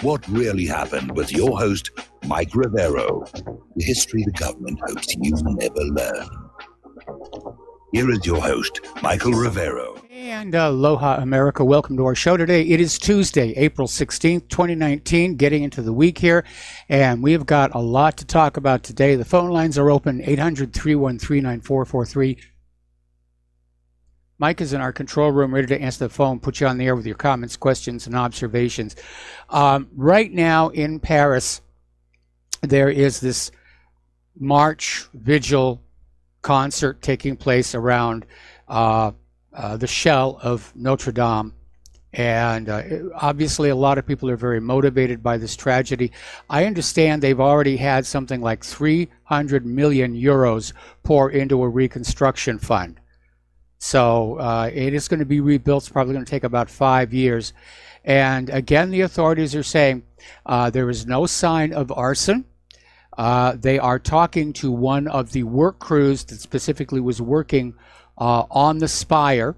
What Really Happened with your host, Mike Rivero. The history the government hopes you never learn. Here is your host, Michael Rivero. And aloha, America. Welcome to our show today. It is Tuesday, April 16th, 2019, getting into the week here. And we've got a lot to talk about today. The phone lines are open, 800-313-9443. Mike is in our control room, ready to answer the phone, put you on the air with your comments, questions, and observations. Right now in Paris, there is this March Vigil concert taking place around the shell of Notre Dame. And obviously a lot of people are very motivated by this tragedy. I understand they've already had something like 300 million euros pour into a reconstruction fund. So it is going to be rebuilt. It's probably going to take about 5 years. And again, the authorities are saying there is no sign of arson. They are talking to one of the work crews that specifically was working on the spire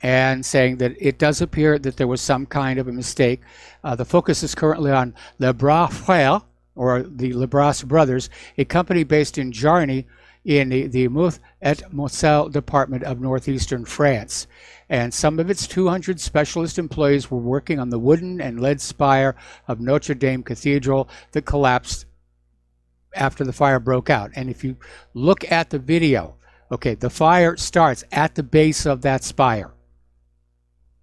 and saying that it does appear that there was some kind of a mistake. The focus is currently on Les Bras Frères, or the Le Bras brothers, a company based in Jarny, in the Meurthe et Moselle department of northeastern France. And some of its 200 specialist employees were working on the wooden and lead spire of Notre Dame Cathedral that collapsed after the fire broke out. And if you look at the video, okay, the fire starts at the base of that spire.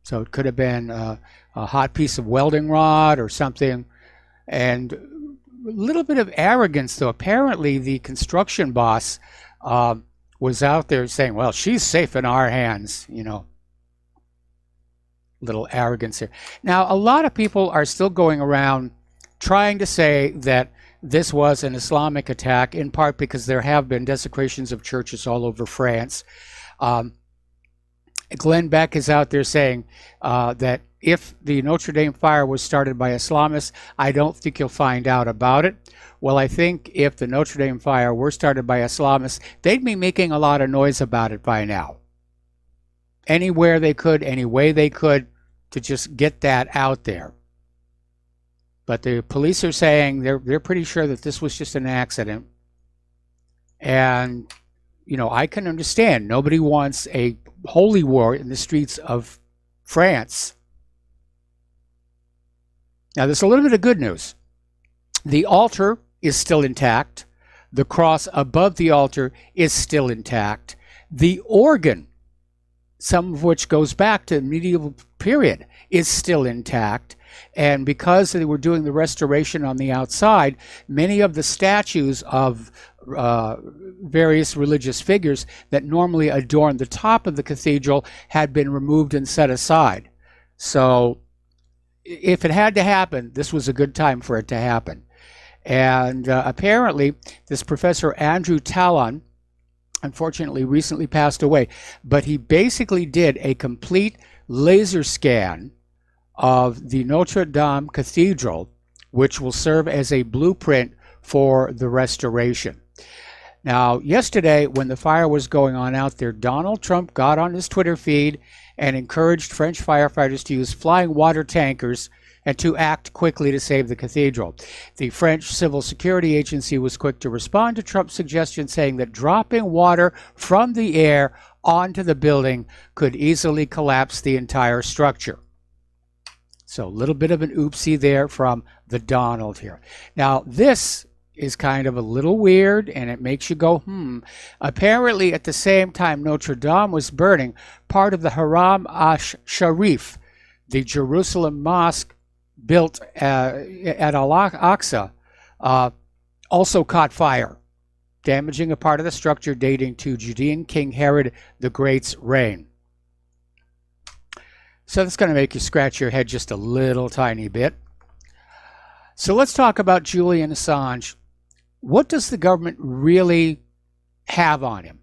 So it could have been a hot piece of welding rod or something. And a little bit of arrogance, though. Apparently the construction boss was out there saying, well, she's safe in our hands, you know. Little arrogance here. Now, a lot of people are still going around trying to say that this was an Islamic attack, in part because there have been desecrations of churches all over France. Glenn Beck is out there saying that if the Notre Dame fire was started by Islamists, I don't think you'll find out about it. Well, I think if the Notre Dame fire were started by Islamists, they'd be making a lot of noise about it by now. Anywhere they could, any way they could, to just get that out there. But the police are saying they're pretty sure that this was just an accident. And, you know, I can understand. Nobody wants a holy war in the streets of France. Now, there's a little bit of good news. The altar is still intact. The cross above the altar is still intact. The organ, some of which goes back to the medieval period, is still intact. And because they were doing the restoration on the outside, many of the statues of various religious figures that normally adorn the top of the cathedral had been removed and set aside. So if it had to happen, this was a good time for it to happen. And apparently, this Professor Andrew Talon, unfortunately, recently passed away, but he basically did a complete laser scan of the Notre Dame Cathedral, which will serve as a blueprint for the restoration. Now, yesterday, when the fire was going on out there, Donald Trump got on his Twitter feed and encouraged French firefighters to use flying water tankers and to act quickly to save the cathedral. The French Civil Security Agency was quick to respond to Trump's suggestion, saying that dropping water from the air onto the building could easily collapse the entire structure. So a little bit of an oopsie there from the Donald here. Now, this is kind of a little weird, and it makes you go, Apparently, at the same time Notre Dame was burning, part of the Haram Sharif, the Jerusalem mosque built at Al-Aqsa, also caught fire, damaging a part of the structure dating to Judean King Herod the Great's reign. So that's going to make you scratch your head just a little tiny bit. So let's talk about Julian Assange. What does the government really have on him?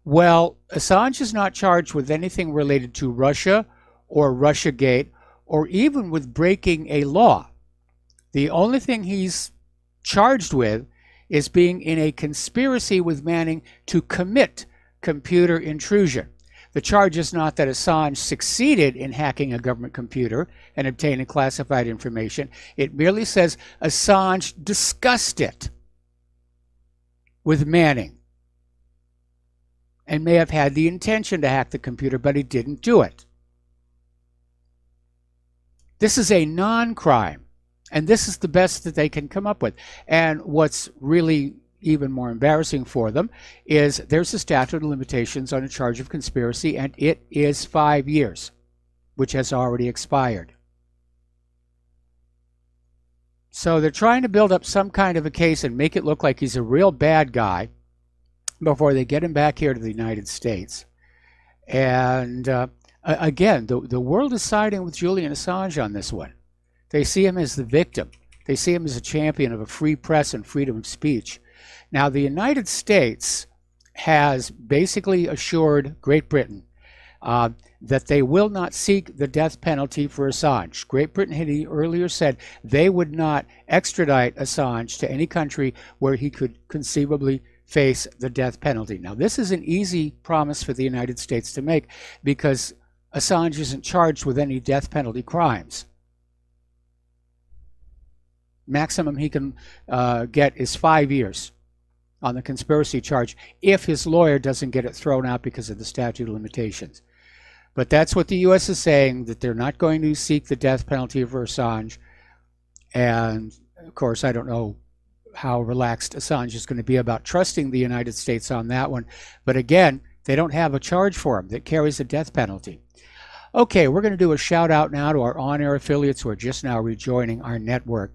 Well, Assange is not charged with anything related to Russia or Russiagate or even with breaking a law. The only thing he's charged with is being in a conspiracy with Manning to commit computer intrusion. The charge is not that Assange succeeded in hacking a government computer and obtaining classified information. It merely says Assange discussed it with Manning and may have had the intention to hack the computer, but he didn't do it. This is a non-crime, and this is the best that they can come up with. And what's really even more embarrassing for them is there's a statute of limitations on a charge of conspiracy, and it is 5 years, which has already expired. So they're trying to build up some kind of a case and make it look like he's a real bad guy before they get him back here to the United States. And again, the world is siding with Julian Assange on this one. They see him as the victim. They see him as a champion of a free press and freedom of speech. Now, the United States has basically assured Great Britain that they will not seek the death penalty for Assange. Great Britain had earlier said they would not extradite Assange to any country where he could conceivably face the death penalty. Now, this is an easy promise for the United States to make because Assange isn't charged with any death penalty crimes. Maximum he can get is 5 years on the conspiracy charge if his lawyer doesn't get it thrown out because of the statute of limitations. But that's what the U.S. is saying, that they're not going to seek the death penalty for Assange. And, of course, I don't know how relaxed Assange is going to be about trusting the United States on that one. But, again, they don't have a charge for him that carries a death penalty. Okay, we're going to do a shout-out now to our on-air affiliates who are just now rejoining our network.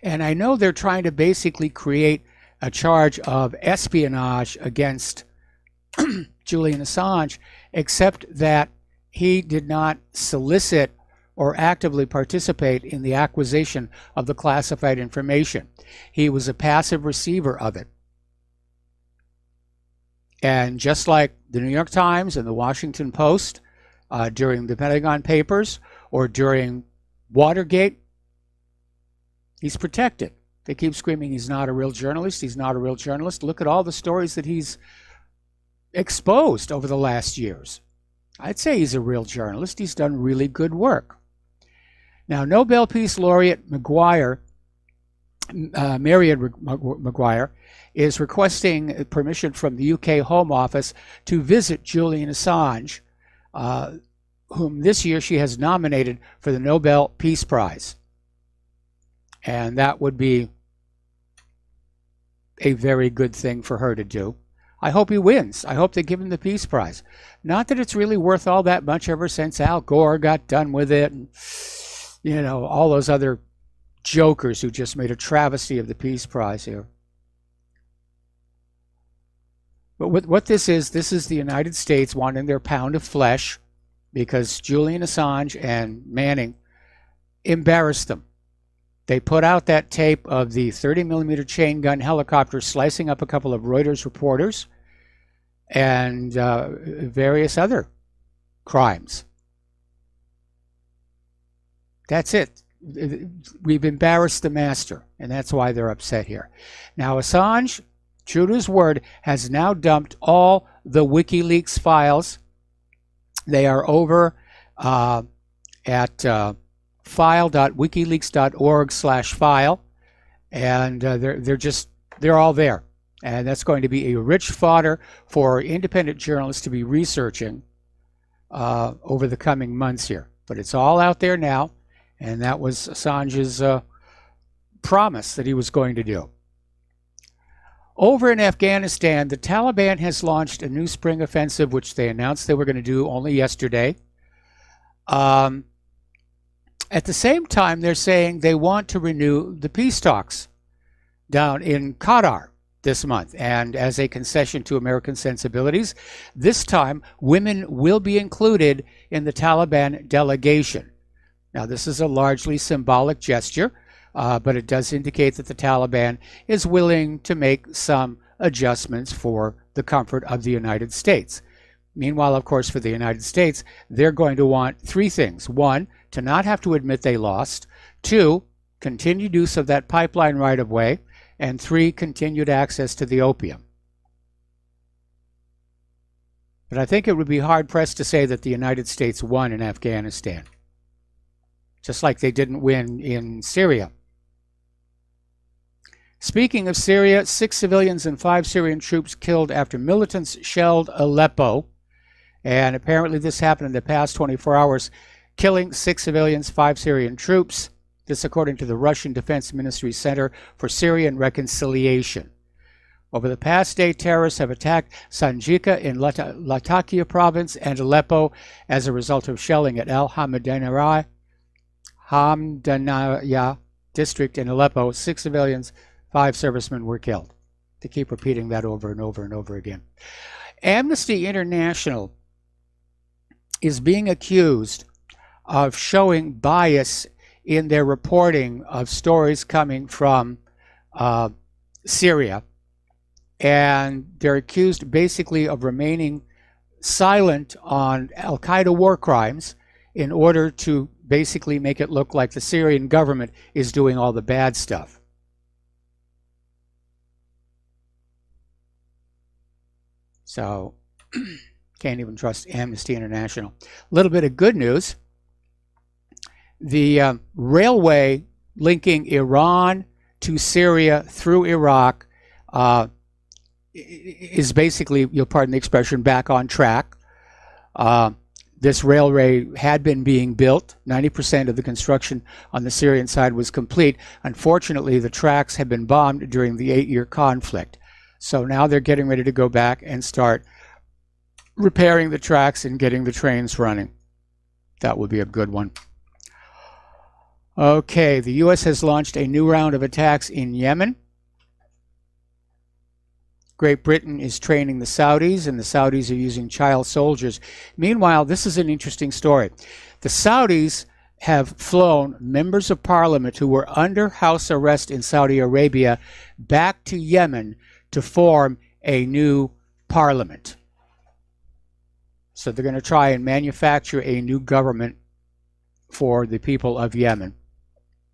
And I know they're trying to basically create a charge of espionage against Julian Assange, except that he did not solicit or actively participate in the acquisition of the classified information. He was a passive receiver of it. And just like the New York Times and the Washington Post during the Pentagon Papers or during Watergate, he's protected. They keep screaming he's not a real journalist. He's not a real journalist. Look at all the stories that he's exposed over the last years. I'd say he's a real journalist. He's done really good work. Now, Nobel Peace Laureate Marian Maguire is requesting permission from the UK Home Office to visit Julian Assange, whom this year she has nominated for the Nobel Peace Prize. And that would be a very good thing for her to do. I hope he wins. I hope they give him the Peace Prize. Not that it's really worth all that much ever since Al Gore got done with it. And, you know, all those other jokers who just made a travesty of the Peace Prize here. But what this is the United States wanting their pound of flesh because Julian Assange and Manning embarrassed them. They put out that tape of the 30-millimeter chain gun helicopter slicing up a couple of Reuters reporters and various other crimes. That's it. We've embarrassed the master, and that's why they're upset here. Now, Assange, true to his word, has now dumped all the WikiLeaks files. They are over at file.wikileaks.org/file, and they're all there, and that's going to be a rich fodder for independent journalists to be researching over the coming months here. But it's all out there now, and that was Assange's promise that he was going to do. Over in Afghanistan, the Taliban has launched a new spring offensive, which they announced they were going to do only yesterday. At the same time, they're saying they want to renew the peace talks down in Qatar this month. And as a concession to American sensibilities, this time women will be included in the Taliban delegation. Now, this is a largely symbolic gesture, but it does indicate that the Taliban is willing to make some adjustments for the comfort of the United States. Meanwhile, of course, for the United States, they're going to want three things. One, to not have to admit they lost. Two, continued use of that pipeline right-of-way. And three, continued access to the opium. But I think it would be hard-pressed to say that the United States won in Afghanistan, just like they didn't win in Syria. Speaking of Syria, 6 civilians and 5 Syrian troops killed after militants shelled Aleppo. And apparently this happened in the past 24 hours, killing 6 civilians, 5 Syrian troops. This according to the Russian Defense Ministry Center for Syrian Reconciliation. Over the past day, terrorists have attacked Sanjika in Latakia province and Aleppo as a result of shelling at Al Hamdaniya district in Aleppo. 6 civilians, 5 servicemen were killed. They keep repeating that over and over and over again. Amnesty International is being accused of showing bias in their reporting of stories coming from Syria. And they're accused basically of remaining silent on Al-Qaeda war crimes in order to basically make it look like the Syrian government is doing all the bad stuff. So, can't even trust Amnesty International. A little bit of good news. The railway linking Iran to Syria through Iraq is basically, you'll pardon the expression, back on track. This railway had been being built. 90% of the construction on the Syrian side was complete. Unfortunately, the tracks had been bombed during the 8-year conflict. So now they're getting ready to go back and start repairing the tracks and getting the trains running. That would be a good one. Okay, the U.S. has launched a new round of attacks in Yemen. Great Britain is training the Saudis, and the Saudis are using child soldiers. Meanwhile, this is an interesting story. The Saudis have flown members of parliament who were under house arrest in Saudi Arabia back to Yemen to form a new parliament. So they're going to try and manufacture a new government for the people of Yemen.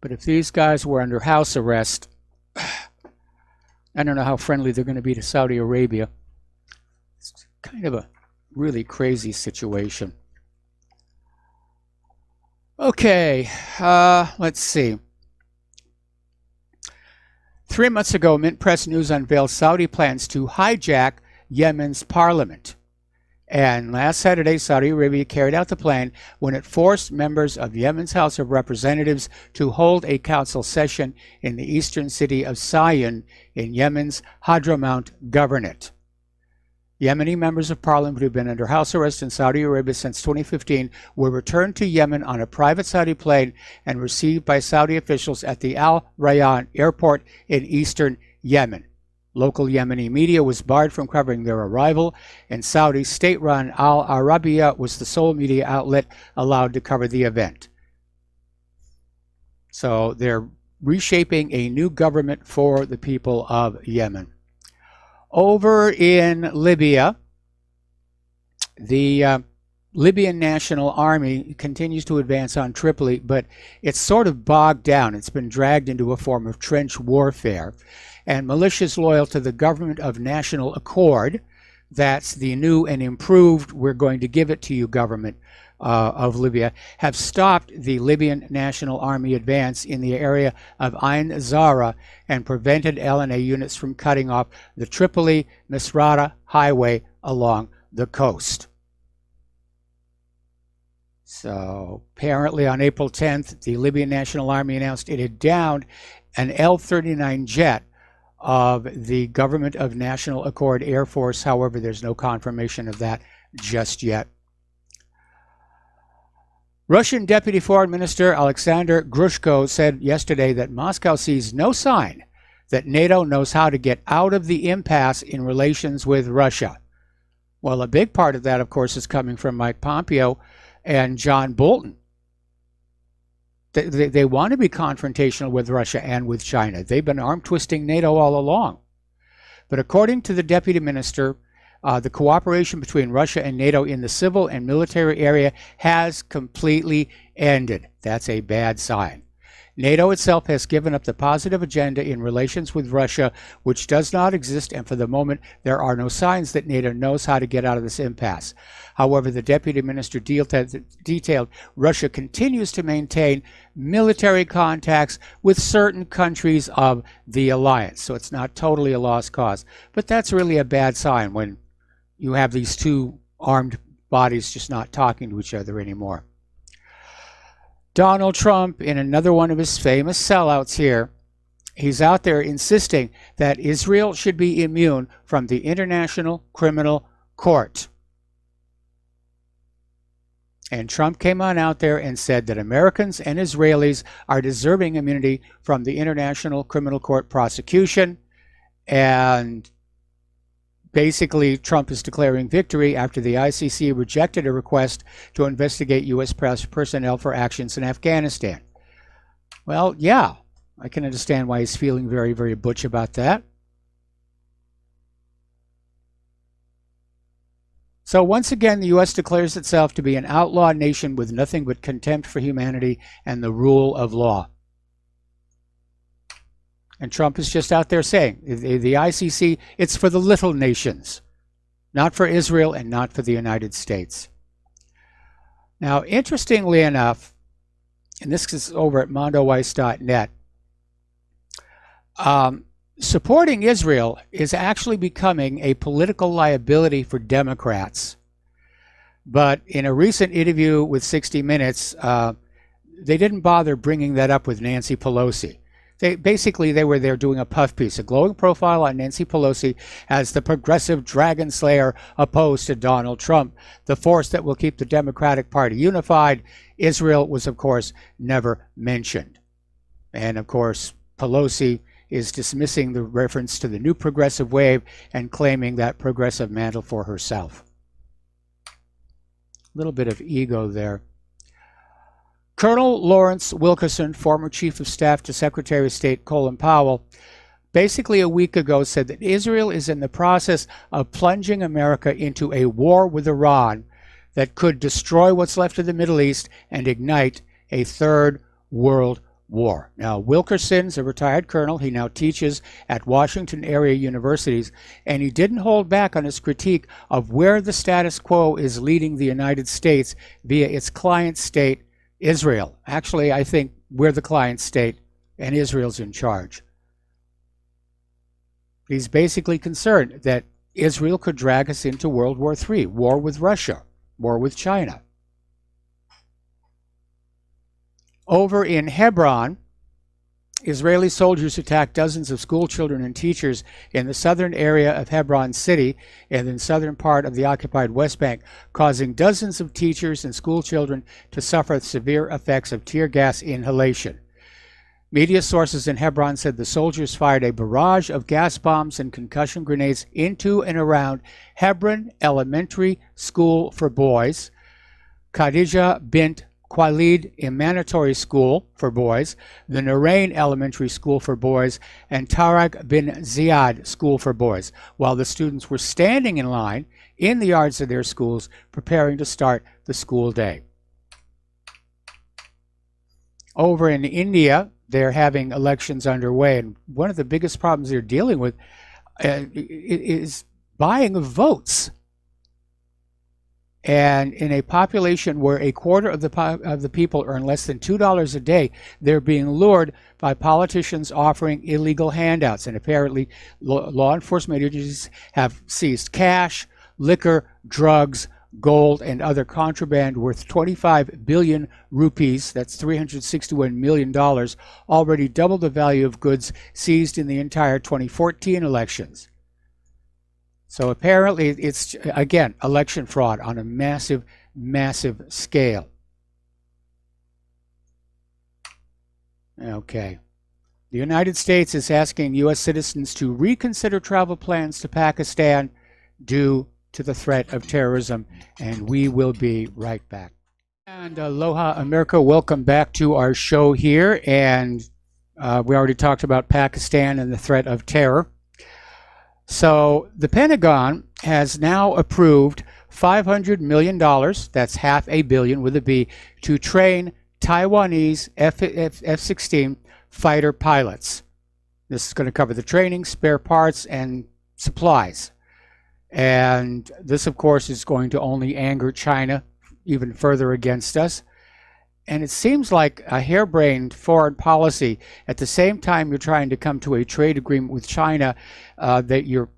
But if these guys were under house arrest, I don't know how friendly they're going to be to Saudi Arabia. It's kind of a really crazy situation. Okay, let's see. 3 months ago, Mint Press News unveiled Saudi plans to hijack Yemen's parliament. And last Saturday, Saudi Arabia carried out the plan when it forced members of Yemen's House of Representatives to hold a council session in the eastern city of Sayan in Yemen's Hadramaut Governorate. Yemeni members of parliament who have been under house arrest in Saudi Arabia since 2015 were returned to Yemen on a private Saudi plane and received by Saudi officials at the Al Rayyan airport in eastern Yemen. Local Yemeni media was barred from covering their arrival, and Saudi state-run Al Arabiya was the sole media outlet allowed to cover the event. So they're reshaping a new government for the people of Yemen. Over in Libya, the Libyan National Army continues to advance on Tripoli, but it's sort of bogged down. It's been dragged into a form of trench warfare. And militias loyal to the Government of National Accord, that's the new and improved, we're going to give it to you government of Libya, have stopped the Libyan National Army advance in the area of Ain Zara and prevented LNA units from cutting off the Tripoli-Misrata highway along the coast. So apparently on April 10th, the Libyan National Army announced it had downed an L-39 jet of the Government of National Accord Air Force. However, there's no confirmation of that just yet. Russian Deputy Foreign Minister Alexander Grushko said yesterday that Moscow sees no sign that NATO knows how to get out of the impasse in relations with Russia. Well, a big part of that, of course, is coming from Mike Pompeo and John Bolton. They want to be confrontational with Russia and with China. They've been arm-twisting NATO all along. But according to the deputy minister, the cooperation between Russia and NATO in the civil and military area has completely ended. That's a bad sign. NATO itself has given up the positive agenda in relations with Russia, which does not exist, and for the moment there are no signs that NATO knows how to get out of this impasse. However, the deputy minister detailed Russia continues to maintain military contacts with certain countries of the alliance, so it's not totally a lost cause. But that's really a bad sign when you have these two armed bodies just not talking to each other anymore. Donald Trump, in another one of his famous sellouts here, he's out there insisting that Israel should be immune from the International Criminal Court. And Trump came on out there and said that Americans and Israelis are deserving immunity from the International Criminal Court prosecution. And basically, Trump is declaring victory after the ICC rejected a request to investigate U.S. personnel for actions in Afghanistan. Well, yeah, I can understand why he's feeling very, very butch about that. So once again, the U.S. declares itself to be an outlaw nation with nothing but contempt for humanity and the rule of law. And Trump is just out there saying, the ICC, it's for the little nations, not for Israel and not for the United States. Now, interestingly enough, and this is over at mondoweiss.net, supporting Israel is actually becoming a political liability for Democrats. But in a recent interview with 60 Minutes, they didn't bother bringing that up with Nancy Pelosi. They were there doing a puff piece, a glowing profile on Nancy Pelosi as the progressive dragon slayer opposed to Donald Trump, the force that will keep the Democratic Party unified. Israel was, of course, never mentioned. And, of course, Pelosi is dismissing the reference to the new progressive wave and claiming that progressive mantle for herself. A little bit of ego there. Colonel Lawrence Wilkerson, former Chief of Staff to Secretary of State Colin Powell, basically a week ago said that Israel is in the process of plunging America into a war with Iran that could destroy what's left of the Middle East and ignite a third world war. Now, Wilkerson's a retired colonel. He now teaches at Washington area universities, and he didn't hold back on his critique of where the status quo is leading the United States via its client state, Israel. Actually, I think we're the client state and Israel's in charge. He's basically concerned that Israel could drag us into World War III, war with Russia, war with China. Over in Hebron, Israeli soldiers attacked dozens of school children and teachers in the southern area of Hebron City and in the southern part of the occupied West Bank, causing dozens of teachers and school children to suffer severe effects of tear gas inhalation. Media sources in Hebron said the soldiers fired a barrage of gas bombs and concussion grenades into and around Hebron Elementary School for Boys, Khadija bint Khalid Emanatory School for Boys, the Narain Elementary School for Boys, and Tariq bin Ziyad School for Boys, while the students were standing in line in the yards of their schools preparing to start the school day. Over in India, they're having elections underway, and one of the biggest problems they're dealing with is buying of votes. And in a population where a quarter of the people earn less than $2 a day, they're being lured by politicians offering illegal handouts. And apparently, law enforcement agencies have seized cash, liquor, drugs, gold, and other contraband worth 25 billion rupees, that's $361 million, already double the value of goods seized in the entire 2014 elections. So apparently it's, again, election fraud on a massive, massive scale. Okay. The United States is asking U.S. citizens to reconsider travel plans to Pakistan due to the threat of terrorism, and we will be right back. And aloha, America. Welcome back to our show here, and we already talked about Pakistan and the threat of terror. So the Pentagon has now approved $500 million, that's $500 million with a B, to train Taiwanese F-16 fighter pilots. This is going to cover the training, spare parts, and supplies. And this, of course, is going to only anger China even further against us. And it seems like a harebrained foreign policy. At the same time, you're trying to come to a trade agreement with China, that you're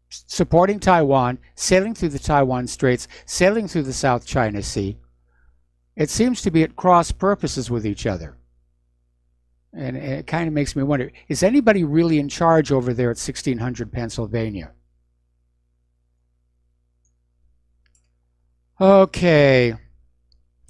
supporting Taiwan, sailing through the Taiwan Straits, sailing through the South China Sea. It seems to be at cross purposes with each other. And it kind of makes me wonder, is anybody really in charge over there at 1600 Pennsylvania? Okay.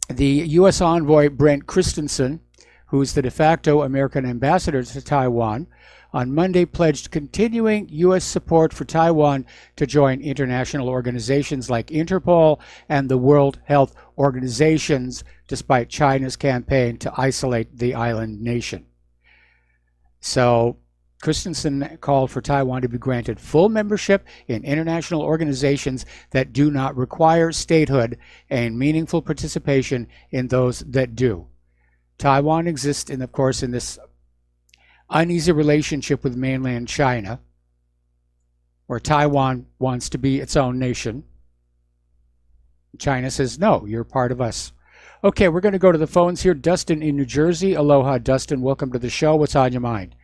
The U.S. envoy Brent Christensen, who's the de facto American ambassador to Taiwan, on Monday pledged continuing U.S. support for Taiwan to join international organizations like Interpol and the World Health Organizations, despite China's campaign to isolate the island nation. So Christensen called for Taiwan to be granted full membership in international organizations that do not require statehood and meaningful participation in those that do. Taiwan exists, of course, in this uneasy relationship with mainland China, where Taiwan wants to be its own nation. China says, no, you're part of us. Okay, we're going to go to the phones here. Dustin in New Jersey. Aloha, Dustin. Welcome to the show. What's on your mind?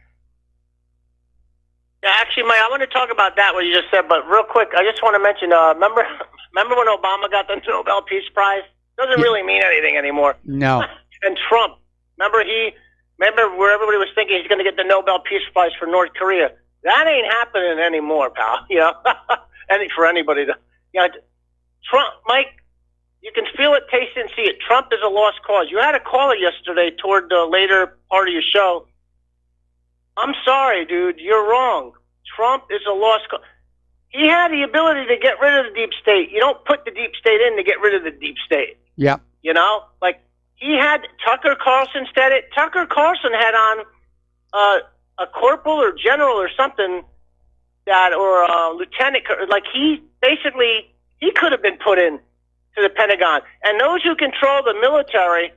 Yeah, actually, Mike, I want to talk about that, what you just said, but real quick, I just want to mention, remember when Obama got the Nobel Peace Prize? Doesn't really mean anything anymore. No. And Trump, remember where everybody was thinking he's going to get the Nobel Peace Prize for North Korea? That ain't happening anymore, pal. You know, for anybody to, you know, Trump, Mike, you can feel it, taste it, and see it. Trump is a lost cause. You had a caller yesterday toward the later part of your show. I'm sorry, dude. You're wrong. Trump is a lost cause. He had the ability to get rid of the deep state. You don't put the deep state in to get rid of the deep state. Yeah. You know, like he had Tucker Carlson said it. Tucker Carlson had on a corporal or general or something that, or a lieutenant. Like he could have been put in to the Pentagon. And those who control the military,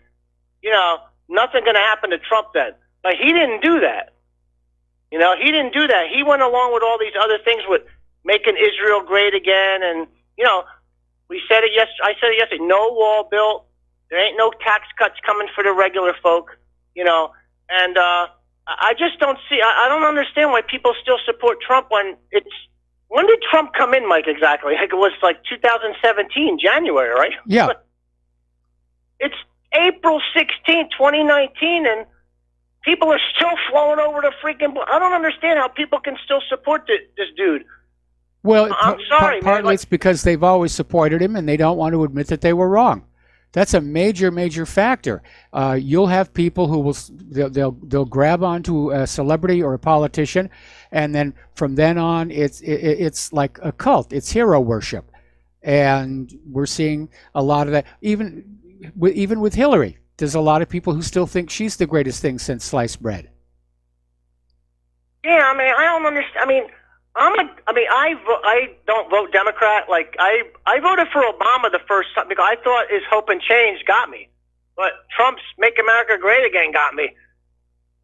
you know, nothing going to happen to Trump then. But he didn't do that. You know, he didn't do that. He went along with all these other things with making Israel great again. And, you know, I said it yesterday, no wall built. There ain't no tax cuts coming for the regular folk, you know. And I just don't see, I don't understand why people still support Trump when did Trump come in, Mike, exactly? Like it was like 2017, January, right? Yeah. It's April 16, 2019, and people are still flowing over the freaking... I don't understand how people can still support this dude. Well, I'm sorry, partly it's because they've always supported him and they don't want to admit that they were wrong. That's a major, major factor. You'll have people who they'll grab onto a celebrity or a politician, and then from then on, it's like a cult. It's hero worship, and we're seeing a lot of that. Even with Hillary, there's a lot of people who still think she's the greatest thing since sliced bread. Yeah, I mean, I don't understand. I don't vote Democrat. Like I voted for Obama the first time because I thought his hope and change got me, but Trump's Make America Great Again got me.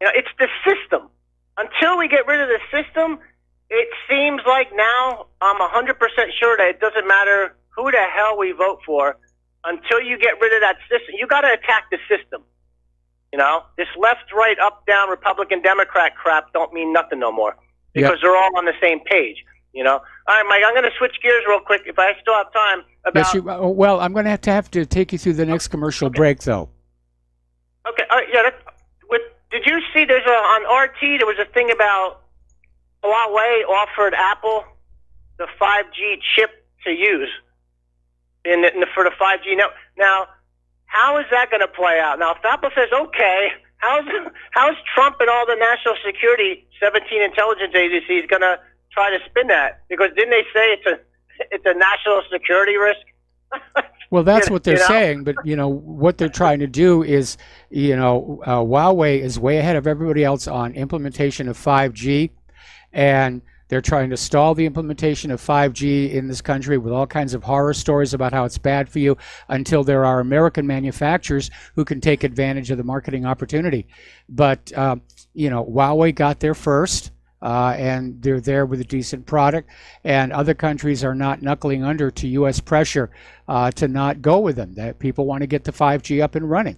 You know, it's the system. Until we get rid of the system, it seems like now I'm 100% sure that it doesn't matter who the hell we vote for. Until you get rid of that system, you got to attack the system. You know, this left, right, up, down, Republican, Democrat crap don't mean nothing no more. Because they're all on the same page, you know. All right, Mike, I'm going to switch gears real quick if I still have time. Well, I'm going to have to take you through the next commercial break, though. Okay, yeah. Did you see on RT, there was a thing about Huawei offered Apple the 5G chip to use for the 5G network. Now, how is that going to play out? Now, if Apple says, okay, how's Trump and all the national security 17 intelligence agencies going to try to spin that? Because didn't they say it's a national security risk? Well, that's what they're saying, but you know what they're trying to do is, you know, Huawei is way ahead of everybody else on implementation of 5G, and They're trying to stall the implementation of 5G in this country with all kinds of horror stories about how it's bad for you until there are American manufacturers who can take advantage of the marketing opportunity. But, Huawei got there first, and they're there with a decent product, and other countries are not knuckling under to U.S. pressure to not go with them. That people want to get the 5G up and running.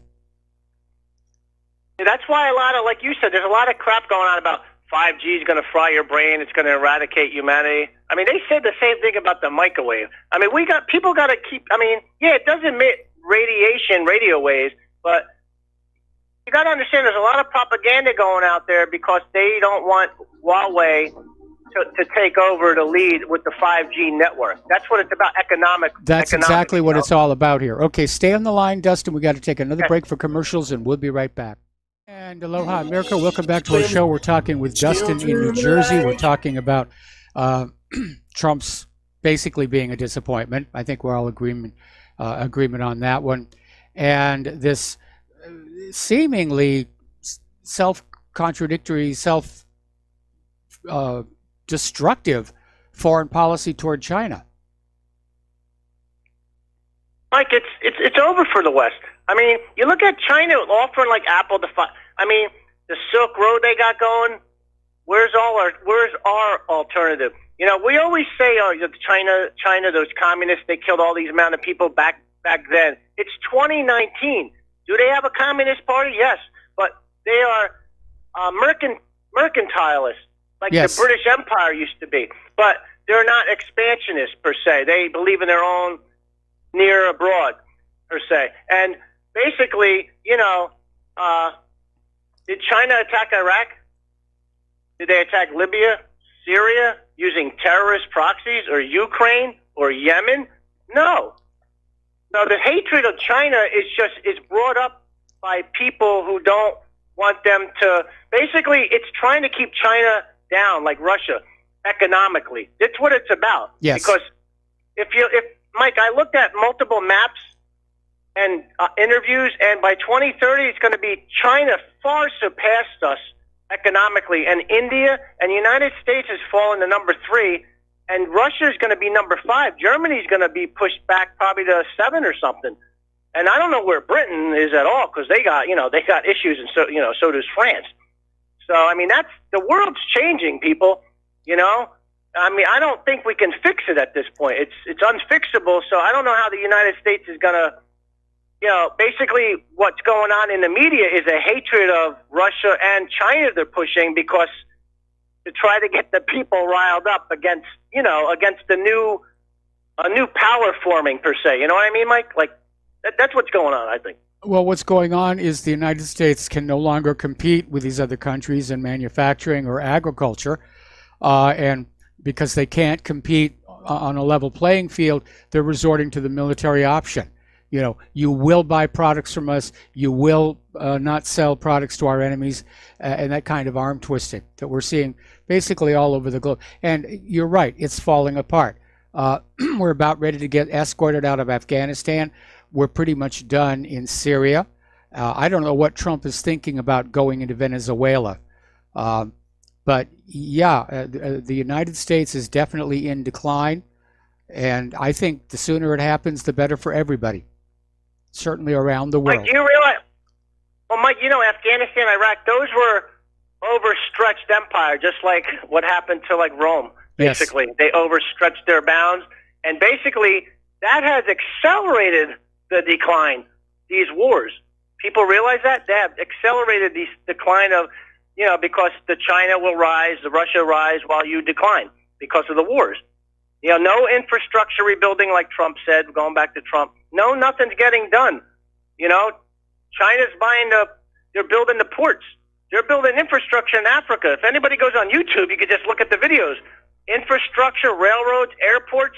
That's why a lot of, like you said, there's a lot of crap going on about 5G is going to fry your brain. It's going to eradicate humanity. I mean, they said the same thing about the microwave. I mean, people got to keep. I mean, yeah, it does emit radiation, radio waves, but you got to understand there's a lot of propaganda going out there because they don't want Huawei to take over the lead with the 5G network. That's what it's about. That's exactly what it's all about here. Okay, stay on the line, Dustin. We got to take another break for commercials, and we'll be right back. And aloha, America. Welcome back to our show. We're talking with Dustin in New Jersey. We're talking about Trump's basically being a disappointment. I think we're all agreement on that one. And this seemingly self-contradictory, self-destructive foreign policy toward China. Mike, it's over for the West. I mean, you look at China offering like Apple the Silk Road they got going. Where's our alternative? We always say, China, those communists, they killed all these amount of people back then. It's 2019. Do they have a communist party? Yes, but they are mercantilists, like the British Empire used to be. But they're not expansionists per se. They believe in their own near abroad per se. And basically, did China attack Iraq? Did they attack Libya, Syria, using terrorist proxies, or Ukraine, or Yemen? No. No, the hatred of China is brought up by people who don't want them to. Basically, it's trying to keep China down, like Russia, economically. That's what it's about. Yes. Because if Mike, I looked at multiple maps and interviews, and by 2030, it's going to be China far surpassed us economically, and India and the United States has fallen to number 3, and Russia is going to be number 5. Germany is going to be pushed back probably to 7 or something. And I don't know where Britain is at all because they got issues, and so does France. So I mean, the world's changing, people. I mean, I don't think we can fix it at this point. It's unfixable. So I don't know how the United States is going to. Basically what's going on in the media is a hatred of Russia and China they're pushing because to try to get the people riled up against a new power forming per se. You know what I mean, Mike? Like that's what's going on, I think. Well, what's going on is the United States can no longer compete with these other countries in manufacturing or agriculture, and because they can't compete on a level playing field, they're resorting to the military option. You will buy products from us. You will not sell products to our enemies, and that kind of arm twisting that we're seeing basically all over the globe. And you're right, it's falling apart. We're about ready to get escorted out of Afghanistan. We're pretty much done in Syria. I don't know what Trump is thinking about going into Venezuela. But yeah, the United States is definitely in decline. And I think the sooner it happens, the better for everybody. Certainly around the world. Mike, do you realize? Well, Mike, Afghanistan, Iraq, those were overstretched empire, just like what happened to Rome. Basically, yes. They overstretched their bounds, and basically that has accelerated the decline. These wars, people realize that they have accelerated the decline of, because the China will rise, the Russia rise while you decline because of the wars. No infrastructure rebuilding like Trump said, going back to Trump. No, nothing's getting done. China's they're building the ports. They're building infrastructure in Africa. If anybody goes on YouTube, you could just look at the videos. Infrastructure, railroads, airports,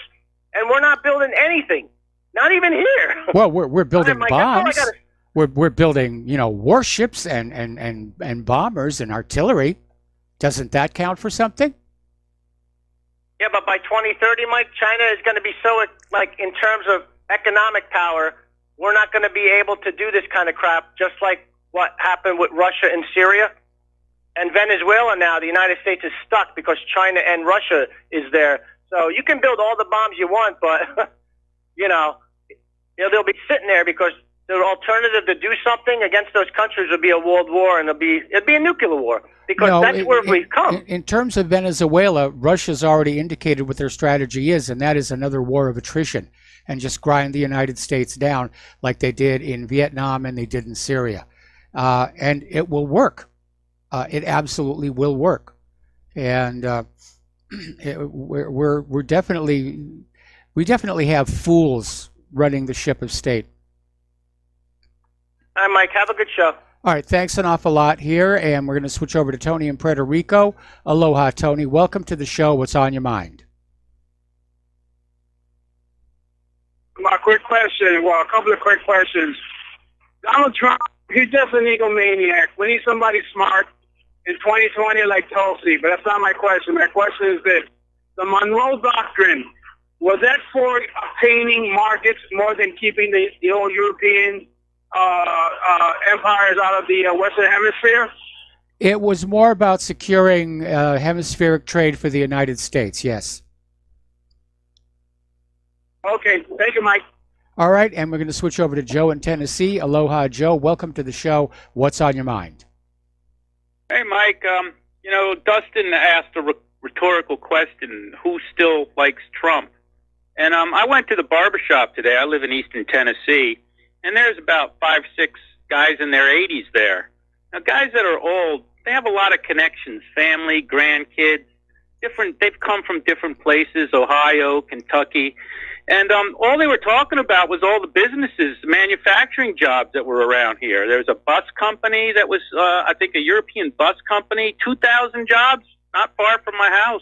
and we're not building anything. Not even here. Well, we're building bombs. We're building, warships and bombers and artillery. Doesn't that count for something? Yeah, but by 2030, Mike, China is going to be so, in terms of economic power, we're not going to be able to do this kind of crap, just like what happened with Russia and Syria. and Venezuela now, the United States is stuck because China and Russia is there. So you can build all the bombs you want, but they'll be sitting there because the alternative to do something against those countries would be a world war, and it'd be a nuclear war, because that's where we've come. In terms of Venezuela, Russia's already indicated what their strategy is, and that is another war of attrition and just grind the United States down like they did in Vietnam and they did in Syria. And it will work. It absolutely will work. And we definitely have fools running the ship of state. Hi, Mike. Have a good show. All right. Thanks an awful lot here. And we're going to switch over to Tony in Puerto Rico. Aloha, Tony. Welcome to the show. What's on your mind? My quick question, well, a couple of quick questions. Donald Trump, he's just an egomaniac. We need somebody smart in 2020 like Tulsi, but that's not my question. My question is this. The Monroe Doctrine, was that for obtaining markets more than keeping the old European empires out of the Western Hemisphere? It was more about securing hemispheric trade for the United States, yes. Okay, thank you, Mike. All right, and we're going to switch over to Joe in Tennessee. Aloha, Joe. Welcome to the show. What's on your mind? Hey, Mike. Dustin asked a rhetorical question, who still likes Trump? And I went to the barbershop today. I live in eastern Tennessee, and there's about 5, 6 guys in their 80s there. Now, guys that are old, they have a lot of connections, family, grandkids, they've come from different places, Ohio, Kentucky. And all they were talking about was all the businesses, manufacturing jobs that were around here. There was a bus company that was, I think, a European bus company, 2,000 jobs, not far from my house.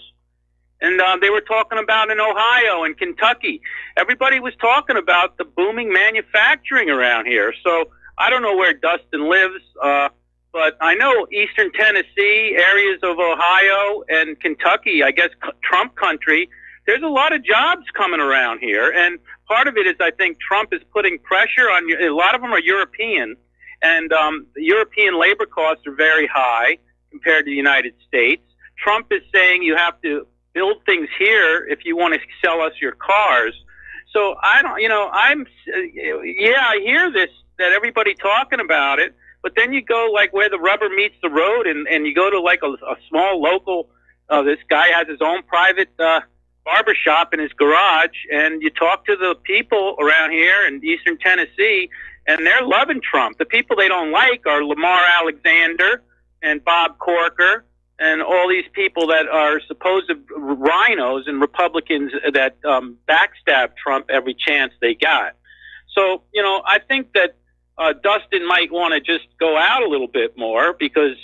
And they were talking about in Ohio and Kentucky. Everybody was talking about the booming manufacturing around here. So I don't know where Dustin lives, but I know eastern Tennessee, areas of Ohio and Kentucky, I guess Trump country, there's a lot of jobs coming around here. And part of it is I think Trump is putting pressure on, a lot of them are European, and the European labor costs are very high compared to the United States. Trump is saying you have to build things here if you want to sell us your cars. So I hear this, that everybody talking about it, but then you go like where the rubber meets the road and you go to like a small local, this guy has his own private barbershop in his garage, and you talk to the people around here in eastern Tennessee, and they're loving Trump. The people they don't like are Lamar Alexander and Bob Corker and all these people that are supposed rhinos and Republicans that backstab Trump every chance they got. So, I think that Dustin might want to just go out a little bit more because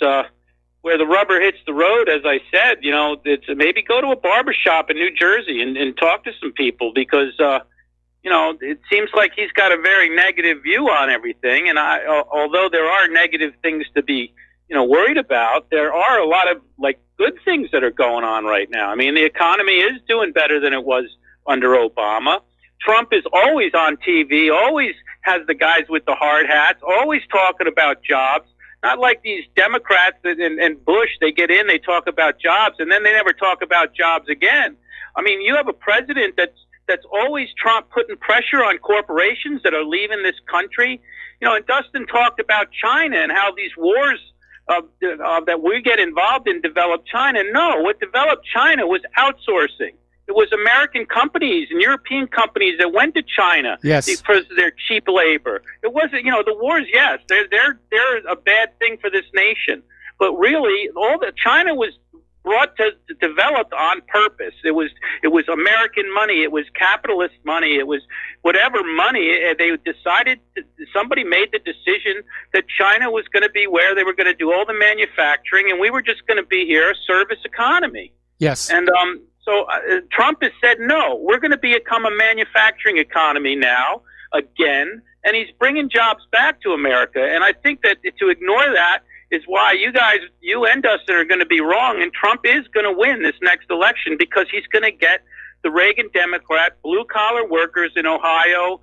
where the rubber hits the road, as I said, it's maybe go to a barbershop in New Jersey and talk to some people because, it seems like he's got a very negative view on everything. And although there are negative things to be, worried about, there are a lot of good things that are going on right now. I mean, the economy is doing better than it was under Obama. Trump is always on TV, always has the guys with the hard hats, always talking about jobs. Not like these Democrats and Bush, they get in, they talk about jobs, and then they never talk about jobs again. I mean, you have a president that's always Trump putting pressure on corporations that are leaving this country. And Dustin talked about China and how these wars that we get involved in developed China. No, what developed China was outsourcing. It was American companies and European companies that went to China because of their cheap labor. It wasn't, the wars, yes, they're a bad thing for this nation. But really, China was brought to develop on purpose. It was American money. It was capitalist money. It was whatever money. They decided, somebody made the decision that China was going to be where they were going to do all the manufacturing, and we were just going to be here, a service economy. Yes. And so Trump has said, no, we're going to become a manufacturing economy now, again, and he's bringing jobs back to America. And I think that to ignore that is why you and Dustin are going to be wrong, and Trump is going to win this next election because he's going to get the Reagan Democrat, blue-collar workers in Ohio,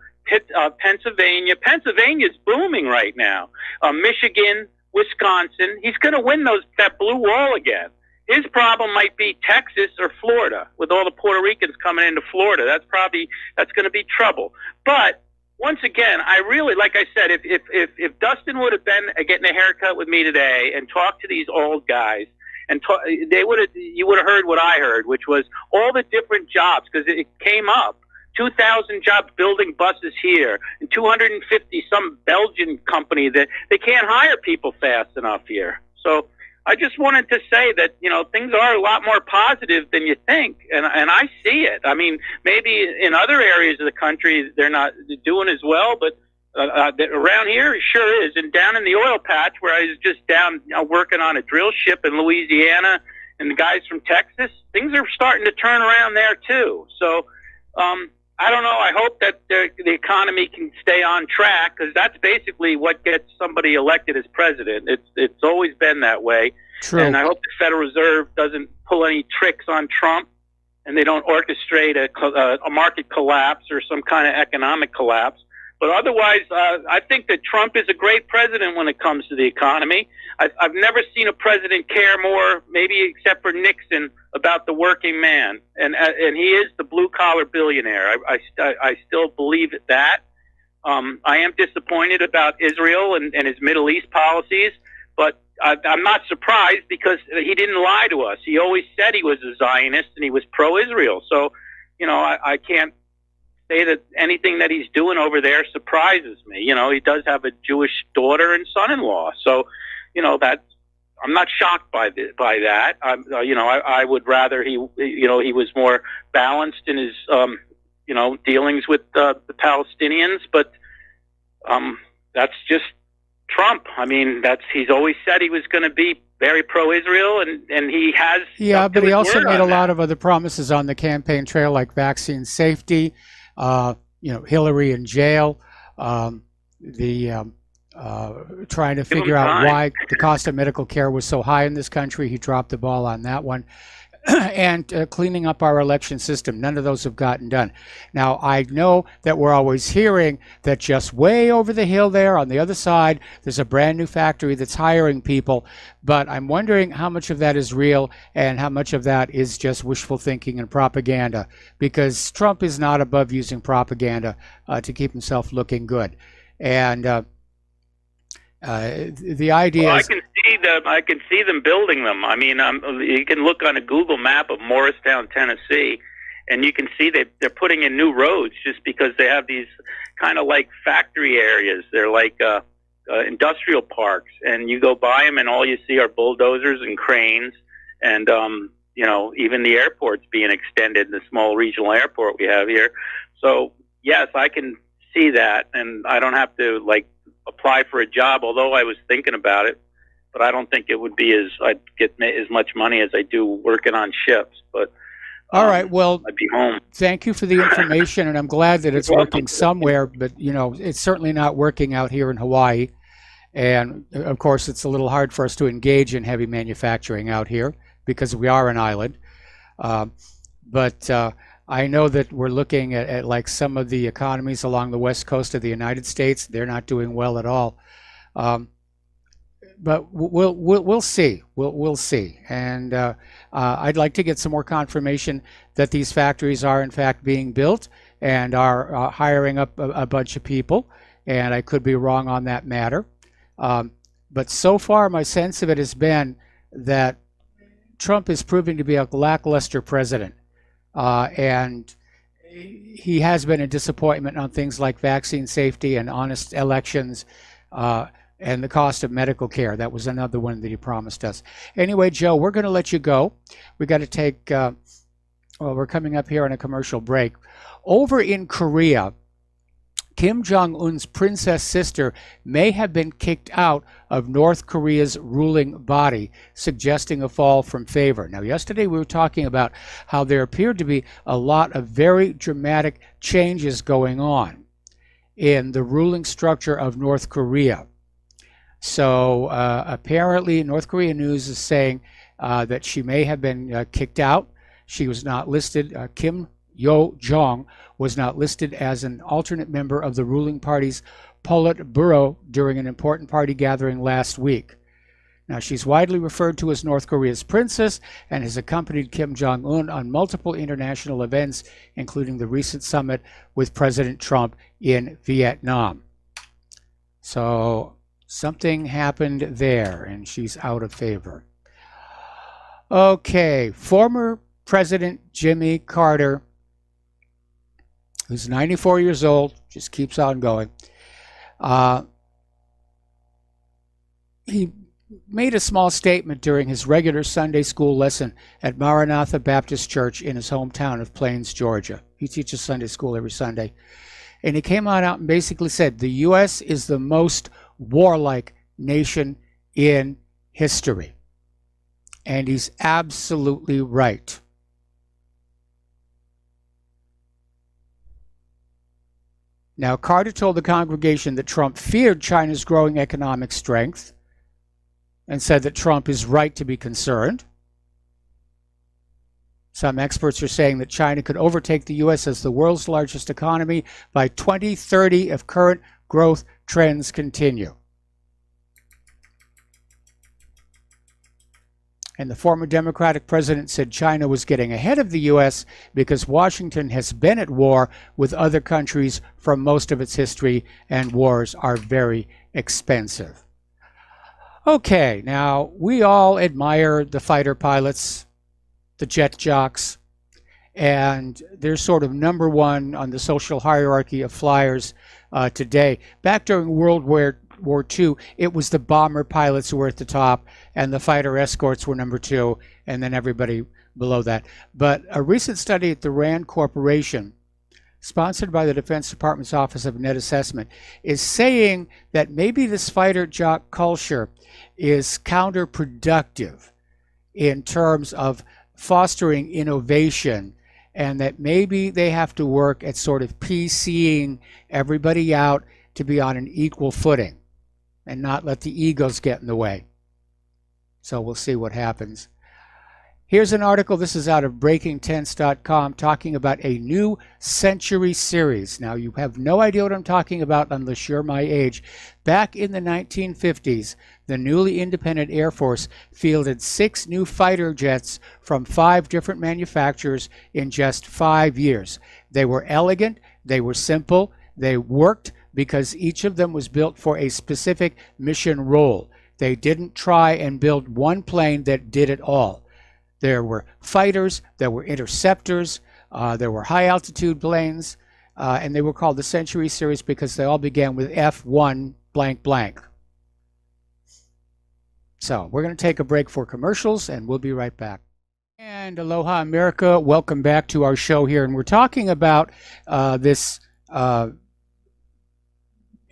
Pennsylvania. Pennsylvania is booming right now. Michigan, Wisconsin. He's going to win that blue wall again. His problem might be Texas or Florida, with all the Puerto Ricans coming into Florida. That's going to be trouble. But once again, I really, like I said, if Dustin would have been getting a haircut with me today and talked to these old guys, and you would have heard what I heard, which was all the different jobs, because it came up. 2,000 jobs building buses here, and 250 some Belgian company that they can't hire people fast enough here. So I just wanted to say that, things are a lot more positive than you think, and I see it. I mean, maybe in other areas of the country they're not doing as well, but around here it sure is. And down in the oil patch where I was just down working on a drill ship in Louisiana, and the guys from Texas, things are starting to turn around there too. So I don't know. I hope that the economy can stay on track, because that's basically what gets somebody elected as president. It's always been that way. True. And I hope the Federal Reserve doesn't pull any tricks on Trump, and they don't orchestrate a market collapse or some kind of economic collapse. But otherwise, I think that Trump is a great president when it comes to the economy. I've never seen a president care more, maybe except for Nixon, about the working man. And he is the blue-collar billionaire. I still believe that. I am disappointed about Israel and his Middle East policies, but I'm not surprised, because he didn't lie to us. He always said he was a Zionist and he was pro-Israel. So, I can't say that anything that he's doing over there surprises me. He does have a Jewish daughter and son-in-law, so that I'm not shocked by that. I would rather he was more balanced in his dealings with the Palestinians, but that's just Trump. I mean, he's always said he was going to be very pro-Israel, and he has. Yeah, but he also made a lot of other promises on the campaign trail, like vaccine safety. Hillary in jail, trying to figure out why the cost of medical care was so high in this country. He dropped the ball on that one. And cleaning up our election system. None of those have gotten done. Now, I know that we're always hearing that just way over the hill there on the other side, there's a brand new factory that's hiring people. But I'm wondering how much of that is real and how much of that is just wishful thinking and propaganda. Because Trump is not above using propaganda to keep himself looking good. And the idea is... I can see them building them. I mean, you can look on a Google map of Morristown, Tennessee, and you can see they're putting in new roads just because they have these kind of like factory areas. They're like industrial parks, and you go by them, and all you see are bulldozers and cranes, and even the airport's being extended, the small regional airport we have here. So yes, I can see that, and I don't have to apply for a job, although I was thinking about it. But I don't think it would be I'd get as much money as I do working on ships. But all right, well, I'd be home. Thank you for the information, and I'm glad that it's working somewhere. But it's certainly not working out here in Hawaii, and of course, it's a little hard for us to engage in heavy manufacturing out here because we are an island. But I know that we're looking at like some of the economies along the west coast of the United States. They're not doing well at all. But we'll see. We'll see. And I'd like to get some more confirmation that these factories are in fact being built and are hiring up a bunch of people. And I could be wrong on that matter. But so far, my sense of it has been that Trump is proving to be a lackluster president. And he has been a disappointment on things like vaccine safety and honest elections. And the cost of medical care. That was another one that he promised us. Anyway, Joe, we're going to let you go. We got to take, we're coming up here on a commercial break. Over in Korea, Kim Jong-un's princess sister may have been kicked out of North Korea's ruling body, suggesting a fall from favor. Now, yesterday we were talking about how there appeared to be a lot of very dramatic changes going on in the ruling structure of North Korea. So apparently North Korean news is saying that she may have been kicked out. She was not listed. Kim Yo-jong was not listed as an alternate member of the ruling party's Politburo during an important party gathering last week. Now, she's widely referred to as North Korea's princess and has accompanied Kim Jong-un on multiple international events, including the recent summit with President Trump in Vietnam. So something happened there, and she's out of favor. Okay, former President Jimmy Carter, who's 94 years old, just keeps on going. He made a small statement during his regular Sunday school lesson at Maranatha Baptist Church in his hometown of Plains, Georgia. He teaches Sunday school every Sunday. And he came on out and basically said, the U.S. is the most warlike nation in history. And he's absolutely right. Now, Carter told the congregation that Trump feared China's growing economic strength and said that Trump is right to be concerned. Some experts are saying that China could overtake the U.S. as the world's largest economy by 2030 if current growth trends continue. And the former Democratic president said China was getting ahead of the U.S. because Washington has been at war with other countries for most of its history, and wars are very expensive. Okay, now we all admire the fighter pilots, the jet jocks, and they're sort of number one on the social hierarchy of flyers today. Back during World War II, it was the bomber pilots who were at the top, and the fighter escorts were number two, and then everybody below that. But a recent study at the RAND Corporation, sponsored by the Defense Department's Office of Net Assessment, is saying that maybe this fighter jock culture is counterproductive in terms of fostering innovation, and that maybe they have to work at sort of PCing everybody out to be on an equal footing and not let the egos get in the way. So we'll see what happens. Here's an article, this is out of BreakingTense.com, talking about a new Century series. Now, you have no idea what I'm talking about unless you're my age. Back in the 1950s, the newly independent Air Force fielded 6 new fighter jets from 5 different manufacturers in just 5 years. They were elegant, they were simple, they worked because each of them was built for a specific mission role. They didn't try and build one plane that did it all. There were fighters, there were interceptors, there were high-altitude planes, and they were called the Century Series because they all began with F1 blank blank. So we're going to take a break for commercials, and we'll be right back. And aloha, America. Welcome back to our show here. And we're talking about this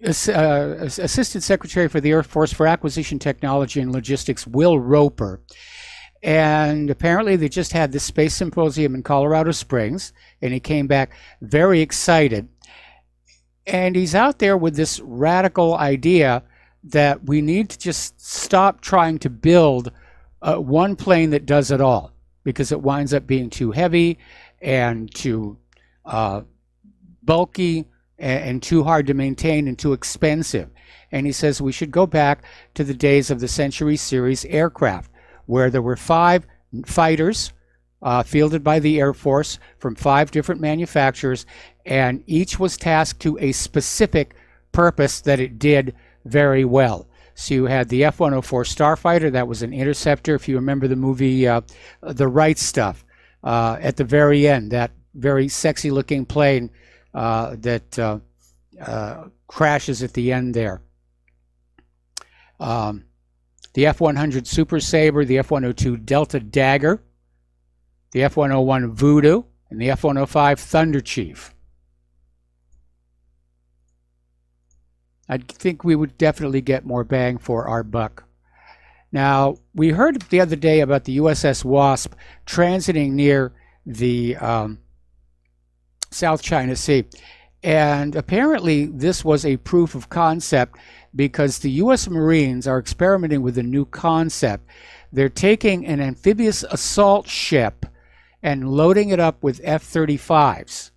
Assistant Secretary for the Air Force for Acquisition Technology and Logistics, Will Roper. And apparently they just had this space symposium in Colorado Springs, and he came back very excited. And he's out there with this radical idea that we need to just stop trying to build one plane that does it all, because it winds up being too heavy and too bulky and too hard to maintain and too expensive. And he says we should go back to the days of the Century Series aircraft, where there were 5 fighters fielded by the Air Force from 5 different manufacturers, and each was tasked to a specific purpose that it did very well. So you had the F-104 Starfighter, that was an interceptor, if you remember the movie The Right Stuff, at the very end, that very sexy looking plane that crashes at the end there. The F-100 Super Sabre, the F-102 Delta Dagger, the F-101 Voodoo, and the F-105 Thunder Chief. I think we would definitely get more bang for our buck. Now, we heard the other day about the USS Wasp transiting near the South China Sea. And apparently this was a proof of concept, because the U.S. Marines are experimenting with a new concept. They're taking an amphibious assault ship and loading it up with F-35s.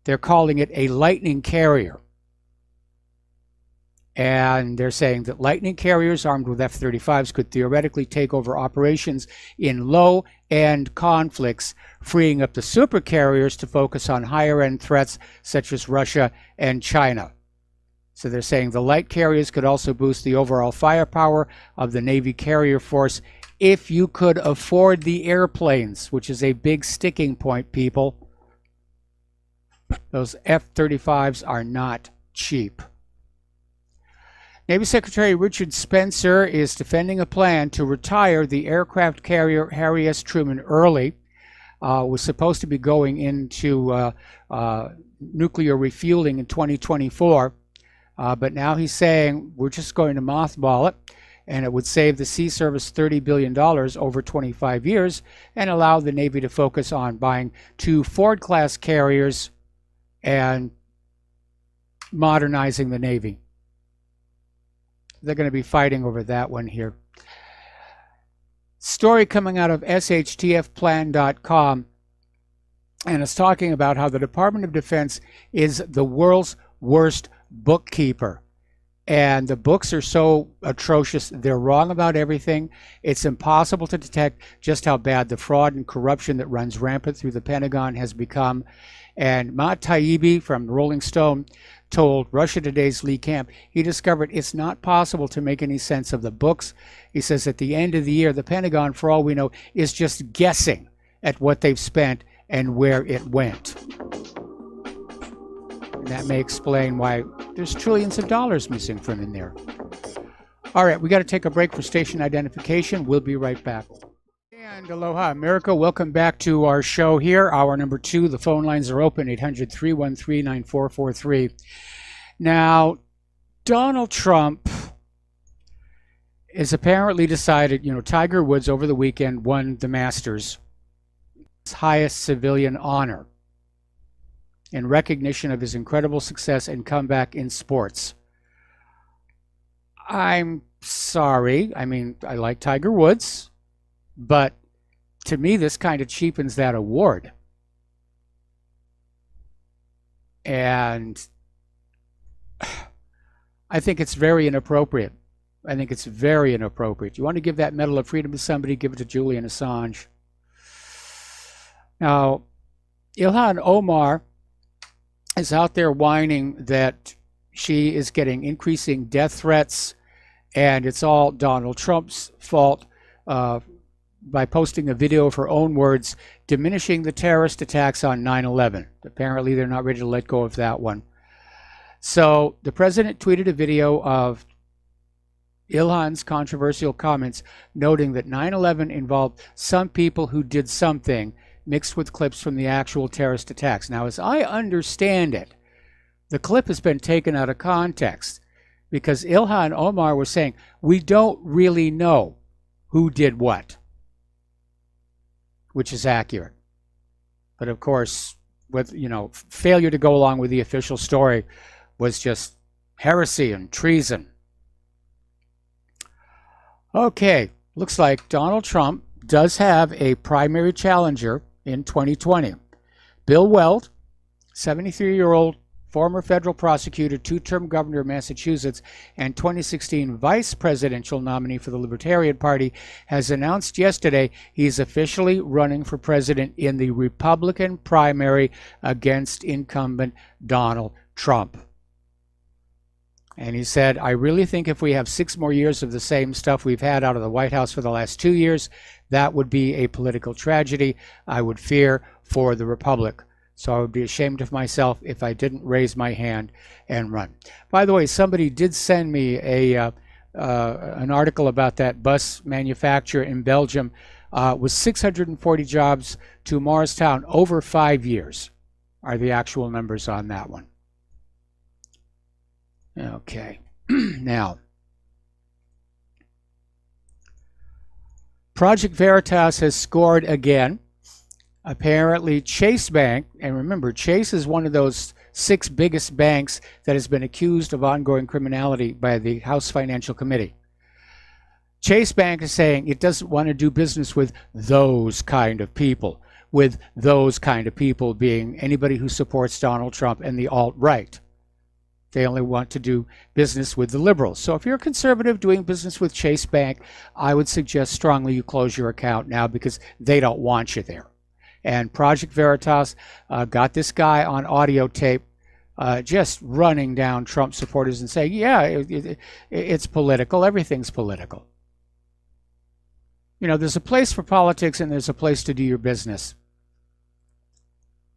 They're calling it a Lightning carrier. And they're saying that Lightning carriers armed with F-35s could theoretically take over operations in low-end conflicts, freeing up the super carriers to focus on higher-end threats such as Russia and China. So they're saying the light carriers could also boost the overall firepower of the Navy carrier force if you could afford the airplanes, which is a big sticking point, people. Those F-35s are not cheap. Navy Secretary Richard Spencer is defending a plan to retire the aircraft carrier Harry S. Truman early. Was supposed to be going into nuclear refueling in 2024, but now he's saying we're just going to mothball it, and it would save the Sea Service $30 billion over 25 years and allow the Navy to focus on buying 2 Ford-class carriers and modernizing the Navy. They're going to be fighting over that one here. Story coming out of shtfplan.com, and it's talking about how the Department of Defense is the world's worst bookkeeper. And the books are so atrocious. They're wrong about everything. It's impossible to detect just how bad the fraud and corruption that runs rampant through the Pentagon has become. And Matt Taibbi from Rolling Stone told Russia Today's Lee Camp he discovered it's not possible to make any sense of the books. He says at the end of the year, the Pentagon, for all we know, is just guessing at what they've spent and where it went. And that may explain why there's trillions of dollars missing from in there. All right, we got to take a break for station identification. We'll be right back. And aloha, America. Welcome back to our show here. Hour number 2. The phone lines are open, 800-313-9443. Now, Donald Trump has apparently decided, Tiger Woods over the weekend won the Masters, his highest civilian honor, in recognition of his incredible success and comeback in sports. I'm sorry. I mean, I like Tiger Woods, but to me, this kind of cheapens that award. And I think it's very inappropriate. I think it's very inappropriate. You want to give that Medal of Freedom to somebody, give it to Julian Assange. Now, Ilhan Omar is out there whining that she is getting increasing death threats, and it's all Donald Trump's fault, by posting a video of her own words diminishing the terrorist attacks on 9/11. Apparently, they're not ready to let go of that one. So the president tweeted a video of Ilhan's controversial comments, noting that 9/11 involved some people who did something mixed with clips from the actual terrorist attacks. Now, as I understand it, the clip has been taken out of context because Ilhan Omar was saying, we don't really know who did what, which is accurate. But of course, with failure to go along with the official story was just heresy and treason. Okay, looks like Donald Trump does have a primary challenger in 2020. Bill Weld, 73-year-old former federal prosecutor, 2-term governor of Massachusetts, and 2016 vice presidential nominee for the Libertarian Party, has announced yesterday he's officially running for president in the Republican primary against incumbent Donald Trump. And he said, I really think if we have 6 more years of the same stuff we've had out of the White House for the last 2 years, that would be a political tragedy. I would fear for the Republic. So I would be ashamed of myself if I didn't raise my hand and run. By the way, somebody did send me an article about that bus manufacturer in Belgium with 640 jobs to Morristown over 5 years are the actual numbers on that one. Okay, now, Project Veritas has scored again. Apparently, Chase Bank, and remember, Chase is one of those 6 biggest banks that has been accused of ongoing criminality by the House Financial Committee. Chase Bank is saying it doesn't want to do business with those kind of people, with those kind of people being anybody who supports Donald Trump and the alt-right. They only want to do business with the liberals. So if you're a conservative doing business with Chase Bank, I would suggest strongly you close your account now because they don't want you there. And Project Veritas got this guy on audio tape just running down Trump supporters and saying, yeah, it's political. Everything's political. You know, there's a place for politics and there's a place to do your business.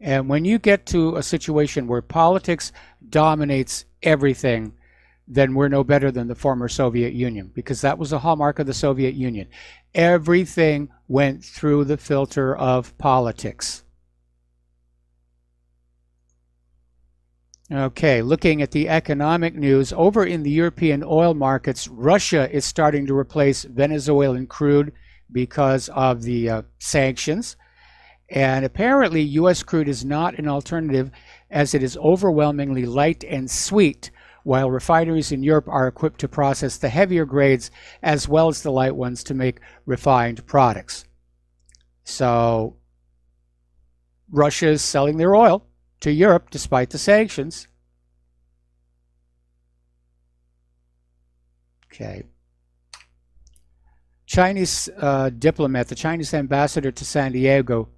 And when you get to a situation where politics dominates everything, then we're no better than the former Soviet Union, because that was a hallmark of the Soviet Union. Everything went through the filter of politics. Okay, looking at the economic news, over in the European oil markets, Russia is starting to replace Venezuelan crude because of the sanctions. And apparently, U.S. crude is not an alternative as it is overwhelmingly light and sweet, while refineries in Europe are equipped to process the heavier grades as well as the light ones to make refined products. So, Russia is selling their oil to Europe despite the sanctions. Okay. Chinese diplomat, the Chinese ambassador to Santiago,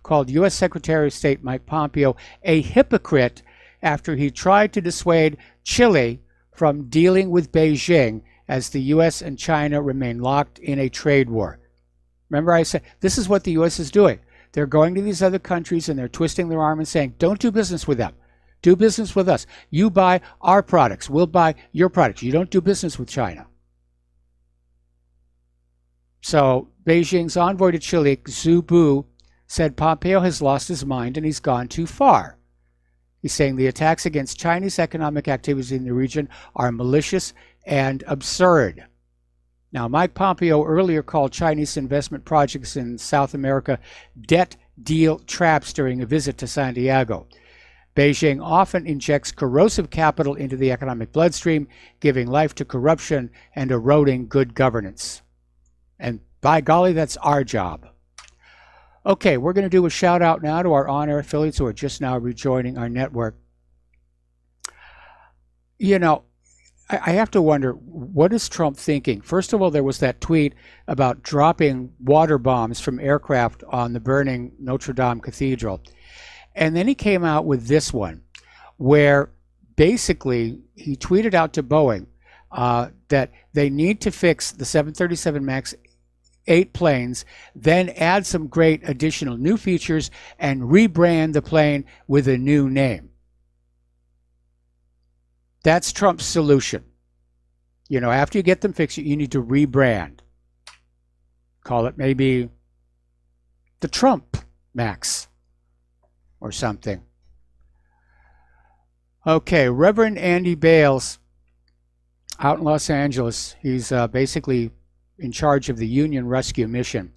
called U.S. Secretary of State Mike Pompeo a hypocrite after he tried to dissuade Chile from dealing with Beijing as the U.S. and China remain locked in a trade war. Remember I said, this is what the U.S. is doing. They're going to these other countries and they're twisting their arm and saying, don't do business with them. Do business with us. You buy our products. We'll buy your products. You don't do business with China. So Beijing's envoy to Chile, Xu Bu, said Pompeo has lost his mind and he's gone too far. He's saying the attacks against Chinese economic activities in the region are malicious and absurd. Now, Mike Pompeo earlier called Chinese investment projects in South America debt deal traps during a visit to Santiago. Beijing often injects corrosive capital into the economic bloodstream, giving life to corruption and eroding good governance. And by golly, that's our job. Okay, we're going to do a shout out now to our on-air affiliates who are just now rejoining our network. You know, I have to wonder, what is Trump thinking? First of all, there was that tweet about dropping water bombs from aircraft on the burning Notre Dame Cathedral. And then he came out with this one, where basically he tweeted out to Boeing that they need to fix the 737 MAX 8 planes, then add some great additional new features and rebrand the plane with a new name. That's Trump's solution. You know, after you get them fixed, you need to rebrand. Call it maybe the Trump Max or something. Okay, Reverend Andy Bales out in Los Angeles. He's basically in charge of the Union Rescue Mission.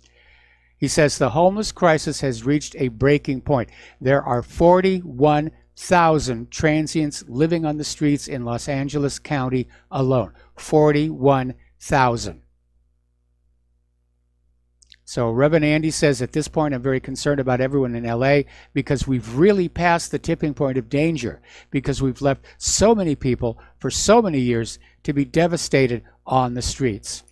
He says the homeless crisis has reached a breaking point. There are 41,000 transients living on the streets in Los Angeles County alone. 41,000. So Reverend Andy says, at this point, I'm very concerned about everyone in LA because we've really passed the tipping point of danger, because we've left so many people for so many years to be devastated on the streets.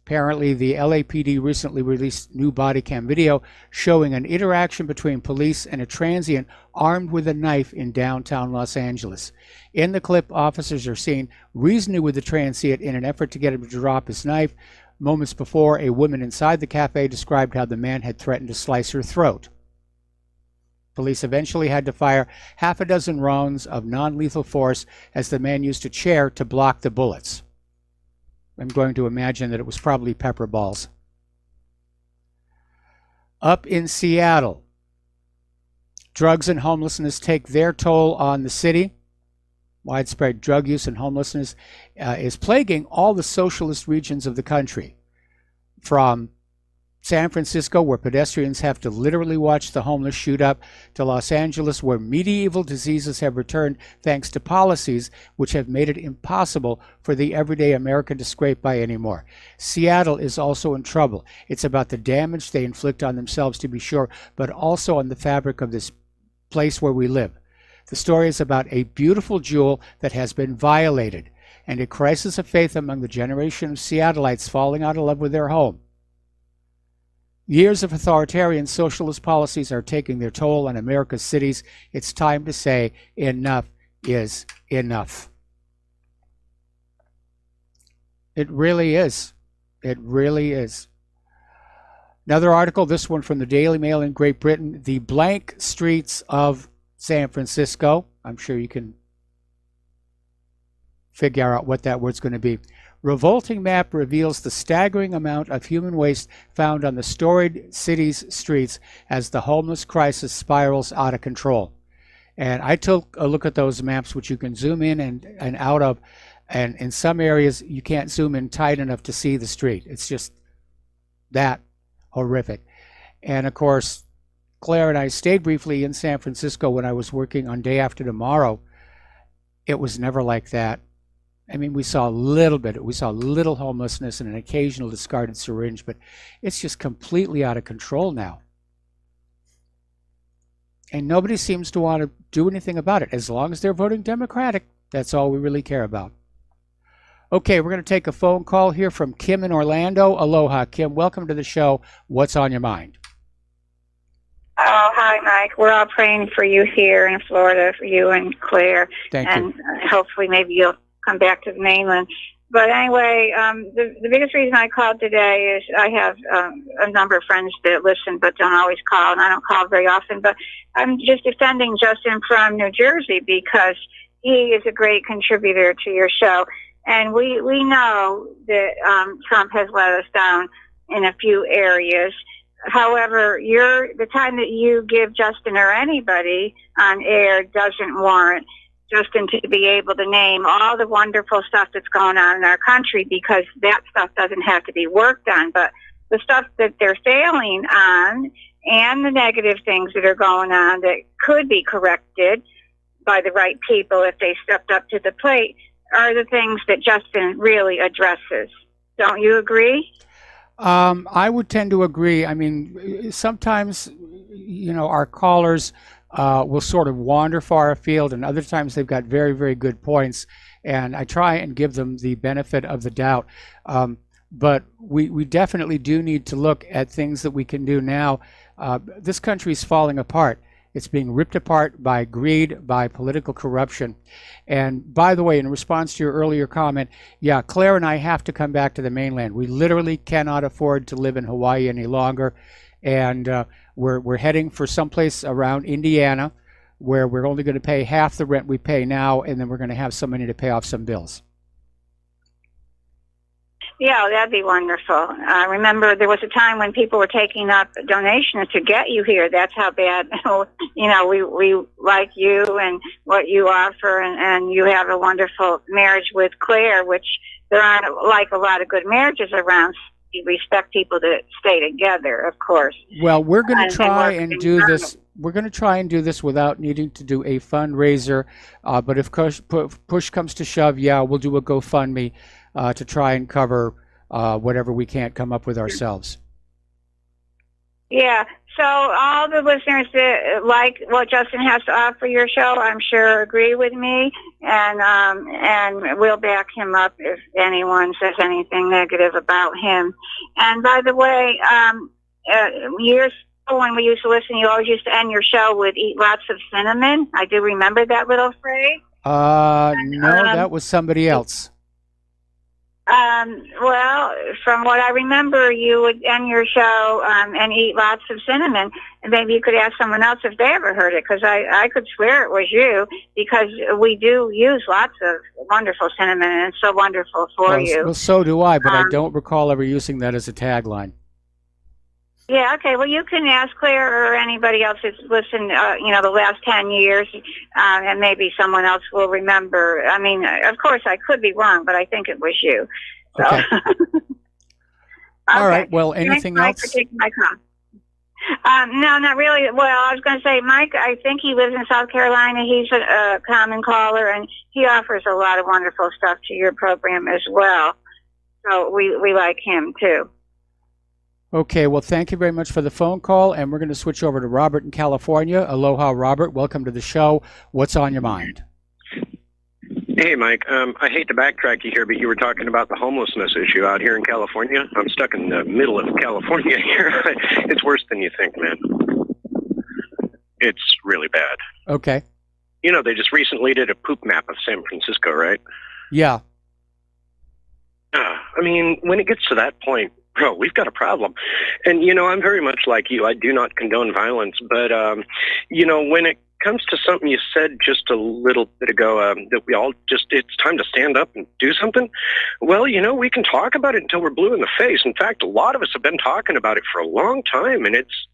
Apparently, the LAPD recently released new body cam video showing an interaction between police and a transient armed with a knife in downtown Los Angeles. In the clip, officers are seen reasoning with the transient in an effort to get him to drop his knife. Moments before, a woman inside the cafe described how the man had threatened to slice her throat. Police eventually had to fire half a dozen rounds of non-lethal force as the man used a chair to block the bullets. I'm going to imagine that it was probably pepper balls. Up in Seattle, drugs and homelessness take their toll on the city. Widespread drug use and homelessness is plaguing all the socialist regions of the country. From San Francisco, where pedestrians have to literally watch the homeless shoot up, to Los Angeles, where medieval diseases have returned thanks to policies which have made it impossible for the everyday American to scrape by anymore. Seattle is also in trouble. It's about the damage they inflict on themselves, to be sure, but also on the fabric of this place where we live. The story is about a beautiful jewel that has been violated, and a crisis of faith among the generation of Seattleites falling out of love with their home. Years of authoritarian socialist policies are taking their toll on America's cities. It's time to say enough is enough. It really is. It really is. Another article, this one from the Daily Mail in Great Britain, the blank streets of San Francisco. I'm sure you can figure out what that word's going to be. Revolting map reveals the staggering amount of human waste found on the storied city's streets as the homeless crisis spirals out of control. And I took a look at those maps, which you can zoom in and out of, and in some areas you can't zoom in tight enough to see the street. It's just that horrific. And of course, Claire and I stayed briefly in San Francisco when I was working on Day After Tomorrow. It was never like that. I mean, we saw a little bit. We saw little homelessness and an occasional discarded syringe, but it's just completely out of control now. And nobody seems to want to do anything about it. As long as they're voting Democratic, that's all we really care about. Okay, we're going to take a phone call here from Kim in Orlando. Aloha, Kim. Welcome to the show. What's on your mind? Oh, hi, Mike. We're all praying for you here in Florida, for you and Claire. Thank you. And hopefully maybe you'll come back to the mainland. But anyway, the biggest reason I called today is I have a number of friends that listen but don't always call, and I don't call very often. But I'm just defending Justin from New Jersey because he is a great contributor to your show. And we know that Trump has let us down in a few areas. However, the time that you give Justin or anybody on air doesn't warrant Justin to be able to name all the wonderful stuff that's going on in our country, because that stuff doesn't have to be worked on. But the stuff that they're failing on and the negative things that are going on that could be corrected by the right people if they stepped up to the plate are the things that Justin really addresses. Don't you agree? I would tend to agree. I mean, sometimes, our callers will sort of wander far afield, and other times they've got very, very good points, and I try and give them the benefit of the doubt. But we definitely do need to look at things that we can do now. This country is falling apart. It's being ripped apart by greed, by political corruption. And by the way, in response to your earlier comment, yeah, Claire and I have to come back to the mainland. We literally cannot afford to live in Hawaii any longer. And we're heading for someplace around Indiana where we're only going to pay half the rent we pay now, and then we're going to have some money to pay off some bills. Yeah, that'd be wonderful. I remember there was a time when people were taking up donations to get you here. That's how bad, we like you and what you offer, and you have a wonderful marriage with Claire, which there aren't like a lot of good marriages around. You respect people that stay together, of course. Well, we're going to try and do this. We're going to try and do this without needing to do a fundraiser. But if push comes to shove, yeah, we'll do a GoFundMe to try and cover whatever we can't come up with ourselves. Yeah, so all the listeners that like what Justin has to offer your show, I'm sure agree with me, and we'll back him up if anyone says anything negative about him. And by the way, years ago when we used to listen, you always used to end your show with "eat lots of cinnamon." I do remember that little phrase. No, that was somebody else. Well, from what I remember, you would end your show and eat lots of cinnamon. And maybe you could ask someone else if they ever heard it, because I could swear it was you, because we do use lots of wonderful cinnamon, and it's so wonderful for you. Well, so do I, but I don't recall ever using that as a tagline. Yeah, okay. Well, you can ask Claire or anybody else that's listened, the last 10 years, and maybe someone else will remember. I mean, of course, I could be wrong, but I think it was you. So. Okay. All Okay. right. Well, anything else? Thanks, Mike, for taking my call. No, not really. Well, I was going to say, Mike, I think he lives in South Carolina. He's a common caller, and he offers a lot of wonderful stuff to your program as well. So we like him, too. Okay, well, thank you very much for the phone call, and we're going to switch over to Robert in California. Aloha, Robert. Welcome to the show. What's on your mind? Hey, Mike. I hate to backtrack you here, but you were talking about the homelessness issue out here in California. I'm stuck in the middle of California here. It's worse than you think, man. It's really bad. Okay. You know, they just recently did a poop map of San Francisco, right? Yeah. I mean, when it gets to that point, bro, we've got a problem. And, you know, I'm very much like you. I do not condone violence. But, you know, when it comes to something you said just a little bit ago, that we all just, it's time to stand up and do something. Well, you know, we can talk about it until we're blue in the face. In fact, a lot of us have been talking about it for a long time. And it's,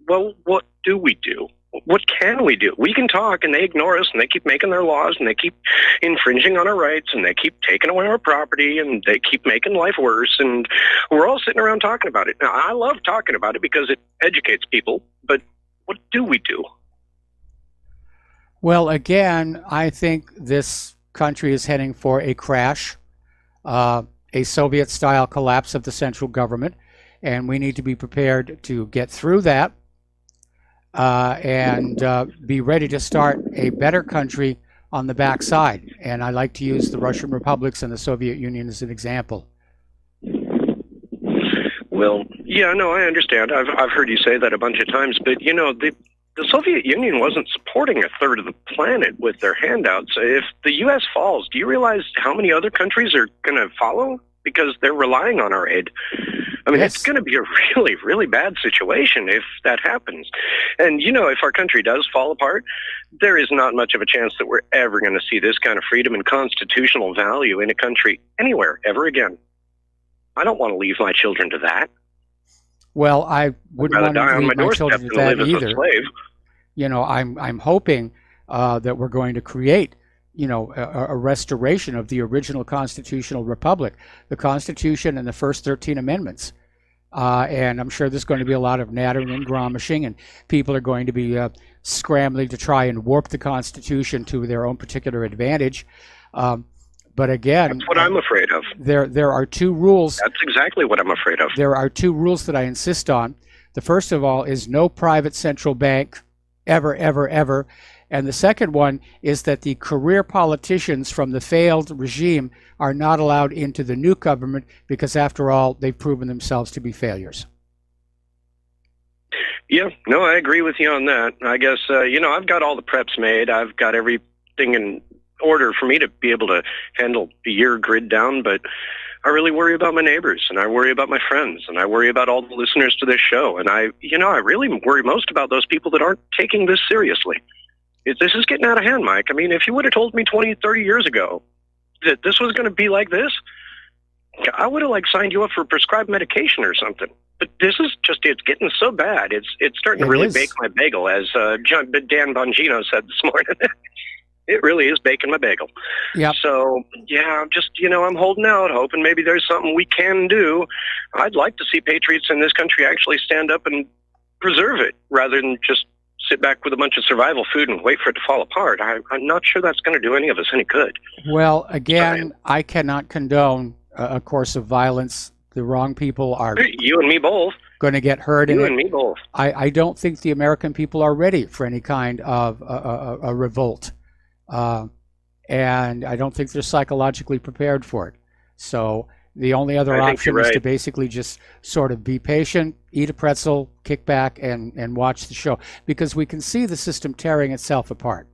well, what do we do? What can we do? We can talk, and they ignore us, and they keep making their laws, and they keep infringing on our rights, and they keep taking away our property, and they keep making life worse, and we're all sitting around talking about it. Now, I love talking about it because it educates people, but what do we do? Well, again, I think this country is heading for a crash, a Soviet-style collapse of the central government, and we need to be prepared to get through that. And be ready to start a better country on the backside. And I like to use the Russian republics and the Soviet Union as an example. Well, yeah, no, I understand. I've heard you say that a bunch of times, but you know, the Soviet Union wasn't supporting a third of the planet with their handouts. If the U.S. falls, do you realize how many other countries are going to follow? Because they're relying on our aid. I mean, It's going to be a really, really bad situation if that happens. And, you know, if our country does fall apart, there is not much of a chance that we're ever going to see this kind of freedom and constitutional value in a country anywhere ever again. I don't want to leave my children to that. Well, I wouldn't want to leave my children to that either. You know, I'm hoping that we're going to create, you know, a restoration of the original constitutional republic, the Constitution and the first 13 amendments. And I'm sure there's going to be a lot of nattering and gromishing, and people are going to be scrambling to try and warp the Constitution to their own particular advantage. But again, that's what I'm afraid of. There are two rules. That's exactly what I'm afraid of. There are two rules that I insist on. The first of all is no private central bank, ever, ever, ever. And the second one is that the career politicians from the failed regime are not allowed into the new government because, after all, they've proven themselves to be failures. Yeah, no, I agree with you on that. I guess, you know, I've got all the preps made. I've got everything in order for me to be able to handle the year grid down, but I really worry about my neighbors, and I worry about my friends, and I worry about all the listeners to this show. And I really worry most about those people that aren't taking this seriously. This is getting out of hand, Mike. I mean, if you would have told me 20, 30 years ago that this was going to be like this, I would have signed you up for prescribed medication or something. But this is just, it's getting so bad. It's starting to really bake my bagel, as Dan Bongino said this morning. It really is baking my bagel. Yep. So, yeah, just, you know, I'm holding out, hoping maybe there's something we can do. I'd like to see patriots in this country actually stand up and preserve it rather than just sit back with a bunch of survival food and wait for it to fall apart. I'm not sure that's going to do any of us any good. Well, again, I cannot condone a course of violence. The wrong people are... You and me both. Going to get hurt in it. You and me both. I don't think the American people are ready for any kind of a revolt. And I don't think they're psychologically prepared for it. So the only other option is to basically just sort of be patient, eat a pretzel, kick back, and watch the show, because we can see the system tearing itself apart.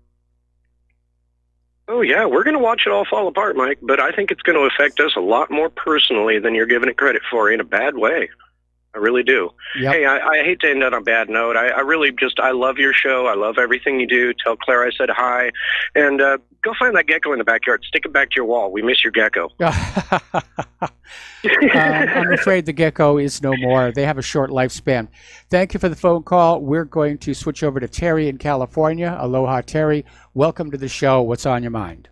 Oh, yeah, we're going to watch it all fall apart, Mike, but I think it's going to affect us a lot more personally than you're giving it credit for, in a bad way. I really do. Yep. Hey, I hate to end on a bad note. I really just, I love your show. I love everything you do. Tell Claire I said hi. And go find that gecko in the backyard. Stick it back to your wall. We miss your gecko. I'm afraid the gecko is no more. They have a short lifespan. Thank you for the phone call. We're going to switch over to Terry in California. Aloha, Terry. Welcome to the show. What's on your mind?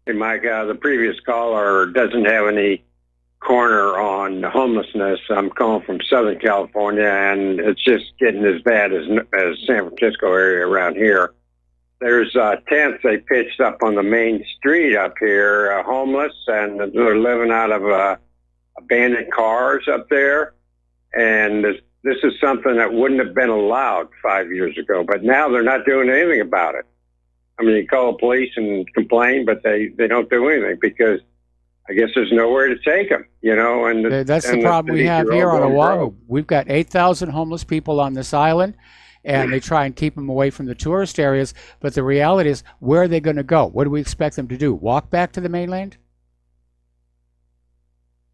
Hey, Mike, the previous caller doesn't have any corner on homelessness. I'm calling from Southern California, and it's just getting as bad as San Francisco area around here. There's tents they pitched up on the main street up here, homeless, and they're living out of abandoned cars up there. And this is something that wouldn't have been allowed 5 years ago, but now they're not doing anything about it. I mean, you call the police and complain, but they don't do anything because I guess there's nowhere to take them, you know. And that's the problem we have here on Oahu. We've got 8,000 homeless people on this island, and they try and keep them away from the tourist areas. But the reality is, where are they going to go? What do we expect them to do? Walk back to the mainland?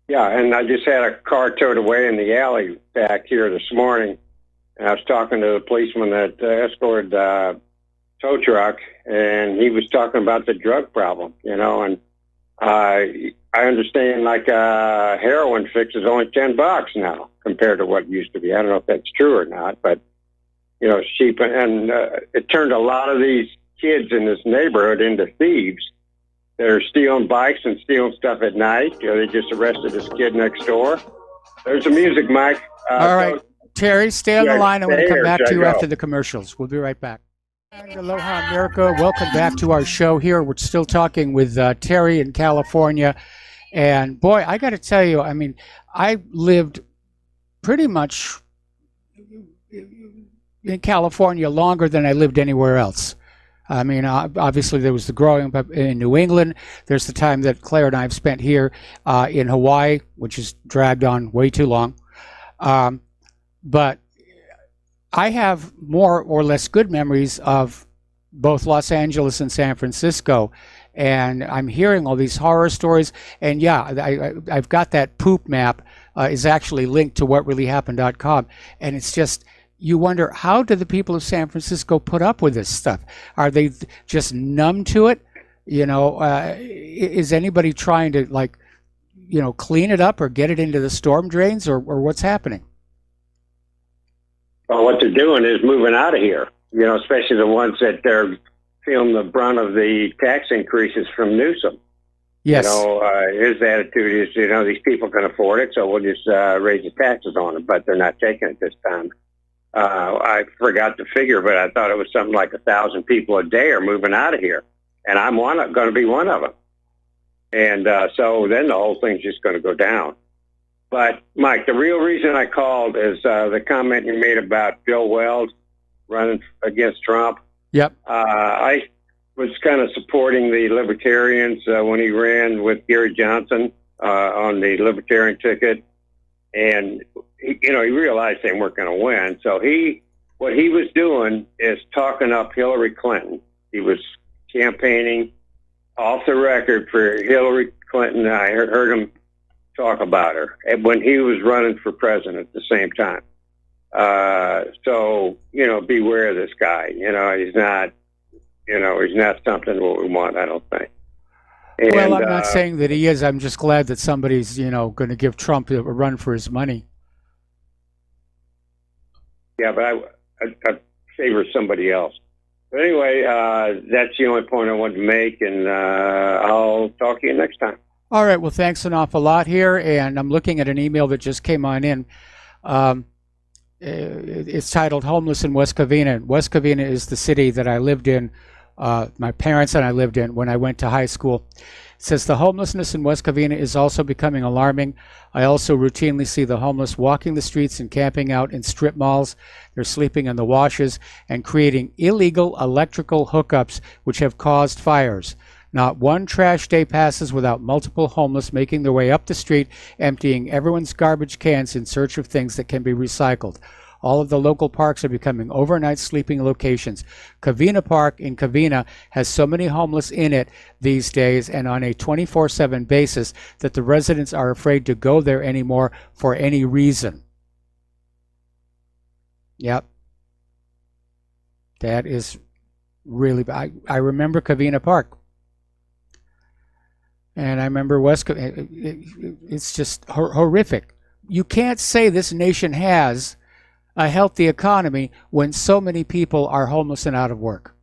Yeah, and I just had a car towed away in the alley back here this morning, and I was talking to the policeman that escorted the tow truck, and he was talking about the drug problem, you know, and I understand like a heroin fix is only $10 now compared to what used to be. I don't know if that's true or not, but you know, it's cheap, and it turned a lot of these kids in this neighborhood into thieves. They're stealing bikes and stealing stuff at night. You know, they just arrested this kid next door. There's the music, Mike. All right, Terry, stay on the line. I'm going to come back to you after the commercials. We'll be right back. And aloha, America. Welcome back to our show here. We're still talking with Terry in California. And, boy, I got to tell you, I mean, I lived pretty much in California longer than I lived anywhere else. I mean, obviously there was the growing up in New England. There's the time that Claire and I have spent here in Hawaii, which is dragged on way too long. But I have more or less good memories of both Los Angeles and San Francisco. And I'm hearing all these horror stories. And yeah, I've got that poop map is actually linked to whatreallyhappened.com. And it's just, you wonder, how do the people of San Francisco put up with this stuff? Are they just numb to it? You know, is anybody trying to, like, you know, clean it up or get it into the storm drains, or what's happening? Well, what they're doing is moving out of here, you know, especially the ones that they're feeling the brunt of the tax increases from Newsom. Yes. You know, his attitude is, you know, these people can afford it, so we'll just raise the taxes on them, but they're not taking it this time. I forgot the figure, but I thought it was something like 1,000 people a day are moving out of here, and I'm going to be one of them. And so then the whole thing's just going to go down. But, Mike, the real reason I called is the comment you made about Bill Weld running against Trump. Yep. I was kind of supporting the Libertarians when he ran with Gary Johnson on the Libertarian ticket. And, you know, he realized they weren't going to win. So what he was doing is talking up Hillary Clinton. He was campaigning off the record for Hillary Clinton. I heard him talk about her when he was running for president at the same time. So, you know, beware of this guy. You know, he's not something what we want, I don't think. And, well, I'm not saying that he is. I'm just glad that somebody's, you know, going to give Trump a run for his money. Yeah, but I favor somebody else. But anyway, that's the only point I wanted to make, and I'll talk to you next time. All right. Well, thanks an awful lot here. And I'm looking at an email that just came on in. It's titled Homeless in West Covina. West Covina is the city that I lived in. My parents and I lived in when I went to high school. It says the homelessness in West Covina is also becoming alarming. I also routinely see the homeless walking the streets and camping out in strip malls. They're sleeping in the washes and creating illegal electrical hookups which have caused fires. Not one trash day passes without multiple homeless making their way up the street, emptying everyone's garbage cans in search of things that can be recycled. All of the local parks are becoming overnight sleeping locations. Covina Park in Covina has so many homeless in it these days and on a 24/7 basis that the residents are afraid to go there anymore for any reason. Yep. That is really bad. I remember Covina Park. And I remember it's just horrific. You can't say this nation has a healthy economy when so many people are homeless and out of work.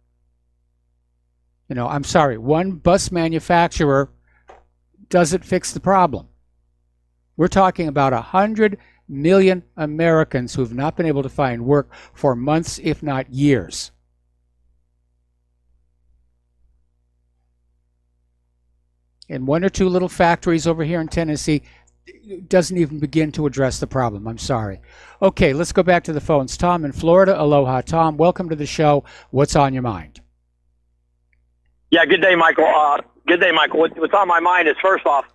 You know, I'm sorry, one bus manufacturer doesn't fix the problem. We're talking about 100 million Americans who've not been able to find work for months, if not years. And one or two little factories over here in Tennessee, doesn't even begin to address the problem. I'm sorry. Okay, let's go back to the phones. Tom in Florida. Aloha, Tom. Welcome to the show. What's on your mind? Yeah, good day, Michael. Good day, Michael. What's on my mind is, first off,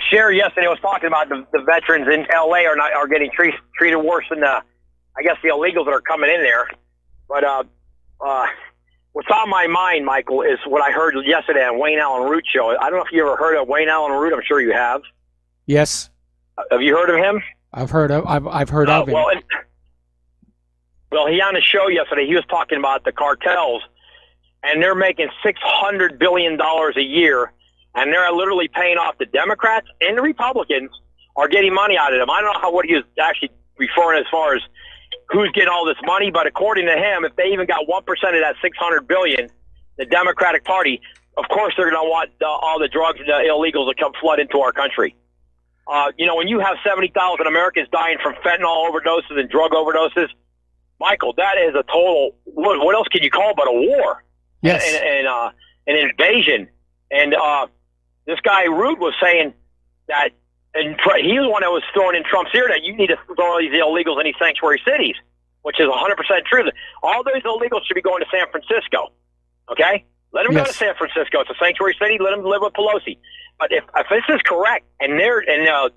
Cher yesterday was talking about the veterans in L.A. are getting treated worse than the illegals that are coming in there. But what's on my mind, Michael, is what I heard yesterday on Wayne Allen Root show. I don't know if you ever heard of Wayne Allen Root. I'm sure you have. Yes. Have you heard of him? I've heard of him. Well, he on the show yesterday. He was talking about the cartels, and they're making $600 billion a year, and they're literally paying off the Democrats and the Republicans are getting money out of them. I don't know what he was actually referring as far as who's getting all this money, but according to him, if they even got 1% of that $600 billion, the Democratic Party, of course, they're going to want all the drugs and the illegals to come flood into our country. When you have 70,000 Americans dying from fentanyl overdoses and drug overdoses, Michael, that is a total. What else can you call it but a war? Yes, and an invasion. And this guy Root was saying that, and he was the one that was throwing in Trump's ear that you need to throw all these illegals in these sanctuary cities, which is 100% true. All those illegals should be going to San Francisco. Okay, let them go to San Francisco. It's a sanctuary city. Let them live with Pelosi. But if this is correct, and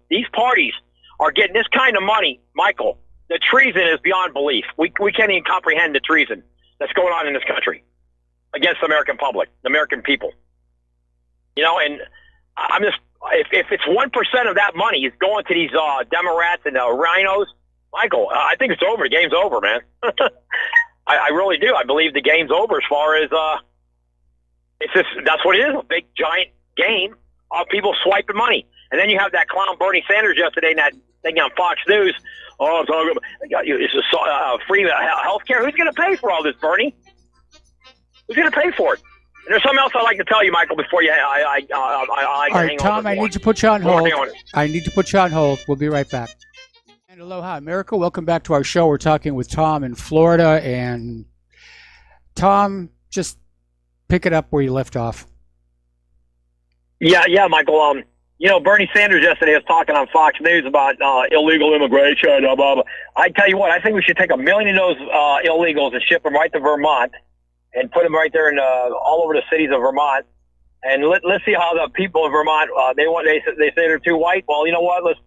these parties are getting this kind of money, Michael, the treason is beyond belief. We can't even comprehend the treason that's going on in this country against the American public, the American people. And I'm just, if it's 1% of that money is going to these Democrats and rhinos, Michael, I think it's over. The game's over, man. I really do. I believe the game's over as far as that's what it is, a big giant game of people swiping money. And then you have that clown Bernie Sanders yesterday in that thing on Fox News. Oh, talking about it's free health care. Who's going to pay for all this, Bernie? Who's going to pay for it? And there's something else I'd like to tell you, Michael, before you. All right, Tom, I need to put you on hold. I need to put you on hold. We'll be right back. And aloha, America. Welcome back to our show. We're talking with Tom in Florida. And Tom, just pick it up where you left off. Yeah, Michael. Bernie Sanders yesterday was talking on Fox News about illegal immigration. Blah, blah, blah. I tell you what, I think we should take 1 million of those illegals and ship them right to Vermont and put them right there in all over the cities of Vermont. And let's see how the people of Vermont they say they're too white. Well, you know what? Let's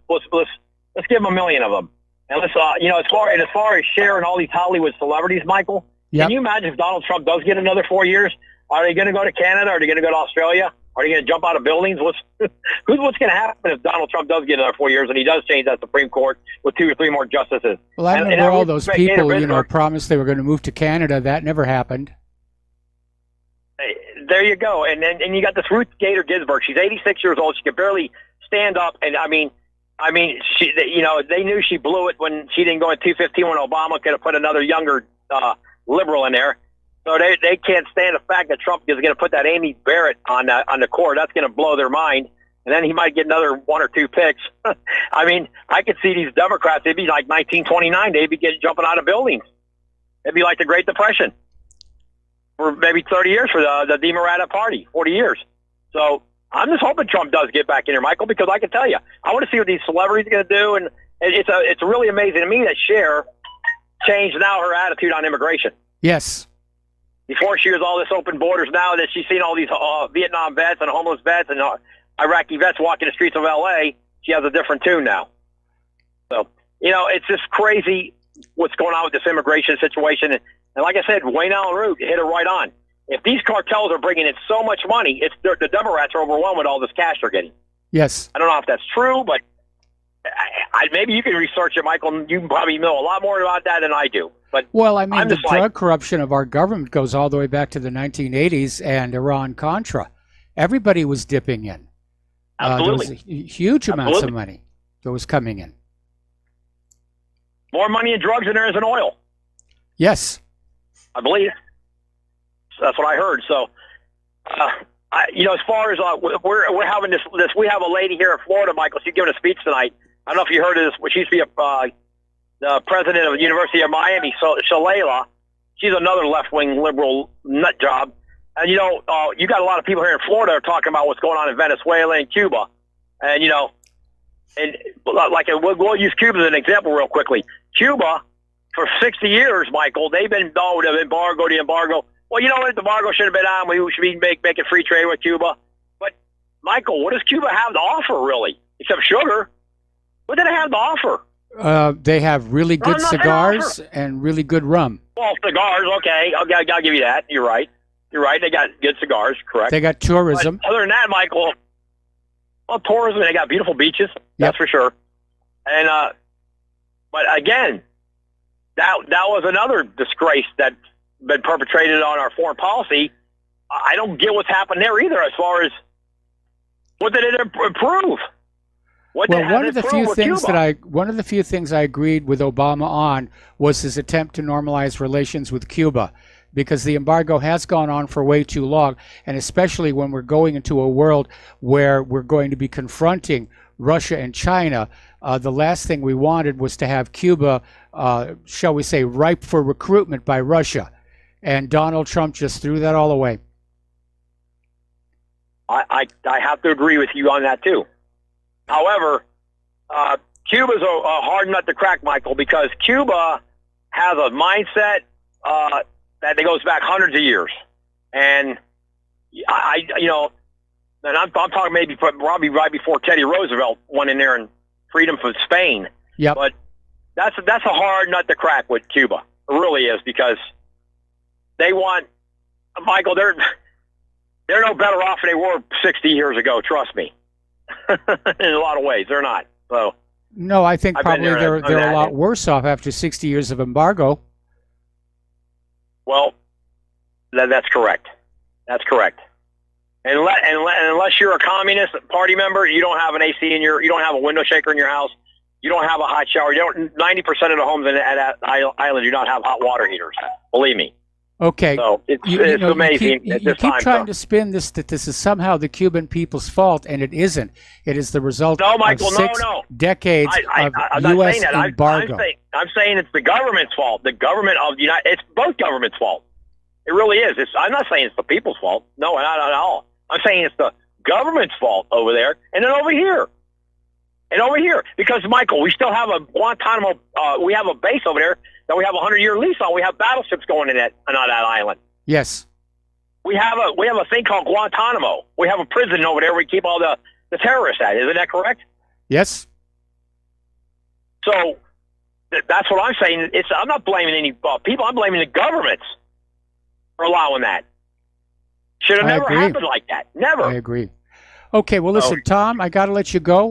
give them 1 million of them. And let's as far as Cher and all these Hollywood celebrities, Michael, can you imagine if Donald Trump does get another 4 years? Are they going to go to Canada? Are they going to go to Australia? Are they going to jump out of buildings? What's going to happen if Donald Trump does get another 4 years and he does change that Supreme Court with 2 or 3 more justices? Well, I remember all those people, promised they were going to move to Canada. That never happened. There you go. And you got this Ruth Gator Ginsburg. She's 86 years old. She can barely stand up. And I mean, she, they knew she blew it when she didn't go at 215 when Obama could have put another younger liberal in there. So they can't stand the fact that Trump is going to put that Amy Barrett on the court. That's going to blow their mind. And then he might get another 1 or 2 picks. I mean, I could see these Democrats, they'd be like 1929. They'd be jumping out of buildings. It'd be like the Great Depression for maybe 30 years for the Democratic Party, 40 years. So I'm just hoping Trump does get back in here, Michael, because I can tell you, I want to see what these celebrities are going to do. And it's really amazing to me that Cher changed now her attitude on immigration. Yes. Before she was all this open borders, now that she's seen all these Vietnam vets and homeless vets and Iraqi vets walking the streets of L.A., she has a different tune now. So, it's just crazy what's going on with this immigration situation. And like I said, Wayne Allen Root hit it right on. If these cartels are bringing in so much money, the Democrats are overwhelmed with all this cash they're getting. Yes. I don't know if that's true, but maybe you can research it, Michael. You probably know a lot more about that than I do. But well, I mean, the drug corruption of our government goes all the way back to the 1980s and Iran-Contra. Everybody was dipping in. Absolutely. There was huge amounts of money that was coming in. More money in drugs than there is in oil. Yes. I believe. That's what I heard. So, as far as we're having this, we have a lady here in Florida, Michael. She's giving a speech tonight. I don't know if you heard of this. She used to be the president of the University of Miami, Shalala. She's another left-wing liberal nut job. And, you got a lot of people here in Florida are talking about what's going on in Venezuela and Cuba. And, And like we'll use Cuba as an example real quickly. Cuba, for 60 years, Michael, they've been the embargo. Well, you know what? The embargo should have been on. We should be making free trade with Cuba. But Michael, what does Cuba have to offer really, except sugar? What do they have to offer? They have really good cigars and really good rum. Well, cigars, okay. I'll give you that. You're right. They got good cigars, correct. They got tourism. But other than that, Michael, well, tourism, they got beautiful beaches, that's for sure. And but again, that was another disgrace that's been perpetrated on our foreign policy. I don't get what's happened there either as far as what did it improve? One of the few things I agreed with Obama on was his attempt to normalize relations with Cuba, because the embargo has gone on for way too long, and especially when we're going into a world where we're going to be confronting Russia and China, the last thing we wanted was to have Cuba, shall we say, ripe for recruitment by Russia, and Donald Trump just threw that all away. I have to agree with you on that too. However, Cuba's a hard nut to crack, Michael, because Cuba has a mindset that goes back hundreds of years, and I'm talking maybe probably right before Teddy Roosevelt went in there and freed him from Spain. Yep. But that's a hard nut to crack with Cuba. It really is, because they want, Michael, they're no better off than they were 60 years ago. Trust me. In a lot of ways, they're not. So no, I think probably they're a lot worse off after 60 years of embargo. Well, that's correct. That's correct. And unless you're a Communist Party member, you don't have an AC you don't have a window shaker in your house, you don't have a hot shower. 90% of the homes at that island do not have hot water heaters. Believe me. Okay. So it's amazing. You keep trying to spin this that this is somehow the Cuban people's fault, and it isn't. It is the result of 6 decades of U.S. embargo. I'm saying it's the government's fault. The government of the it's both governments' fault. It really is. I'm not saying it's the people's fault. No, not at all. I'm saying it's the government's fault over there, and then over here. And over here, because Michael, we still have a Guantanamo. We have a base over there that we have a 100-year lease on. We have battleships going in on that island. Yes. We have a thing called Guantanamo. We have a prison over there where we keep all the terrorists at. Isn't that correct? Yes. So that's what I'm saying. I'm not blaming any people. I'm blaming the governments for allowing that. Should have never happened like that. Never. I agree. Okay, well, listen, Tom, I got to let you go.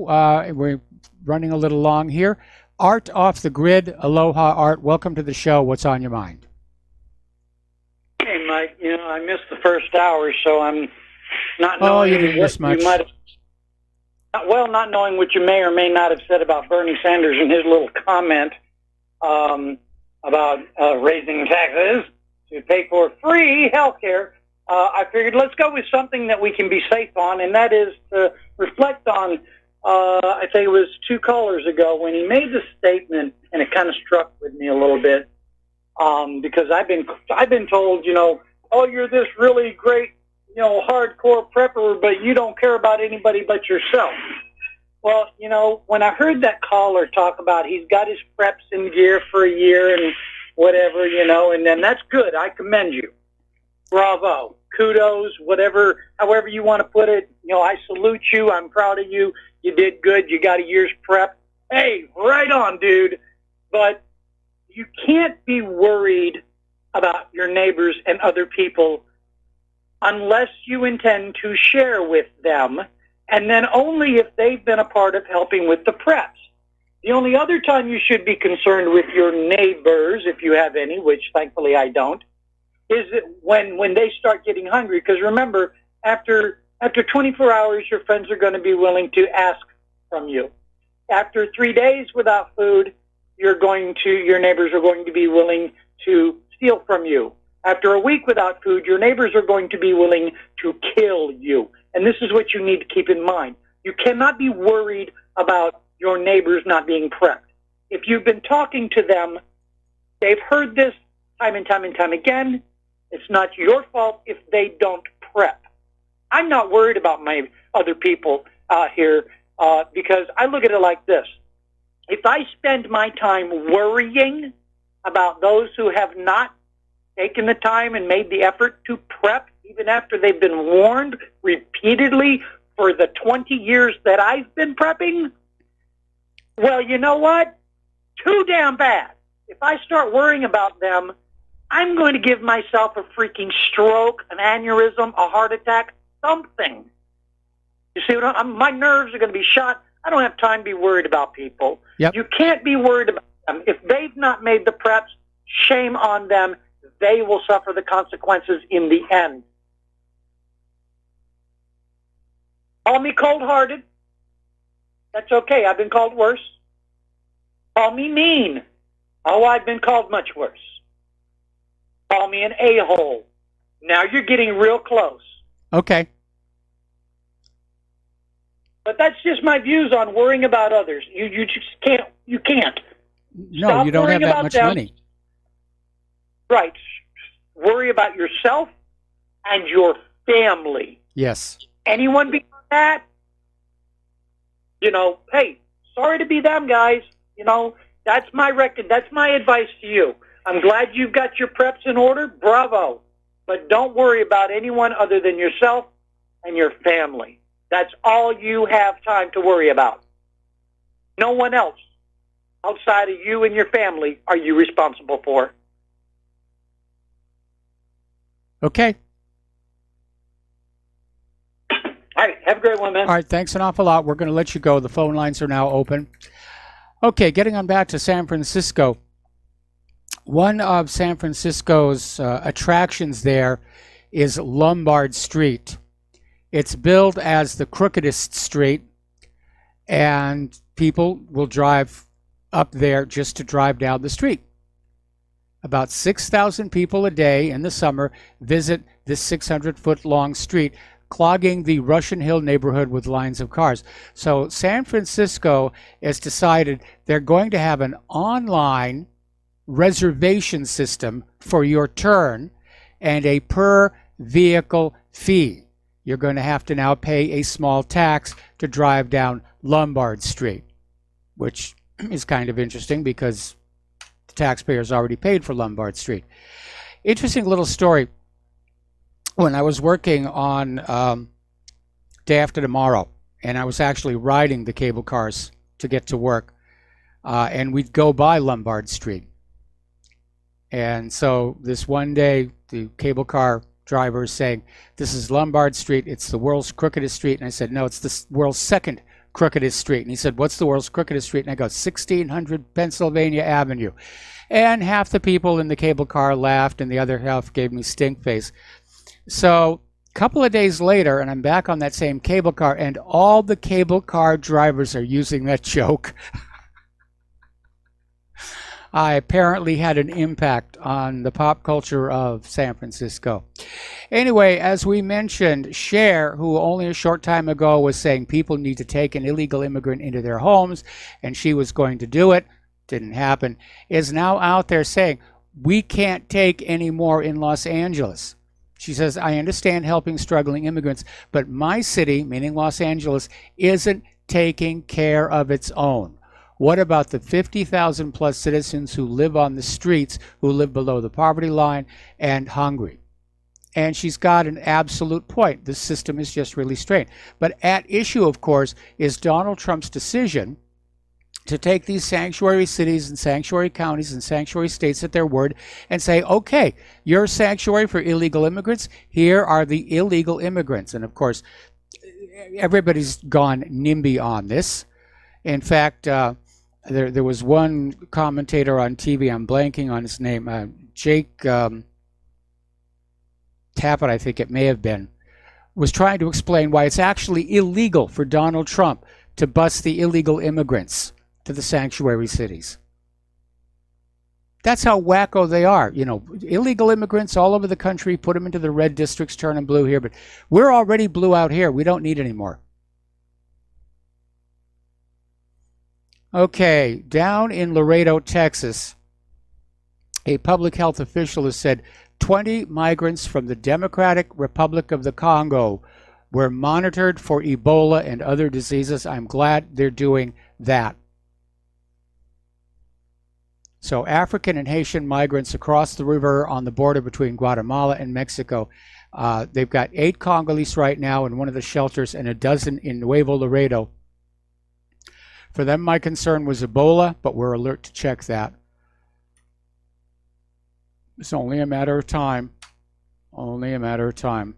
We're running a little long here. Art off the grid. Aloha, Art. Welcome to the show. What's on your mind? Hey, Mike. I missed the first hour, so I'm not knowing. Oh, you didn't miss much. Not knowing what you may or may not have said about Bernie Sanders and his little comment about raising taxes to pay for free health care. I figured let's go with something that we can be safe on, and that is to reflect on, I think it was 2 callers ago when he made the statement, and it kind of struck with me a little bit, because I've been told, oh, you're this really great, hardcore prepper, but you don't care about anybody but yourself. Well, when I heard that caller talk about he's got his preps in gear for a year and whatever, and then that's good. I commend you. Bravo. Kudos, however you want to put it. I salute you. I'm proud of you. You did good. You got a year's prep. Hey, right on, dude. But you can't be worried about your neighbors and other people unless you intend to share with them, and then only if they've been a part of helping with the preps. The only other time you should be concerned with your neighbors, if you have any, which thankfully I don't, is it when they start getting hungry. Because remember, after 24 hours, your friends are going to be willing to ask from you. After 3 days without food, your neighbors are going to be willing to steal from you. After a week without food, your neighbors are going to be willing to kill you. And this is what you need to keep in mind. You cannot be worried about your neighbors not being prepped. If you've been talking to them, they've heard this time and time and time again. It's not your fault if they don't prep. I'm not worried about my other people out here because I look at it like this. If I spend my time worrying about those who have not taken the time and made the effort to prep, even after they've been warned repeatedly for the 20 years that I've been prepping, well, you know what? Too damn bad. If I start worrying about them, I'm going to give myself a freaking stroke, an aneurysm, a heart attack, something. You see what my nerves are going to be shot. I don't have time to be worried about people. Yep. You can't be worried about them. If they've not made the preps, shame on them. They will suffer the consequences in the end. Call me cold-hearted. That's okay. I've been called worse. Call me mean. Oh, I've been called much worse. Call me an a-hole. Now you're getting real close. Okay. But that's just my views on worrying about others. You just can't. You can't. No, Stop you don't have worrying that about much them. money. Right. Worry about yourself and your family. Yes. Anyone beyond that, hey, sorry to be them, guys. That's my record. That's my advice to you. I'm glad you've got your preps in order. Bravo. But don't worry about anyone other than yourself and your family. That's all you have time to worry about. No one else outside of you and your family are you responsible for. Okay. All right. Have a great one, man. All right. Thanks an awful lot. We're going to let you go. The phone lines are now open. Okay. Getting on back to San Francisco. One of San Francisco's attractions there is Lombard Street. It's billed as the crookedest street, and people will drive up there just to drive down the street. About 6,000 people a day in the summer visit this 600-foot-long street, clogging the Russian Hill neighborhood with lines of cars. So San Francisco has decided they're going to have an online reservation system for your turn and a per vehicle fee. You're going to have to now pay a small tax to drive down Lombard Street, which is kind of interesting because the taxpayers already paid for Lombard Street. Interesting little story. When I was working on Day After Tomorrow, and I was actually riding the cable cars to get to work, and we'd go by Lombard Street. And so this one day, the cable car driver is saying, this is Lombard Street, it's the world's crookedest street. And I said, no, it's the world's second crookedest street. And he said, what's the world's crookedest street? And I go, 1600 Pennsylvania Avenue. And half the people in the cable car laughed, and the other half gave me stink face. So a couple of days later, and I'm back on that same cable car, and all the cable car drivers are using that joke. I apparently had an impact on the pop culture of San Francisco. Anyway, as we mentioned, Cher, who only a short time ago was saying people need to take an illegal immigrant into their homes, and she was going to do it, didn't happen, is now out there saying, we can't take any more in Los Angeles. She says, I understand helping struggling immigrants, but my city, meaning Los Angeles, isn't taking care of its own. What about the 50,000 plus citizens who live on the streets, who live below the poverty line and hungry? And she's got an absolute point. The system is just really strained. But at issue, of course, is Donald Trump's decision to take these sanctuary cities and sanctuary counties and sanctuary states at their word and say, okay, you're a sanctuary for illegal immigrants. Here are the illegal immigrants. And of course, everybody's gone NIMBY on this. In fact, there was one commentator on TV, I'm blanking on his name, Jake Tappet, I think it may have been, was trying to explain why it's actually illegal for Donald Trump to bus the illegal immigrants to the sanctuary cities. That's how wacko they are. You know, illegal immigrants all over the country, put them into the red districts, turn them blue here, but we're already blue out here. We don't need any more. Okay, down in Laredo, Texas, a public health official has said 20 migrants from the Democratic Republic of the Congo We're monitored for Ebola and other diseases. I'm glad they're doing that. So African and Haitian migrants across the river on the border between Guatemala and Mexico. They've got 8 Congolese right now in one of the shelters and a dozen in Nuevo Laredo. For them, my concern was Ebola, but we're alert to check that. It's only a matter of time. Only a matter of time.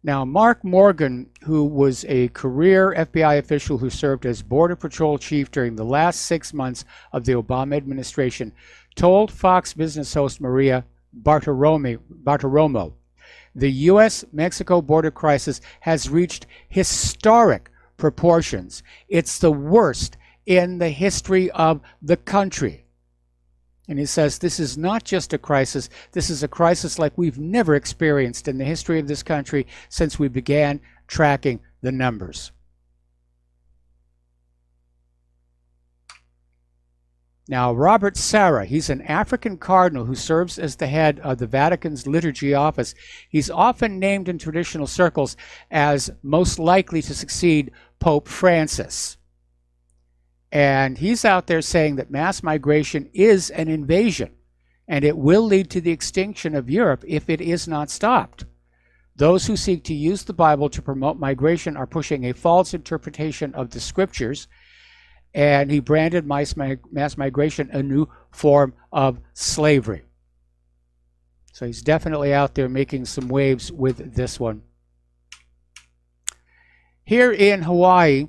Now, Mark Morgan, who was a career FBI official who served as Border Patrol chief during the last 6 months of the Obama administration, told Fox Business host Maria Bartiromo, the U.S.-Mexico border crisis has reached historic proportions. It's the worst in the history of the country. And he says, this is not just a crisis, this is a crisis like we've never experienced in the history of this country since we began tracking the numbers. Now, Robert Sarah, he's an African cardinal who serves as the head of the Vatican's liturgy office. He's often named in traditional circles as most likely to succeed Pope Francis. And he's out there saying that mass migration is an invasion, and it will lead to the extinction of Europe if it is not stopped. Those who seek to use the Bible to promote migration are pushing a false interpretation of the scriptures, and he branded mass migration a new form of slavery. So he's definitely out there making some waves with this one. Here in Hawaii,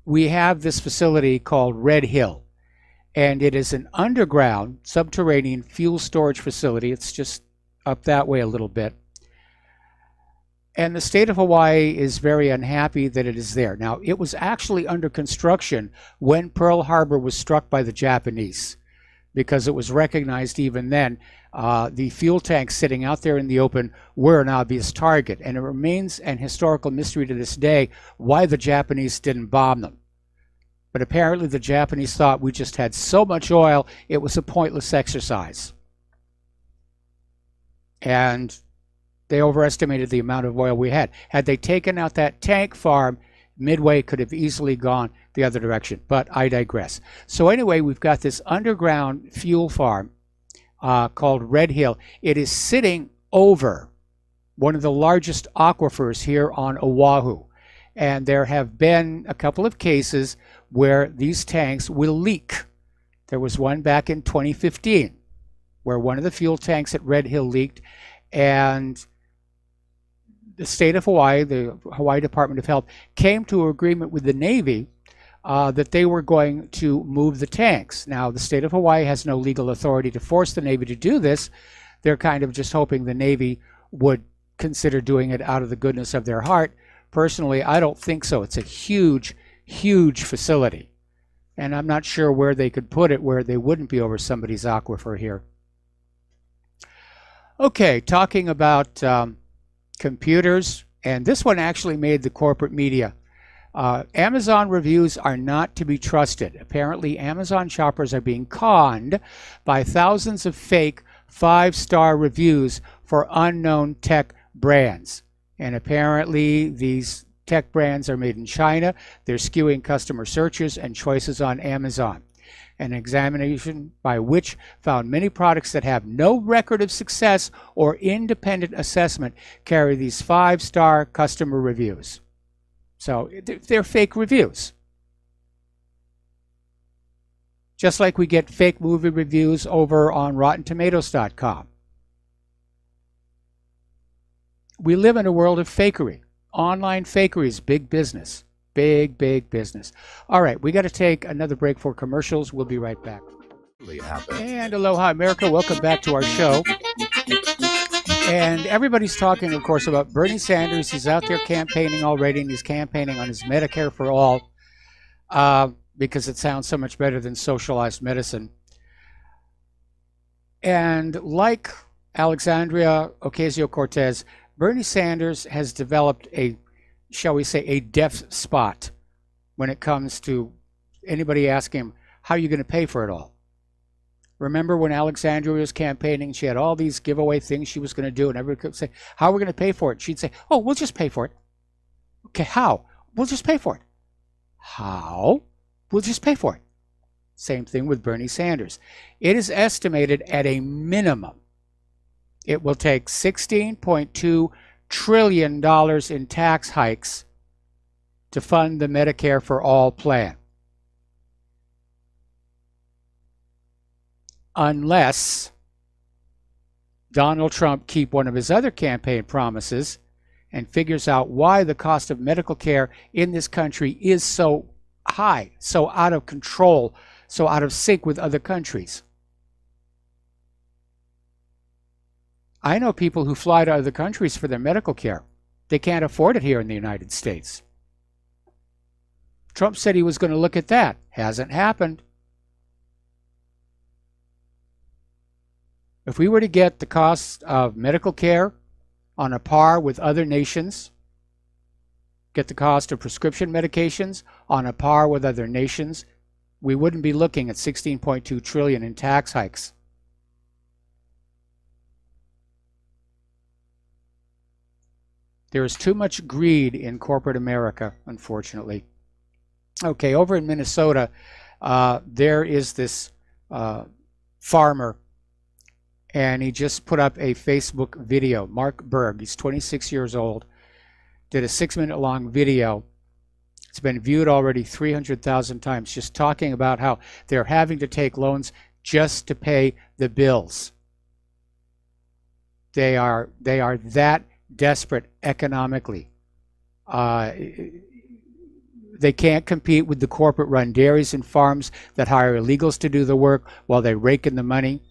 we have this facility called Red Hill, and it is an underground subterranean fuel storage facility. It's just up that way a little bit. And the state of Hawaii is very unhappy that it is there. Now, it was actually under construction when Pearl Harbor was struck by the Japanese, because it was recognized even then the fuel tanks sitting out there in the open were an obvious target. And it remains an historical mystery to this day why the Japanese didn't bomb them. But apparently the Japanese thought we just had so much oil, it was a pointless exercise. And they overestimated the amount of oil we had. Had they taken out that tank farm, Midway could have easily gone the other direction. But I digress. So anyway, we've got this underground fuel farm called Red Hill. It is sitting over one of the largest aquifers here on Oahu. And there have been a couple of cases where these tanks will leak. There was one back in 2015 where one of the fuel tanks at Red Hill leaked, and the state of Hawaii, the Hawaii Department of Health, came to an agreement with the Navy that they were going to move the tanks. Now, the state of Hawaii has no legal authority to force the Navy to do this. They're kind of just hoping the Navy would consider doing it out of the goodness of their heart. Personally, I don't think so. It's a huge, huge facility. And I'm not sure where they could put it where they wouldn't be over somebody's aquifer here. Okay, talking about computers, and this one actually made the corporate media. Amazon reviews are not to be trusted. Apparently, Amazon shoppers are being conned by thousands of fake 5-star reviews for unknown tech brands. And apparently, these tech brands are made in China. They're skewing customer searches and choices on Amazon. An examination by which found many products that have no record of success or independent assessment carry these 5-star customer reviews. So they're fake reviews. Just like we get fake movie reviews over on RottenTomatoes.com. We live in a world of fakery. Online fakery is big business. Big, big business. All right, we got to take another break for commercials. We'll be right back. And aloha, America. Welcome back to our show. And everybody's talking, of course, about Bernie Sanders. He's out there campaigning already, and he's campaigning on his Medicare for all because it sounds so much better than socialized medicine. And like Alexandria Ocasio-Cortez, Bernie Sanders has developed a, shall we say, a deaf spot when it comes to anybody asking him, how are you going to pay for it all? Remember when Alexandria was campaigning, she had all these giveaway things she was going to do, and everybody could say, how are we going to pay for it? She'd say, oh, we'll just pay for it. Okay, how? We'll just pay for it. How? We'll just pay for it. Same thing with Bernie Sanders. It is estimated at a minimum it will take $16.2 trillion in tax hikes to fund the Medicare for All plan. Unless Donald Trump keeps one of his other campaign promises and figures out why the cost of medical care in this country is so high, so out of control, so out of sync with other countries. I know people who fly to other countries for their medical care. They can't afford it here in the United States. Trump said he was going to look at that. Hasn't happened. If we were to get the cost of medical care on a par with other nations, get the cost of prescription medications on a par with other nations, we wouldn't be looking at $16.2 trillion in tax hikes. There is too much greed in corporate America, unfortunately. Okay, over in Minnesota, there is this farmer, and he just put up a Facebook video. Mark Berg, he's 26 years old, did a 6-minute long video. It's been viewed already 300,000 times, just talking about how they're having to take loans just to pay the bills. They are that desperate economically. They can't compete with the corporate-run dairies and farms that hire illegals to do the work while they rake in the money.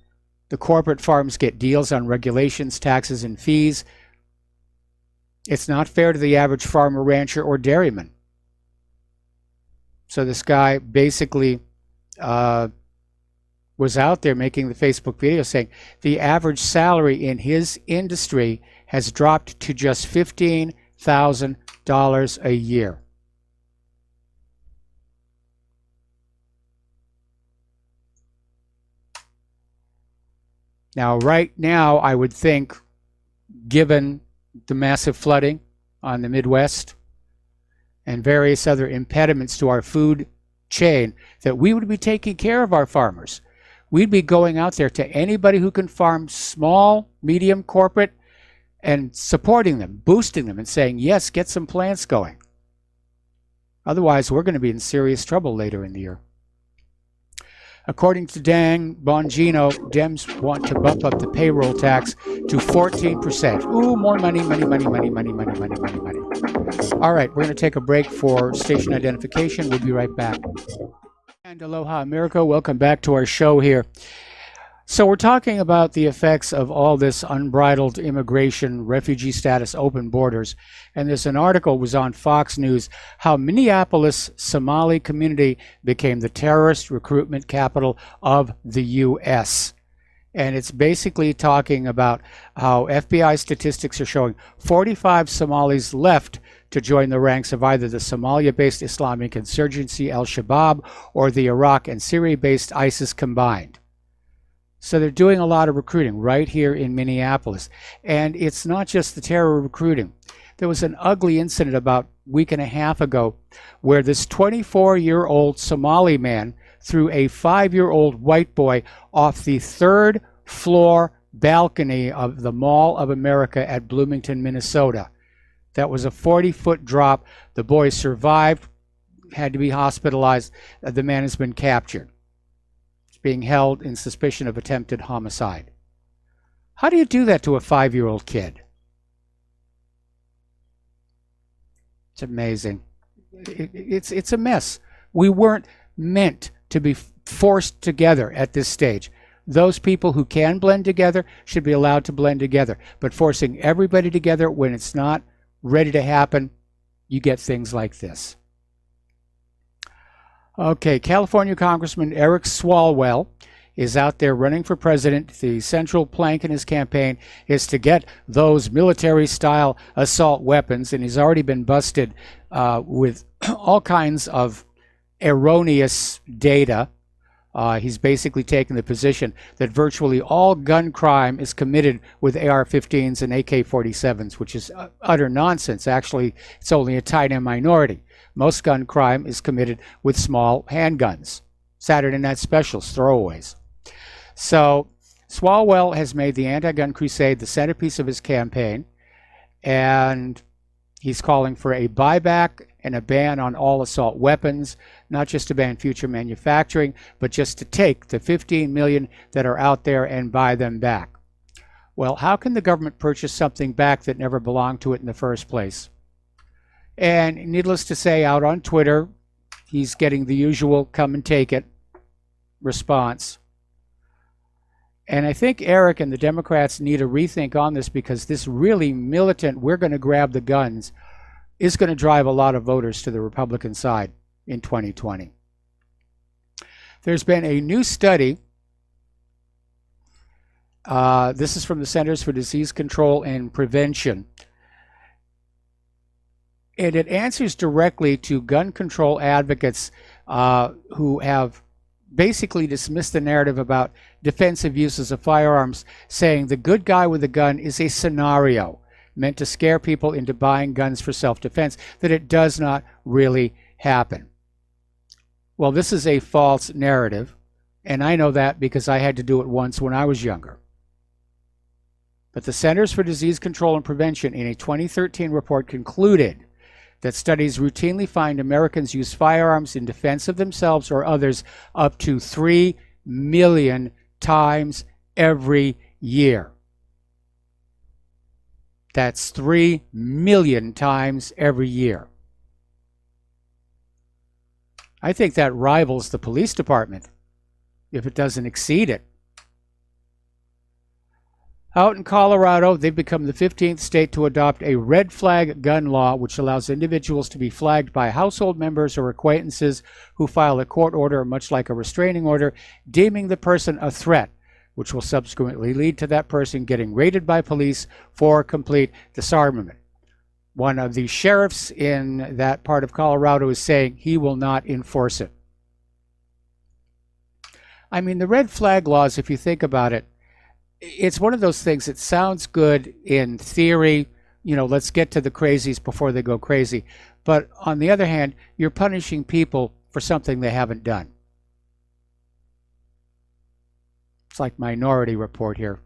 The corporate farms get deals on regulations, taxes, and fees. It's not fair to the average farmer, rancher, or dairyman. So this guy basically was out there making the Facebook video saying the average salary in his industry has dropped to just $15,000 a year. Now, right now, I would think, given the massive flooding on the Midwest and various other impediments to our food chain, that we would be taking care of our farmers. We'd be going out there to anybody who can farm, small, medium, corporate, and supporting them, boosting them, and saying, yes, get some plants going. Otherwise, we're going to be in serious trouble later in the year. According to Dan Bongino, Dems want to bump up the payroll tax to 14%. Ooh, more money, money, money, money, money, money, money, money, money. All right, we're going to take a break for station identification. We'll be right back. And aloha, America. Welcome back to our show here. So we're talking about the effects of all this unbridled immigration, refugee status, open borders. And there's an article was on Fox News, how Minneapolis Somali community became the terrorist recruitment capital of the U.S. And it's basically talking about how FBI statistics are showing 45 Somalis left to join the ranks of either the Somalia-based Islamic insurgency al-Shabaab or the Iraq and Syria-based ISIS combined. So they're doing a lot of recruiting right here in Minneapolis. And it's not just the terror recruiting. There was an ugly incident about a week and a half ago where this 24-year-old Somali man threw a 5-year-old white boy off the 3rd floor balcony of the Mall of America at Bloomington, Minnesota. That was a 40-foot drop. The boy survived, had to be hospitalized. The man has been captured. Being held in suspicion of attempted homicide. How do you do that to a 5-year-old kid? It's amazing. It's a mess. We weren't meant to be forced together at this stage. Those people who can blend together should be allowed to blend together. But forcing everybody together when it's not ready to happen, you get things like this. Okay, California Congressman Eric Swalwell is out there running for president. The central plank in his campaign is to get those military-style assault weapons, and he's already been busted with all kinds of erroneous data He's basically taken the position that virtually all gun crime is committed with AR-15s and AK-47s, which is utter nonsense. Actually, it's only a tiny minority. Most gun crime is committed with small handguns. Saturday Night Specials, throwaways. So Swalwell has made the anti-gun crusade the centerpiece of his campaign, and he's calling for a buyback and a ban on all assault weapons, not just to ban future manufacturing, but just to take the 15 million that are out there and buy them back. Well, how can the government purchase something back that never belonged to it in the first place? And needless to say, out on Twitter, he's getting the usual come and take it response. And I think Eric and the Democrats need a rethink on this, because this really militant, we're going to grab the guns, is going to drive a lot of voters to the Republican side in 2020. There's been a new study. This is from the Centers for Disease Control and Prevention. And it answers directly to gun control advocates who have basically dismissed the narrative about defensive uses of firearms, saying the good guy with a gun is a scenario meant to scare people into buying guns for self-defense, that it does not really happen. Well, this is a false narrative, and I know that because I had to do it once when I was younger. But the Centers for Disease Control and Prevention in a 2013 report concluded that studies routinely find Americans use firearms in defense of themselves or others up to 3 million times every year. That's 3 million times every year. I think that rivals the police department, if it doesn't exceed it. Out in Colorado, they've become the 15th state to adopt a red flag gun law, which allows individuals to be flagged by household members or acquaintances who file a court order, much like a restraining order, deeming the person a threat, which will subsequently lead to that person getting raided by police for complete disarmament. One of the sheriffs in that part of Colorado is saying he will not enforce it. I mean, the red flag laws, if you think about it, it's one of those things that sounds good in theory, you know, let's get to the crazies before they go crazy. But on the other hand, you're punishing people for something they haven't done. It's like Minority Report here.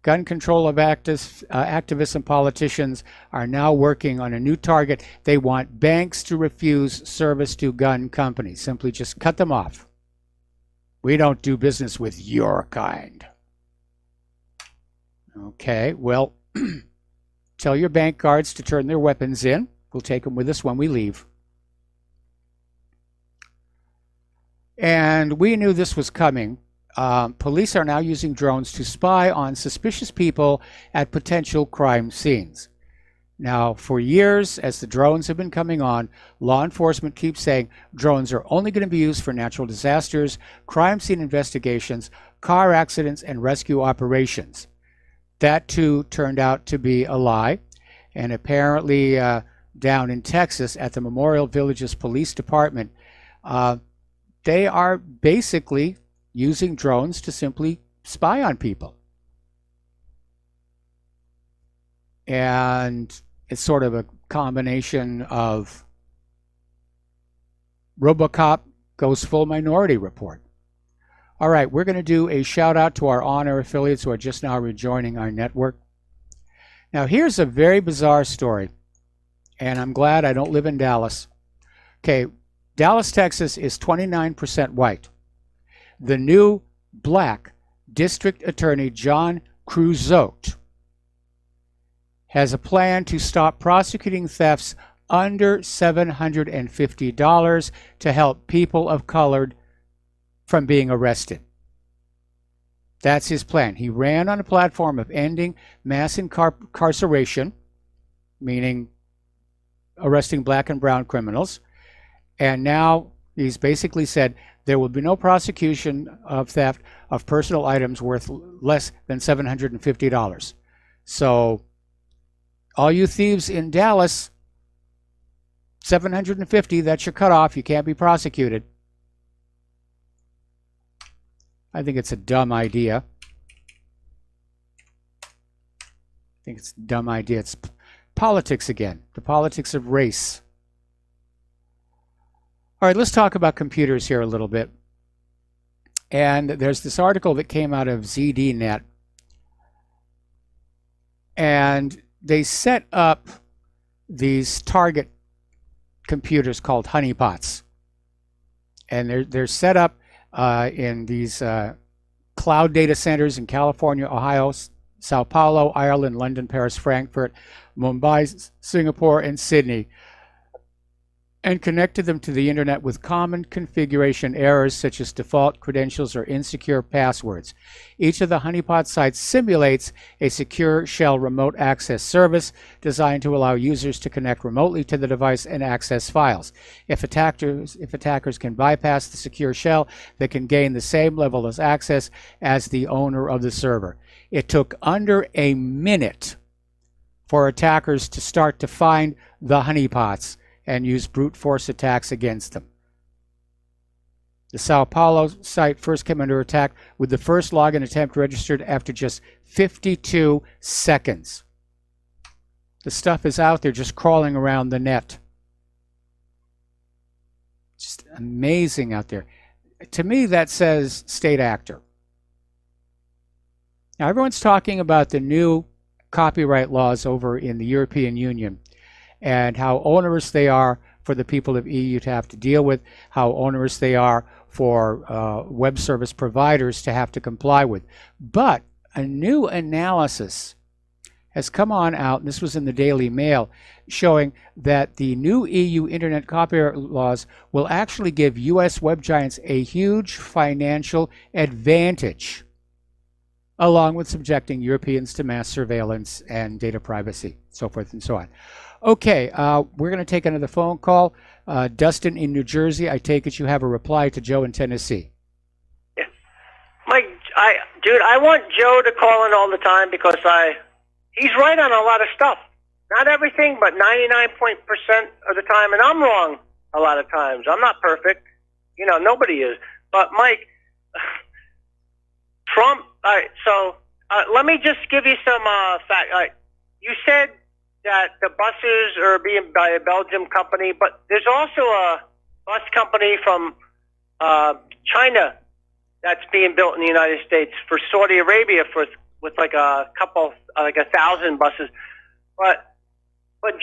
Gun control of activists and politicians are now working on a new target. They want banks to refuse service to gun companies. Simply just cut them off. We don't do business with your kind. Okay, well, tell your bank guards to turn their weapons in. We'll take them with us when we leave. And we knew this was coming. Police are now using drones to spy on suspicious people at potential crime scenes. Now, for years, as the drones have been coming on, law enforcement keeps saying drones are only going to be used for natural disasters, crime scene investigations, car accidents, and rescue operations. That, too, turned out to be a lie. And apparently, down in Texas at the Memorial Villages Police Department, they are basically using drones to simply spy on people. And it's sort of a combination of RoboCop goes full Minority Report. All right, we're going to do a shout out to our on-air affiliates who are just now rejoining our network. Now, here's a very bizarre story, and I'm glad I don't live in Dallas. Okay, Dallas, Texas is 29% white. The new black District Attorney John Cruzote has a plan to stop prosecuting thefts under $750 to help people of color from being arrested. That's his plan. He ran on a platform of ending mass incarceration, meaning arresting black and brown criminals, and now he's basically said there will be no prosecution of theft of personal items worth less than $750. So all you thieves in Dallas, $750, that's your cutoff. You can't be prosecuted. I think it's a dumb idea. I think it's a dumb idea. It's politics again, the politics of race. All right, let's talk about computers here a little bit. And there's this article that came out of ZDNet. And they set up these target computers called honeypots. And they're set up in these cloud data centers in California, Ohio, Sao Paulo, Ireland, London, Paris, Frankfurt, Mumbai, Singapore, and Sydney, and connected them to the internet with common configuration errors such as default credentials or insecure passwords. Each of the honeypot sites simulates a secure shell remote access service designed to allow users to connect remotely to the device and access files. If attackers can bypass the secure shell, they can gain the same level of access as the owner of the server. It took under a minute for attackers to start to find the honeypots and use brute force attacks against them. The Sao Paulo site first came under attack with the first login attempt registered after just 52 seconds. The stuff is out there just crawling around the net. Just amazing out there. To me, that says state actor. Now, everyone's talking about the new copyright laws over in the European Union and how onerous they are for the people of EU to have to deal with, how onerous they are for web service providers to have to comply with. But a new analysis has come on out, and this was in the Daily Mail, showing that the new EU internet copyright laws will actually give US web giants a huge financial advantage, along with subjecting Europeans to mass surveillance and data privacy, so forth and so on. Okay, we're going to take another phone call. Dustin in New Jersey, I take it you have a reply to Joe in Tennessee. Yeah. Mike, I want Joe to call in all the time because he's right on a lot of stuff. Not everything, but 99% of the time, and I'm wrong a lot of times. I'm not perfect. You know, nobody is. But Mike, Trump, all right, so let me just give you some facts. All right, you said that the buses are being by a Belgium company, but there's also a bus company from China that's being built in the United States for Saudi Arabia with like a couple, like 1,000 buses. But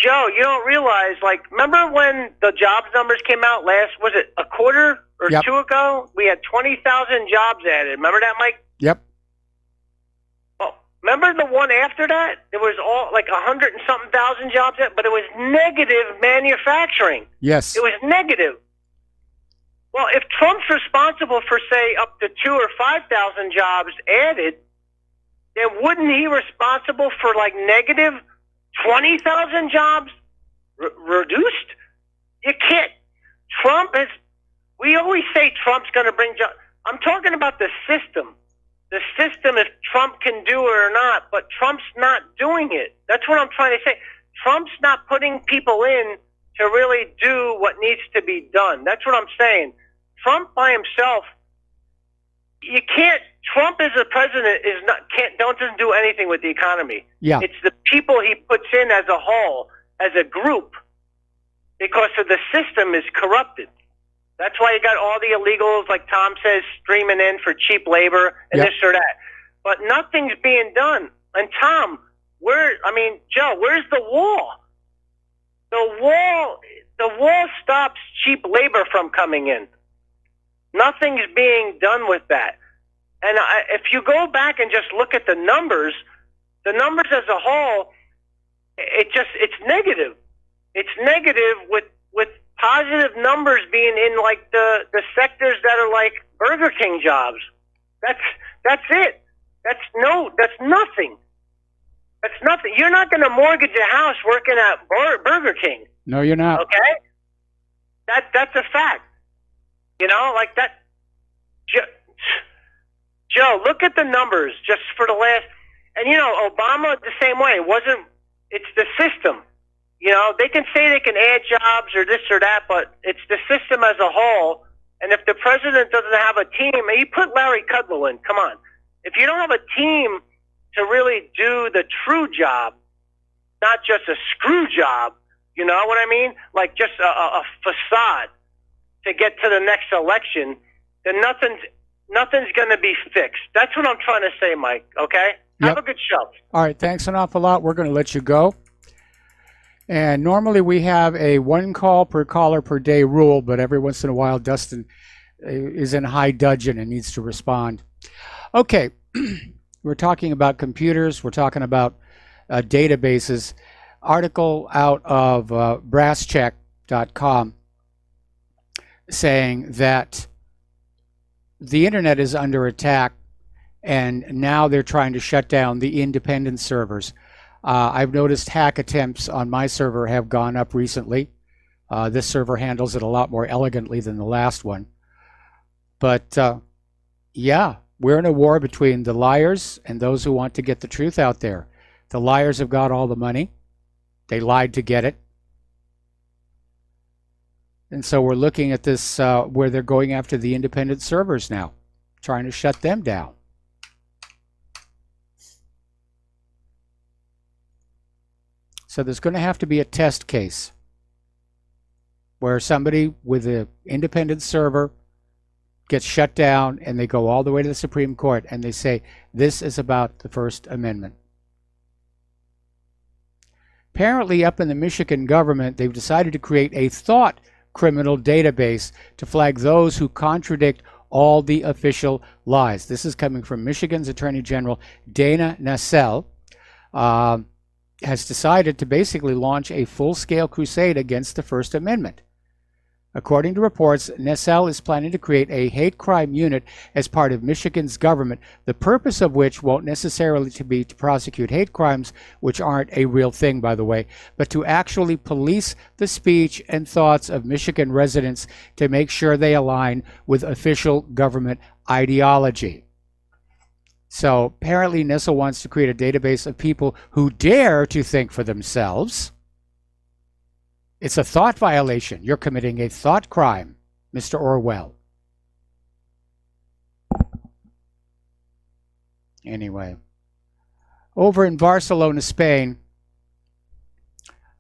Joe, you don't realize, like, remember when the jobs numbers came out was it a quarter or two ago? We had 20,000 jobs added. Remember that, Mike? Yep. Remember the one after that? There was all like 100 and something thousand jobs, but it was negative manufacturing. Yes. It was negative. Well, if Trump's responsible for, say, up to 2,000 or 5,000 jobs added, then wouldn't he responsible for like negative 20,000 jobs reduced? You can't. We always say Trump's going to bring jobs. I'm talking about the system. The system, if Trump can do it or not, but Trump's not doing it. That's what I'm trying to say. Trump's not putting people in to really do what needs to be done. That's what I'm saying. Trump by himself, you can't. Trump as a president doesn't do anything with the economy. Yeah. It's the people he puts in as a whole, as a group, because of the system is corrupted. That's why you got all the illegals, like Tom says, streaming in for cheap labor and this or that. But nothing's being done. And Tom, Joe, where's the wall? The wall stops cheap labor from coming in. Nothing's being done with that. And if you go back and just look at the numbers as a whole, it's negative. It's negative with positive numbers being in like the sectors that are like Burger King jobs. That's it. That's nothing. That's nothing. You're not going to mortgage a house working at Burger King. No, you're not. Okay? That's a fact. You know, like that. Joe, look at the numbers just for the last, and you know, Obama the same way. It's the system. You know, they can say they can add jobs or this or that, but it's the system as a whole, And if the president doesn't have a team, he put Larry Kudlow in. Come on. If you don't have a team to really do the true job, not just a screw job, you know what I mean? Like just a facade to get to the next election, then nothing's going to be fixed. That's what I'm trying to say, Mike, okay? Yep. Have a good show. All right, thanks an awful lot. We're going to let you go. And normally we have a 1 call per caller per day rule, but every once in a while Dustin is in high dudgeon and needs to respond. Okay, we're talking about computers. We're talking about databases. Article out of brasscheck.com saying that the internet is under attack, and now they're trying to shut down the independent servers. I've noticed hack attempts on my server have gone up recently. This server handles it a lot more elegantly than the last one. But yeah, we're in a war between the liars and those who want to get the truth out there. The liars have got all the money. They lied to get it. And so we're looking at this where they're going after the independent servers now, trying to shut them down. So there's going to have to be a test case where somebody with an independent server gets shut down and they go all the way to the Supreme Court and they say, this is about the First Amendment. Apparently up in the Michigan government, they've decided to create a thought criminal database to flag those who contradict all the official lies. This is coming from Michigan's Attorney General Dana Nessel. Has decided to basically launch a full-scale crusade against the First Amendment. According to reports, Nessel is planning to create a hate crime unit as part of Michigan's government, the purpose of which won't necessarily be to prosecute hate crimes, which aren't a real thing, by the way, but to actually police the speech and thoughts of Michigan residents to make sure they align with official government ideology. So apparently Nessel wants to create a database of people who dare to think for themselves. It's a thought violation. You're committing a thought crime, Mr. Orwell. Anyway, over in Barcelona, Spain,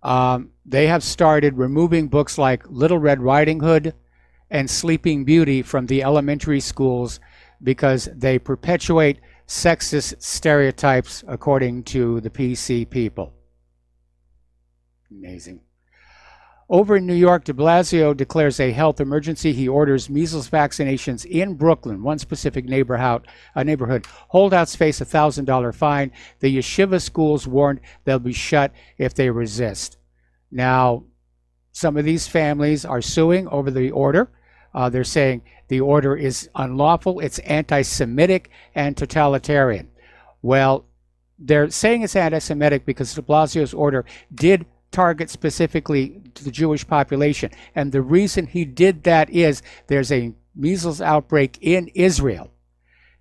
they have started removing books like Little Red Riding Hood and Sleeping Beauty from the elementary schools because they perpetuate sexist stereotypes according to the PC people. Amazing. Over in New York, de Blasio declares a health emergency. He orders measles vaccinations in Brooklyn, one specific neighborhood. Holdouts face a $1,000 fine. The yeshiva schools warned they'll be shut if they resist. Now, some of these families are suing over the order. They're saying the order is unlawful, it's anti-Semitic and totalitarian. Well, they're saying it's anti-Semitic because de Blasio's order did target specifically to the Jewish population. And the reason he did that is there's a measles outbreak in Israel.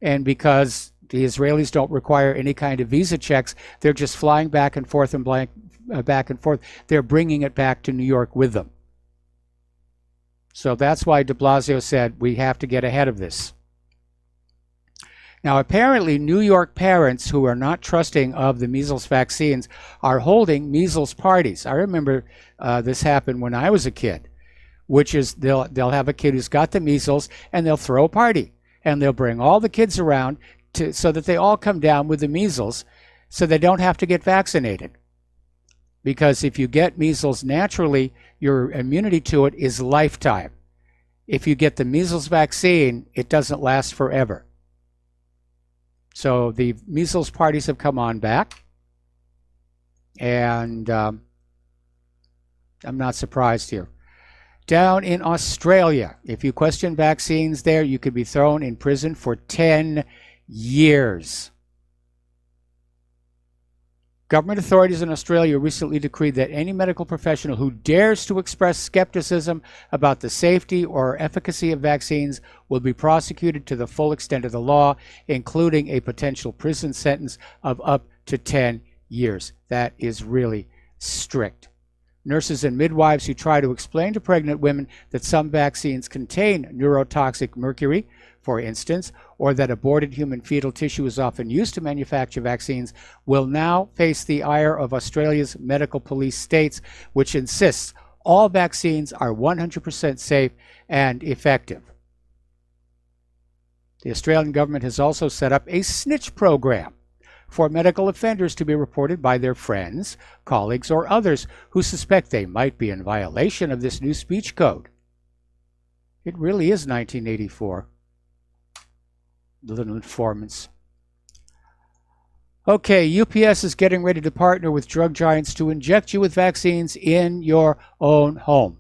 And because the Israelis don't require any kind of visa checks, they're just flying back and forth and back and forth. They're bringing it back to New York with them. So that's why de Blasio said we have to get ahead of this. Now, apparently, New York parents who are not trusting of the measles vaccines are holding measles parties. I remember this happened when I was a kid, which is they'll have a kid who's got the measles and they'll throw a party and they'll bring all the kids around so that they all come down with the measles so they don't have to get vaccinated. Because if you get measles naturally, your immunity to it is lifetime. If you get the measles vaccine, it doesn't last forever. So the measles parties have come on back. And I'm not surprised here. Down in Australia, if you question vaccines there, you could be thrown in prison for 10 years. Government authorities in Australia recently decreed that any medical professional who dares to express skepticism about the safety or efficacy of vaccines will be prosecuted to the full extent of the law, including a potential prison sentence of up to 10 years. That is really strict. Nurses and midwives who try to explain to pregnant women that some vaccines contain neurotoxic mercury, for instance, or that aborted human fetal tissue is often used to manufacture vaccines, will now face the ire of Australia's medical police states, which insists all vaccines are 100% safe and effective. The Australian government has also set up a snitch program for medical offenders to be reported by their friends, colleagues, or others who suspect they might be in violation of this new speech code. It really is 1984. Little informants. Okay, UPS is getting ready to partner with drug giants to inject you with vaccines in your own home.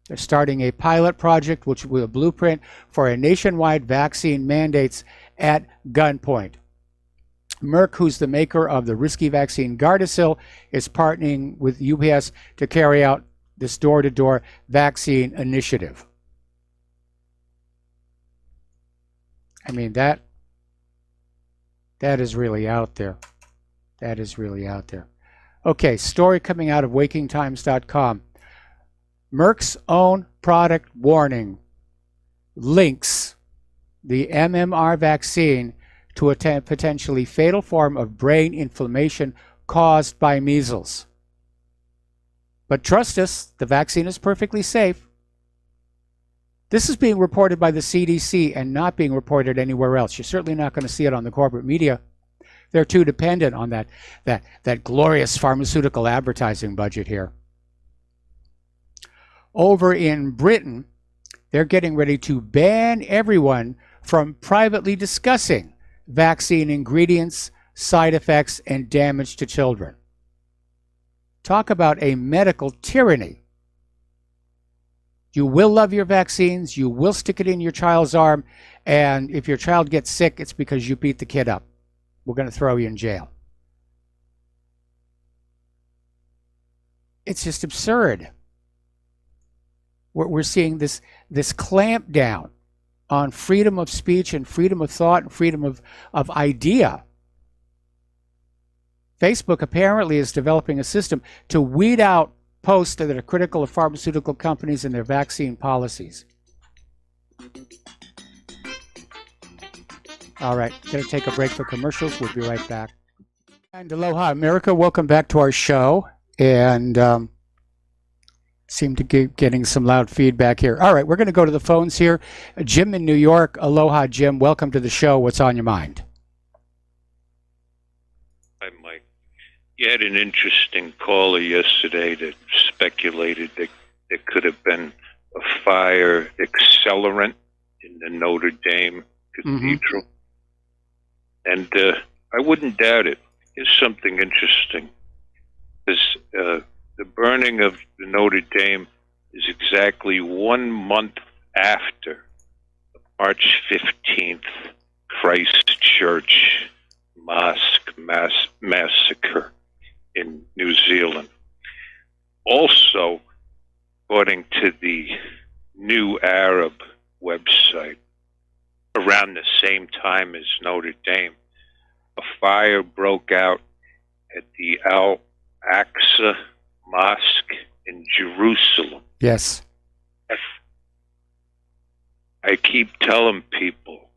They're starting a pilot project which will be a blueprint for a nationwide vaccine mandates at gunpoint. Merck, who's the maker of the risky vaccine Gardasil, is partnering with UPS to carry out this door-to-door vaccine initiative. I mean, that is really out there. That is really out there. Okay, story coming out of wakingtimes.com. Merck's own product warning links the MMR vaccine to a potentially fatal form of brain inflammation caused by measles. But trust us, the vaccine is perfectly safe. This is being reported by the CDC and not being reported anywhere else. You're certainly not going to see it on the corporate media. They're too dependent on that glorious pharmaceutical advertising budget here. Over in Britain, they're getting ready to ban everyone from privately discussing vaccine ingredients, side effects, and damage to children. Talk about a medical tyranny. You will love your vaccines, you will stick it in your child's arm, and if your child gets sick, it's because you beat the kid up. We're going to throw you in jail. It's just absurd. We're seeing this clamp down on freedom of speech and freedom of thought and freedom of idea. Facebook apparently is developing a system to weed out posts that are critical of pharmaceutical companies and their vaccine policies. All right, going to take a break for commercials. We'll be right back. And aloha, America. Welcome back to our show. And seem to be getting some loud feedback here. All right, we're going to go to the phones here. Jim in New York. Aloha, Jim. Welcome to the show. What's on your mind? Hi, Mike. You had an interesting caller yesterday that speculated that there could have been a fire accelerant in the Notre Dame Cathedral. And I wouldn't doubt it. Here's something interesting. Because the burning of the Notre Dame is exactly 1 month after the March 15th Christchurch mosque massacre in New Zealand. Also, according to the New Arab website, around the same time as Notre Dame, a fire broke out at the Al-Aqsa Mosque in Jerusalem. Yes. I keep telling people,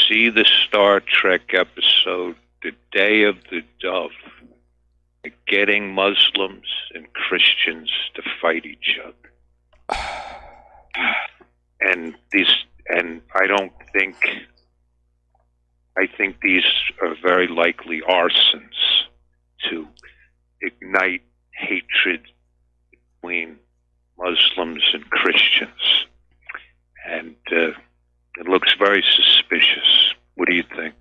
see the Star Trek episode, The Day of the Dove, getting Muslims and Christians to fight each other. And I think these are very likely arsons to ignite hatred between Muslims and Christians. And it looks very suspicious. What do you think?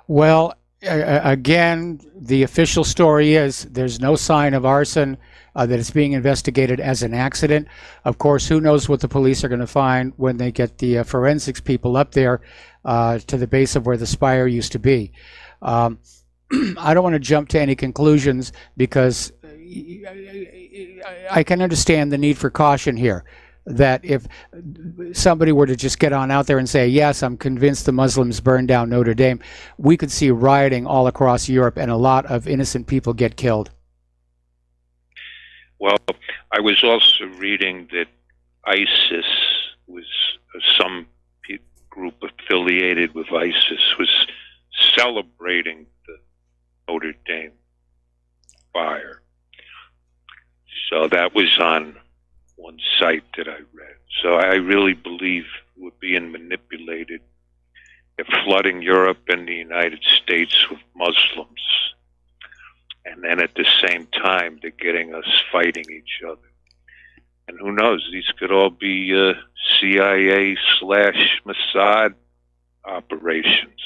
Well, again, the official story is there's no sign of arson, that it's being investigated as an accident. Of course, who knows what the police are going to find when they get the forensics people up there to the base of where the spire used to be. I don't want to jump to any conclusions because I can understand the need for caution here. That if somebody were to just get on out there and say, yes, I'm convinced the Muslims burned down Notre Dame, we could see rioting all across Europe and a lot of innocent people get killed. Well, I was also reading that ISIS was some group affiliated with ISIS was celebrating the Notre Dame fire. So that was on one site that I read. So I really believe we're being manipulated. They're flooding Europe and the United States with Muslims. And then at the same time, they're getting us fighting each other. And who knows, these could all be CIA/Mossad operations.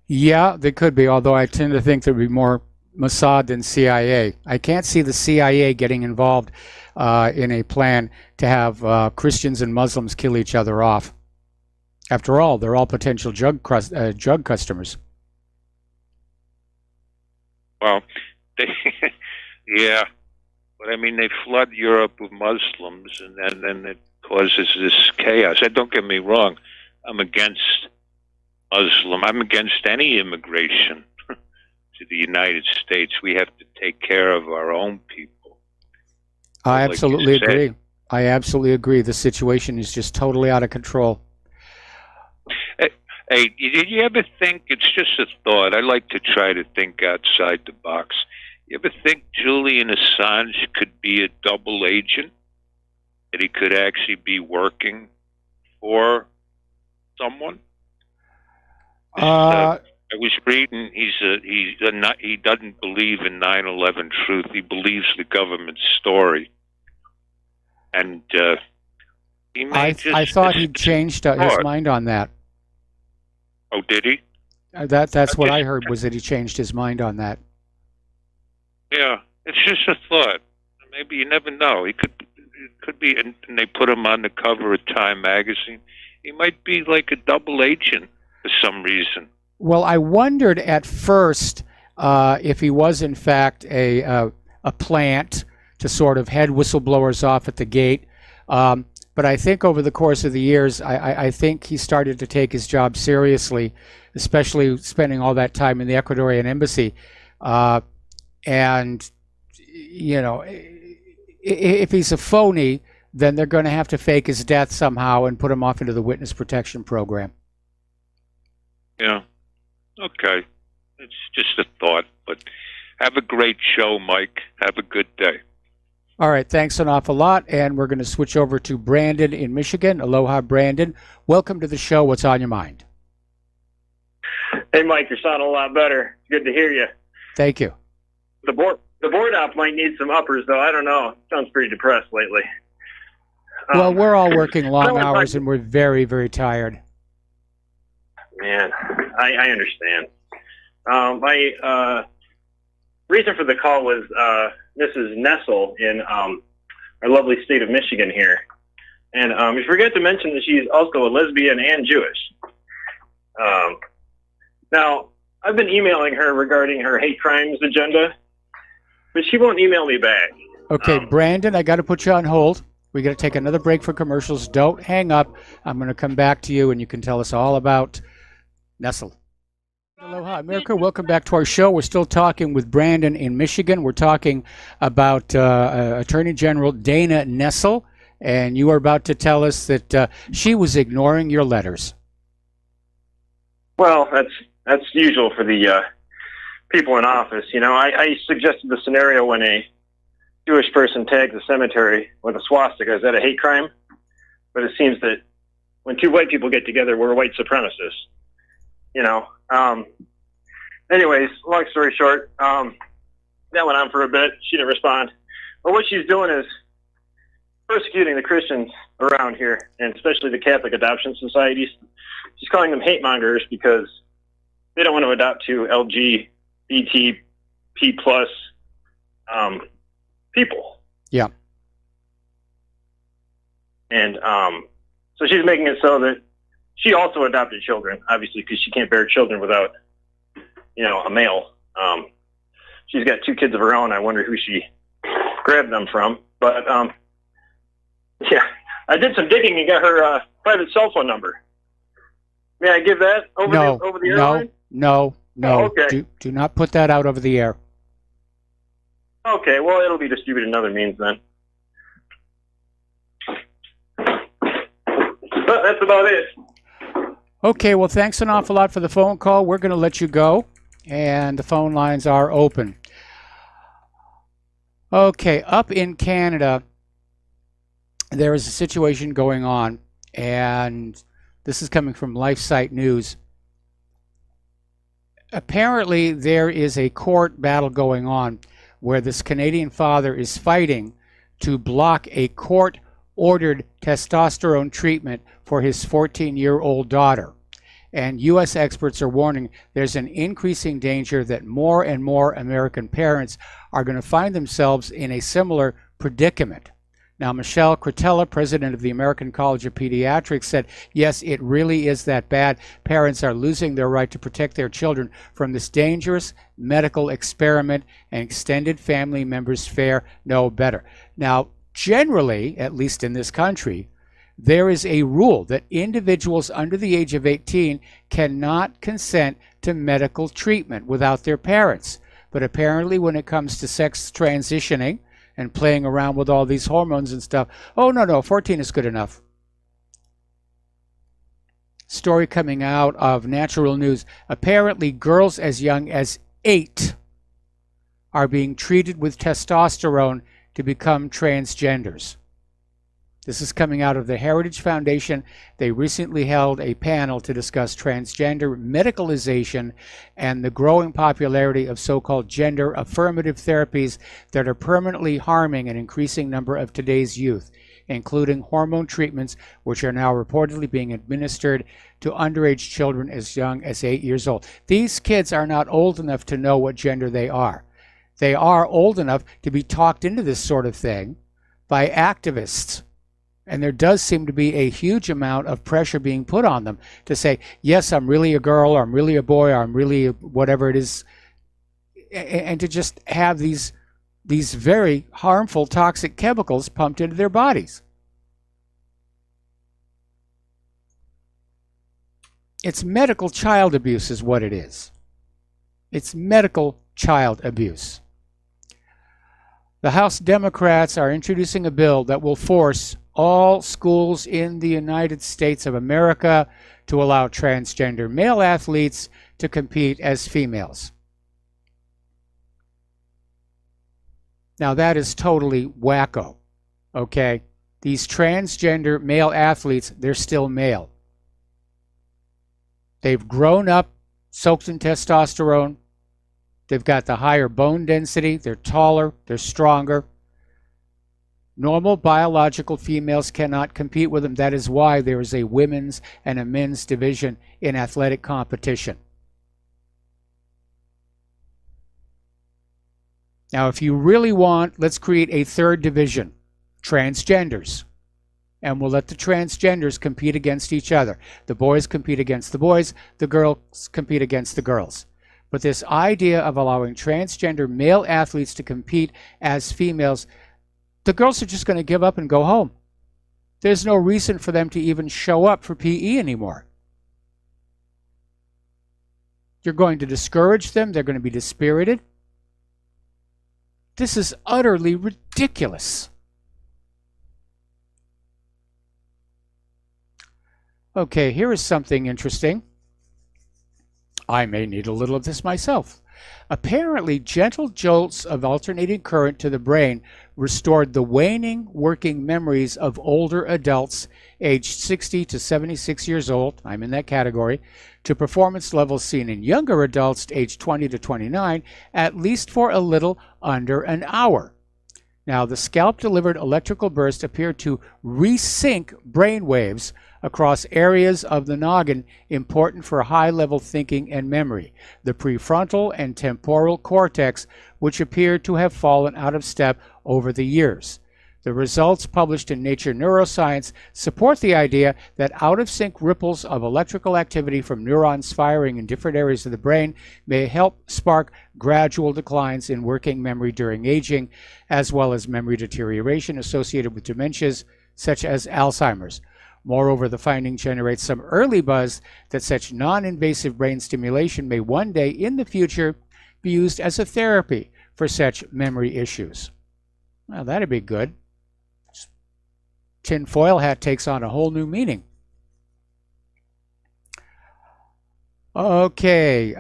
Yeah, they could be, although I tend to think there'd be more Mossad than CIA. I can't see the CIA getting involved in a plan to have Christians and Muslims kill each other off. After all, they're all potential drug customers. Well, yeah, but I mean, they flood Europe with Muslims, and then it causes this chaos. And don't get me wrong, I'm against Muslim. I'm against any immigration to the United States. We have to take care of our own people. I absolutely agree. I absolutely agree. The situation is just totally out of control. Hey, did you ever think, it's just a thought, I like to try to think outside the box. You ever think Julian Assange could be a double agent? That he could actually be working for someone? I was reading, he doesn't believe in 9/11 truth. He believes the government's story. And he may I thought he'd changed his mind on that. Oh, did he? That's what I heard, was that he changed his mind on that. Yeah, it's just a thought. Maybe you never know. It could be, and they put him on the cover of Time magazine. He might be like a double agent for some reason. Well, I wondered at first if he was in fact a plant to sort of head whistleblowers off at the gate. But I think over the course of the years, I think he started to take his job seriously, especially spending all that time in the Ecuadorian embassy. And, you know, if he's a phony, then they're going to have to fake his death somehow and put him off into the witness protection program. Yeah. Okay. It's just a thought. But have a great show, Mike. Have a good day. All right, thanks an awful lot, and we're going to switch over to Brandon in Michigan. Aloha, Brandon. Welcome to the show. What's on your mind? Hey, Mike, you're sounding a lot better. Good to hear you. Thank you. The board op might need some uppers, though. I don't know. Sounds pretty depressed lately. Well, we're all working long hours, and we're very, very tired. Man, I understand. My reason for the call was Mrs. Nessel in our lovely state of Michigan here. And you forget to mention that she's also a lesbian and Jewish. Now, I've been emailing her regarding her hate crimes agenda, but she won't email me back. Okay, Brandon, I got to put you on hold. We got to take another break for commercials. Don't hang up. I'm going to come back to you, and you can tell us all about Nessel. Aloha, America. Welcome back to our show. We're still talking with Brandon in Michigan. We're talking about Attorney General Dana Nessel, and you are about to tell us that she was ignoring your letters. Well, that's usual for the people in office. You know, I suggested the scenario when a Jewish person tags a cemetery with a swastika. Is that a hate crime? But it seems that when two white people get together, we're white supremacists. You know. Anyways, long story short, that went on for a bit. She didn't respond. But what she's doing is persecuting the Christians around here, and especially the Catholic adoption societies. She's calling them hate mongers because they don't want to adopt two LGBTP plus people. Yeah. And so she's making it so that she also adopted children, obviously, because she can't bear children without, you know, a male. She's got two kids of her own. I wonder who she grabbed them from. But, yeah, I did some digging and got her private cell phone number. May I give that over the airline? No. Oh, okay. Do not put that out over the air. Okay, well, it'll be distributed in other means then. But that's about it. Okay, well, thanks an awful lot for the phone call. We're going to let you go, and the phone lines are open. Okay, up in Canada, there is a situation going on, and this is coming from LifeSite News. Apparently, there is a court battle going on where this Canadian father is fighting to block a court-ordered testosterone treatment for his 14-year-old daughter. And U.S. experts are warning there's an increasing danger that more and more American parents are going to find themselves in a similar predicament. Now, Michelle Cretella, president of the American College of Pediatrics, said, yes, it really is that bad. Parents are losing their right to protect their children from this dangerous medical experiment, and extended family members fare no better. Now, generally, at least in this country, there is a rule that individuals under the age of 18 cannot consent to medical treatment without their parents. But apparently when it comes to sex transitioning and playing around with all these hormones and stuff, oh, no, 14 is good enough. Story coming out of Natural News. Apparently girls as young as 8 are being treated with testosterone to become transgenders. This is coming out of the Heritage Foundation. They recently held a panel to discuss transgender medicalization and the growing popularity of so-called gender affirmative therapies that are permanently harming an increasing number of today's youth, including hormone treatments, which are now reportedly being administered to underage children as young as 8 years old. These kids are not old enough to know what gender they are. They are old enough to be talked into this sort of thing by activists. And there does seem to be a huge amount of pressure being put on them to say, yes, I'm really a girl, or I'm really a boy, or I'm really whatever it is, and to just have these very harmful toxic chemicals pumped into their bodies. It's medical child abuse is what it is. It's medical child abuse. The House Democrats are introducing a bill that will force all schools in the United States of America to allow transgender male athletes to compete as females. Now that is totally wacko, okay? These transgender male athletes, they're still male. They've grown up soaked in testosterone. They've got the higher bone density. They're taller. They're stronger. Normal biological females cannot compete with them. That is why there is a women's and a men's division in athletic competition. Now, if you really want, let's create a third division, transgenders. And we'll let the transgenders compete against each other. The boys compete against the boys. The girls compete against the girls. But this idea of allowing transgender male athletes to compete as females, the girls are just going to give up and go home. There's no reason for them to even show up for PE anymore. You're going to discourage them. They're going to be dispirited. This is utterly ridiculous. Okay, here is something interesting. I may need a little of this myself. Apparently, gentle jolts of alternating current to the brain restored the waning working memories of older adults aged 60 to 76 years old, I'm in that category, to performance levels seen in younger adults aged 20 to 29, at least for a little under an hour. Now, the scalp-delivered electrical burst appeared to resync brain waves across areas of the noggin important for high-level thinking and memory, the prefrontal and temporal cortex, which appeared to have fallen out of step over the years. The results published in Nature Neuroscience support the idea that out-of-sync ripples of electrical activity from neurons firing in different areas of the brain may help spark gradual declines in working memory during aging, as well as memory deterioration associated with dementias such as Alzheimer's. Moreover, the finding generates some early buzz that such non-invasive brain stimulation may one day in the future be used as a therapy for such memory issues. Well, that'd be good. Tin foil hat takes on a whole new meaning. Okay,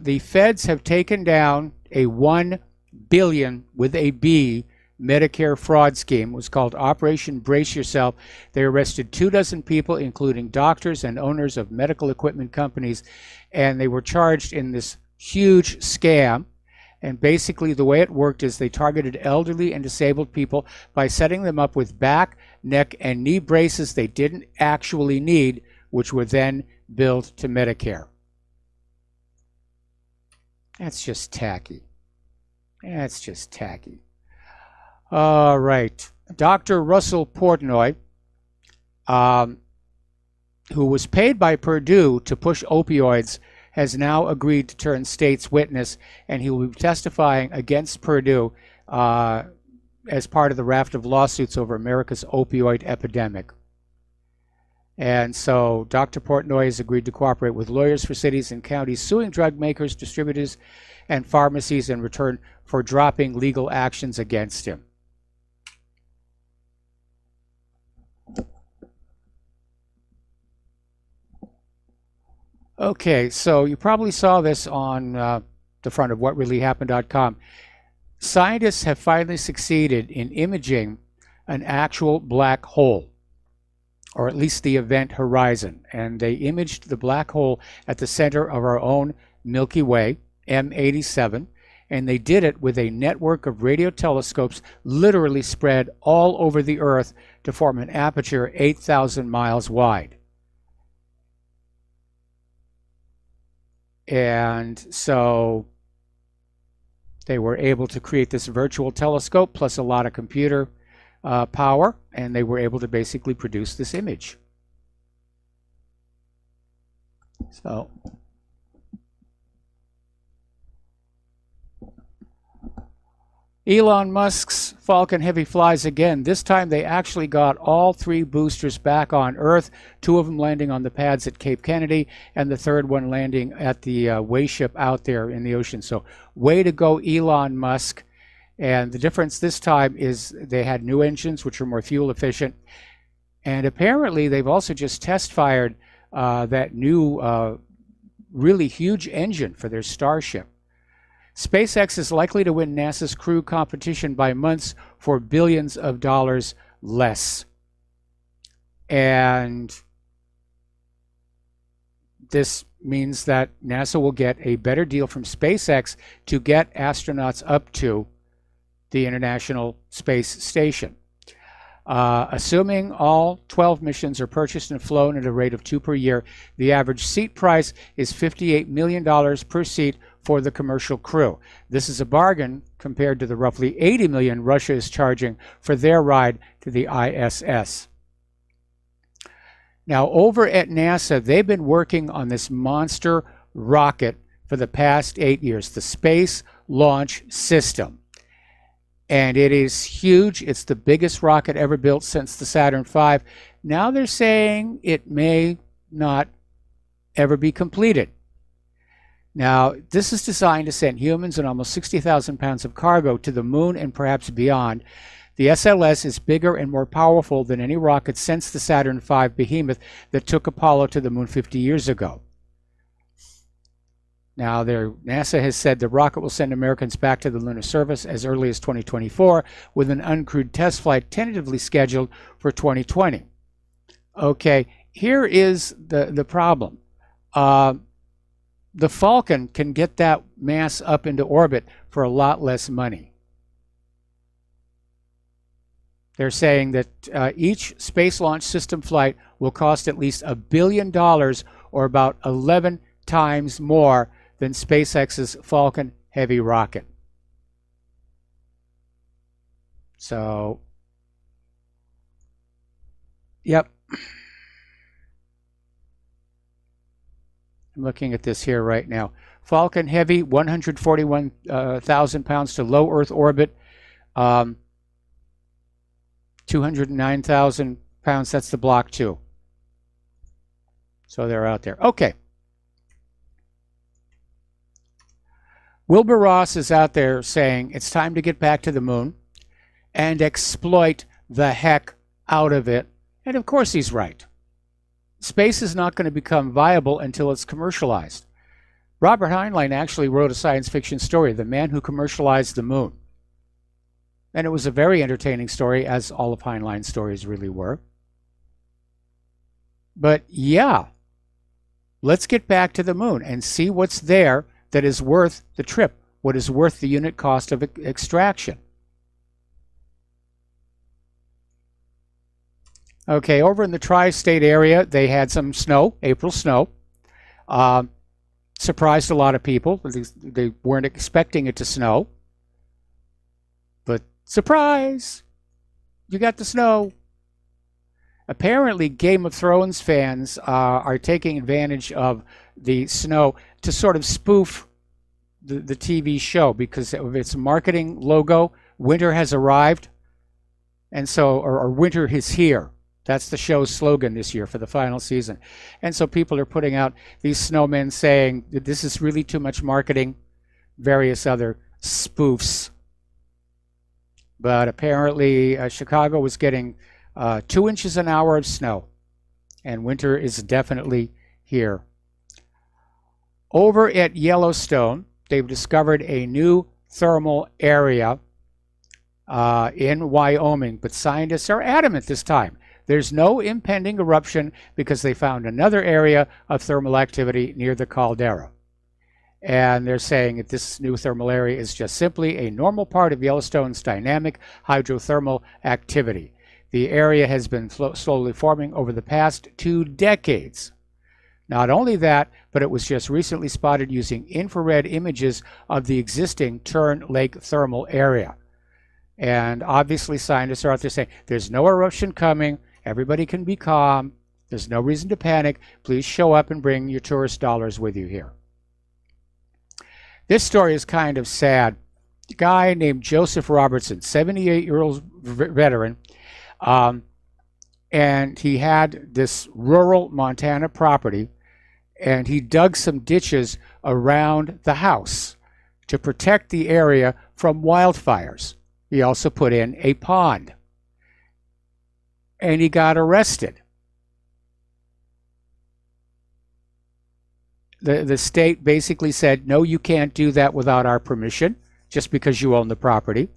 the feds have taken down a $1 billion with a B Medicare fraud scheme. It was called Operation Brace Yourself. They arrested 24 people, including doctors and owners of medical equipment companies, and they were charged in this huge scam. And basically the way it worked is they targeted elderly and disabled people by setting them up with back, neck, and knee braces they didn't actually need, which were then billed to Medicare. That's just tacky. That's just tacky. All right. Dr. Russell Portnoy, who was paid by Purdue to push opioids, has now agreed to turn state's witness, and he will be testifying against Purdue as part of the raft of lawsuits over America's opioid epidemic. And so Dr. Portnoy has agreed to cooperate with lawyers for cities and counties suing drug makers, distributors, and pharmacies in return for dropping legal actions against him. Okay, so you probably saw this on the front of whatreallyhappened.com. Scientists have finally succeeded in imaging an actual black hole, or at least the event horizon. And they imaged the black hole at the center of our own Milky Way, M87, and they did it with a network of radio telescopes literally spread all over the Earth to form an aperture 8,000 miles wide. And so they were able to create this virtual telescope plus a lot of computer power, and they were able to basically produce this image. So Elon Musk's Falcon Heavy flies again. This time they actually got all 3 boosters back on Earth, 2 of them landing on the pads at Cape Kennedy, and the 3rd one landing at the way ship out there in the ocean. So way to go, Elon Musk. And the difference this time is they had new engines, which are more fuel efficient. And apparently they've also just test fired that new really huge engine for their Starship. SpaceX is likely to win NASA's crew competition by months for billions of dollars less. And this means that NASA will get a better deal from SpaceX to get astronauts up to the International Space Station. Assuming all 12 missions are purchased and flown at a rate of 2 per year, the average seat price is $58 million per seat for the commercial crew. This is a bargain compared to the roughly $80 million Russia is charging for their ride to the ISS. Now, over at NASA, they've been working on this monster rocket for the past 8 years, the Space Launch System. And it is huge. It's the biggest rocket ever built since the Saturn V. Now they're saying it may not ever be completed. Now, this is designed to send humans and almost 60,000 pounds of cargo to the moon and perhaps beyond. The SLS is bigger and more powerful than any rocket since the Saturn V behemoth that took Apollo to the moon 50 years ago. Now, NASA has said the rocket will send Americans back to the lunar surface as early as 2024, with an uncrewed test flight tentatively scheduled for 2020. Okay, here is the problem. The Falcon can get that mass up into orbit for a lot less money. They're saying that each Space Launch System flight will cost at least $1 billion, or about 11 times more than SpaceX's Falcon Heavy rocket. So, yep. I'm looking at this here right now. Falcon Heavy, 141,000 pounds to low Earth orbit. 209,000 pounds, that's the Block 2. So they're out there. Okay. Wilbur Ross is out there saying it's time to get back to the moon and exploit the heck out of it. And of course he's right. Space is not going to become viable until it's commercialized. Robert Heinlein actually wrote a science fiction story, The Man Who Commercialized the Moon. And it was a very entertaining story, as all of Heinlein's stories really were. But yeah, let's get back to the moon and see what's there that is worth the trip, what is worth the unit cost of extraction. Okay, over in the tri-state area, they had some snow, April snow. Surprised a lot of people. They weren't expecting it to snow. But surprise! You got the snow. Apparently, Game of Thrones fans are taking advantage of the snow to sort of spoof the TV show because of its marketing logo. Winter has arrived, and so, or winter is here. That's the show's slogan this year for the final season. And so people are putting out these snowmen saying that this is really too much marketing, various other spoofs. But apparently Chicago was getting 2 inches an hour of snow, and winter is definitely here. Over at Yellowstone, they've discovered a new thermal area in Wyoming, but scientists are adamant this time. There's no impending eruption because they found another area of thermal activity near the caldera. And they're saying that this new thermal area is just simply a normal part of Yellowstone's dynamic hydrothermal activity. The area has been slowly forming over the past 2 decades. Not only that, but it was just recently spotted using infrared images of the existing Turn Lake thermal area. And obviously scientists are out there saying, there's no eruption coming. Everybody can be calm. There's no reason to panic. Please show up and bring your tourist dollars with you here. This story is kind of sad. A guy named Joseph Robertson, 78-year-old veteran, and he had this rural Montana property, and he dug some ditches around the house to protect the area from wildfires. He also put in a pond. And he got arrested. The state basically said, no, you can't do that without our permission, just because you own the property.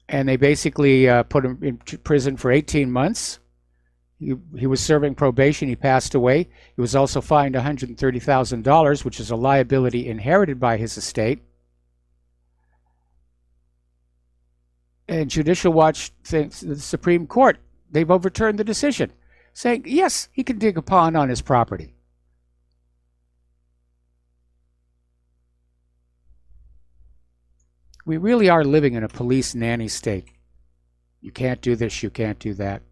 And they basically put him in prison for 18 months. He was serving probation. He passed away. He was also fined $130,000, which is a liability inherited by his estate. And Judicial Watch thinks the Supreme Court, they've overturned the decision, saying, yes, he can dig a pond on his property. We really are living in a police nanny state. You can't do this, you can't do that.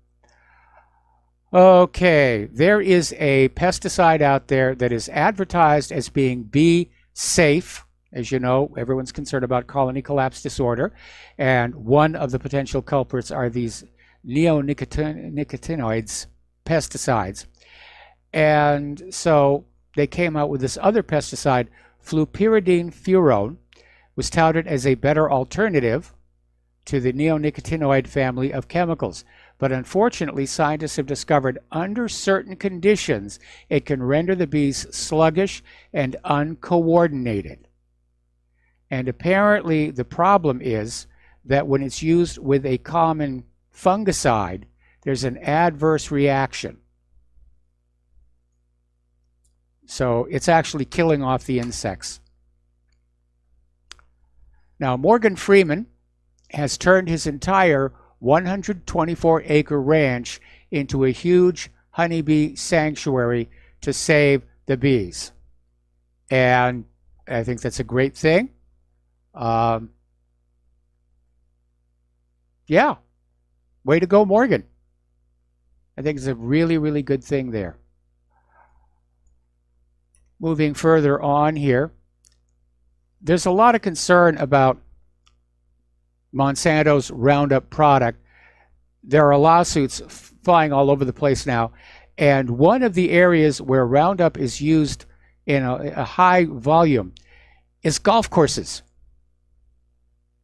Okay, there is a pesticide out there that is advertised as being bee safe. As you know, everyone's concerned about colony collapse disorder, and one of the potential culprits are these neonicotinoids, pesticides. And so they came out with this other pesticide, flupyridine furone, was touted as a better alternative to the neonicotinoid family of chemicals. But unfortunately, scientists have discovered under certain conditions, it can render the bees sluggish and uncoordinated. And apparently the problem is that when it's used with a common fungicide, there's an adverse reaction. So it's actually killing off the insects. Now, Morgan Freeman has turned his entire 124-acre ranch into a huge honeybee sanctuary to save the bees. And I think that's a great thing. Yeah, way to go, Morgan. I think it's a really, really good thing there. Moving further on here, there's a lot of concern about Monsanto's Roundup product. There are lawsuits flying all over the place now, and one of the areas where Roundup is used in a high volume is golf courses.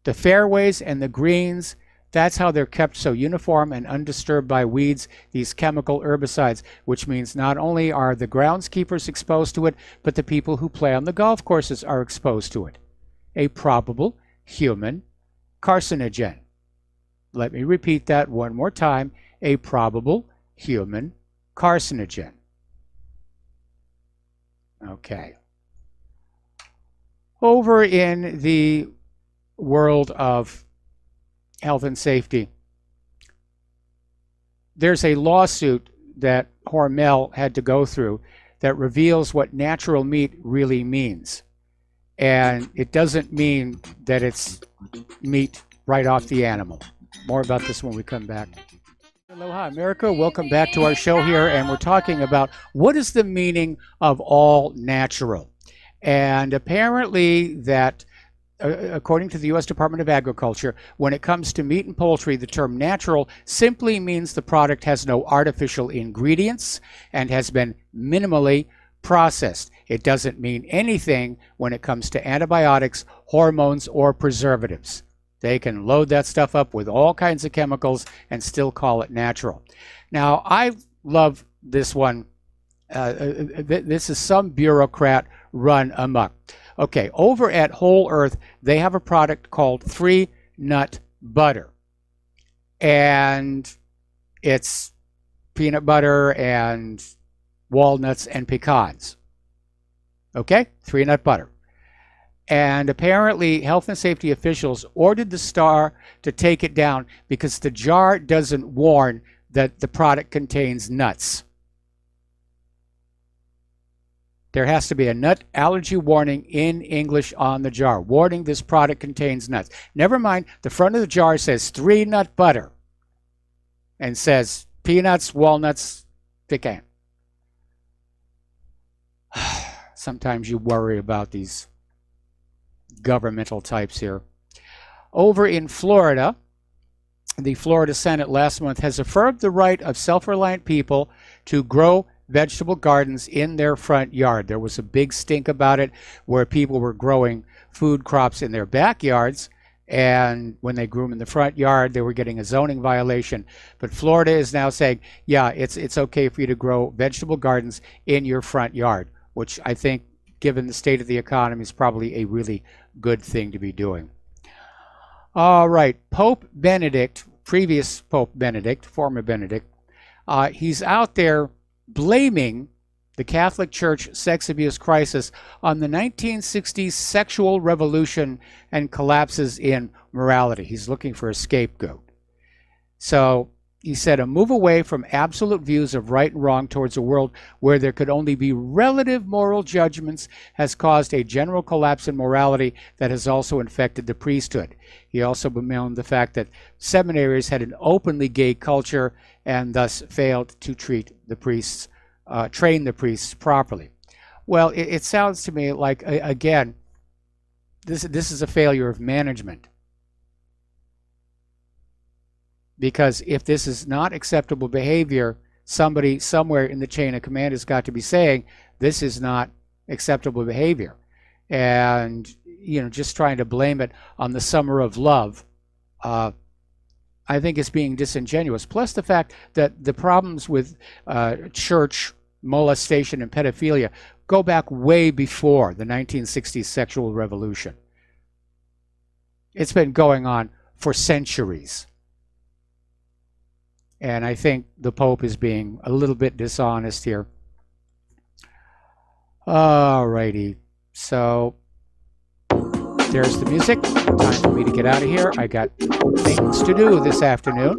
The fairways and the greens, that's how they're kept so uniform and undisturbed by weeds, these chemical herbicides, which means not only are the groundskeepers exposed to it, but the people who play on the golf courses are exposed to it. A probable human carcinogen. Let me repeat that one more time. A probable human carcinogen. Okay. Over in the world of health and safety, there's a lawsuit that Hormel had to go through that reveals what natural meat really means. And it doesn't mean that it's meat right off the animal. More about this when we come back. Aloha, America. Welcome back to our show here, and we're talking about what is the meaning of all natural. And apparently that, according to the U.S. Department of Agriculture, when it comes to meat and poultry, the term natural simply means the product has no artificial ingredients and has been minimally processed. It doesn't mean anything when it comes to antibiotics, hormones, or preservatives. They can load that stuff up with all kinds of chemicals and still call it natural. Now, I love this one. This is some bureaucrat run amok. Okay, over at Whole Earth, they have a product called 3-nut butter. And it's peanut butter and walnuts and pecans. Okay, 3-nut butter. And apparently health and safety officials ordered the store to take it down because the jar doesn't warn that the product contains nuts. There has to be a nut allergy warning in English on the jar. Warning, this product contains nuts. Never mind, the front of the jar says 3-nut butter and says peanuts, walnuts, pecan. Sometimes you worry about these governmental types here. Over in Florida, the Florida Senate last month has affirmed the right of self-reliant people to grow vegetable gardens in their front yard. There was a big stink about it where people were growing food crops in their backyards, and when they grew them in the front yard, they were getting a zoning violation. But Florida is now saying, yeah, it's okay for you to grow vegetable gardens in your front yard, which I think, given the state of the economy, is probably a really good thing to be doing. All right, Pope Benedict, previous Pope Benedict, former Benedict, he's out there blaming the Catholic Church sex abuse crisis on the 1960s sexual revolution and collapses in morality. He's looking for a scapegoat. So he said a move away from absolute views of right and wrong towards a world where there could only be relative moral judgments has caused a general collapse in morality that has also infected the priesthood. He also bemoaned the fact that seminaries had an openly gay culture and thus failed to treat the priests, train the priests properly. Well, it sounds to me like, again, this is a failure of management. Because if this is not acceptable behavior, somebody somewhere in the chain of command has got to be saying, this is not acceptable behavior. And, just trying to blame it on the summer of love, I think is being disingenuous. Plus the fact that the problems with church molestation and pedophilia go back way before the 1960s sexual revolution. It's been going on for centuries. And I think the Pope is being a little bit dishonest here. All righty. So there's the music. Time for me to get out of here. I got things to do this afternoon.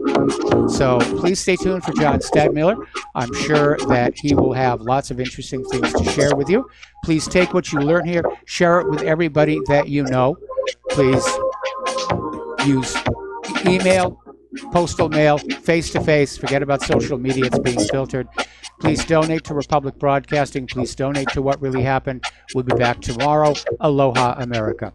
So please stay tuned for John Stadmiller. I'm sure that he will have lots of interesting things to share with you. Please take what you learn here, share it with everybody that you know. Please use email, postal mail, face-to-face. Forget about social media. It's being filtered. Please donate to Republic Broadcasting. Please donate to What Really Happened. We'll be back tomorrow. Aloha, America.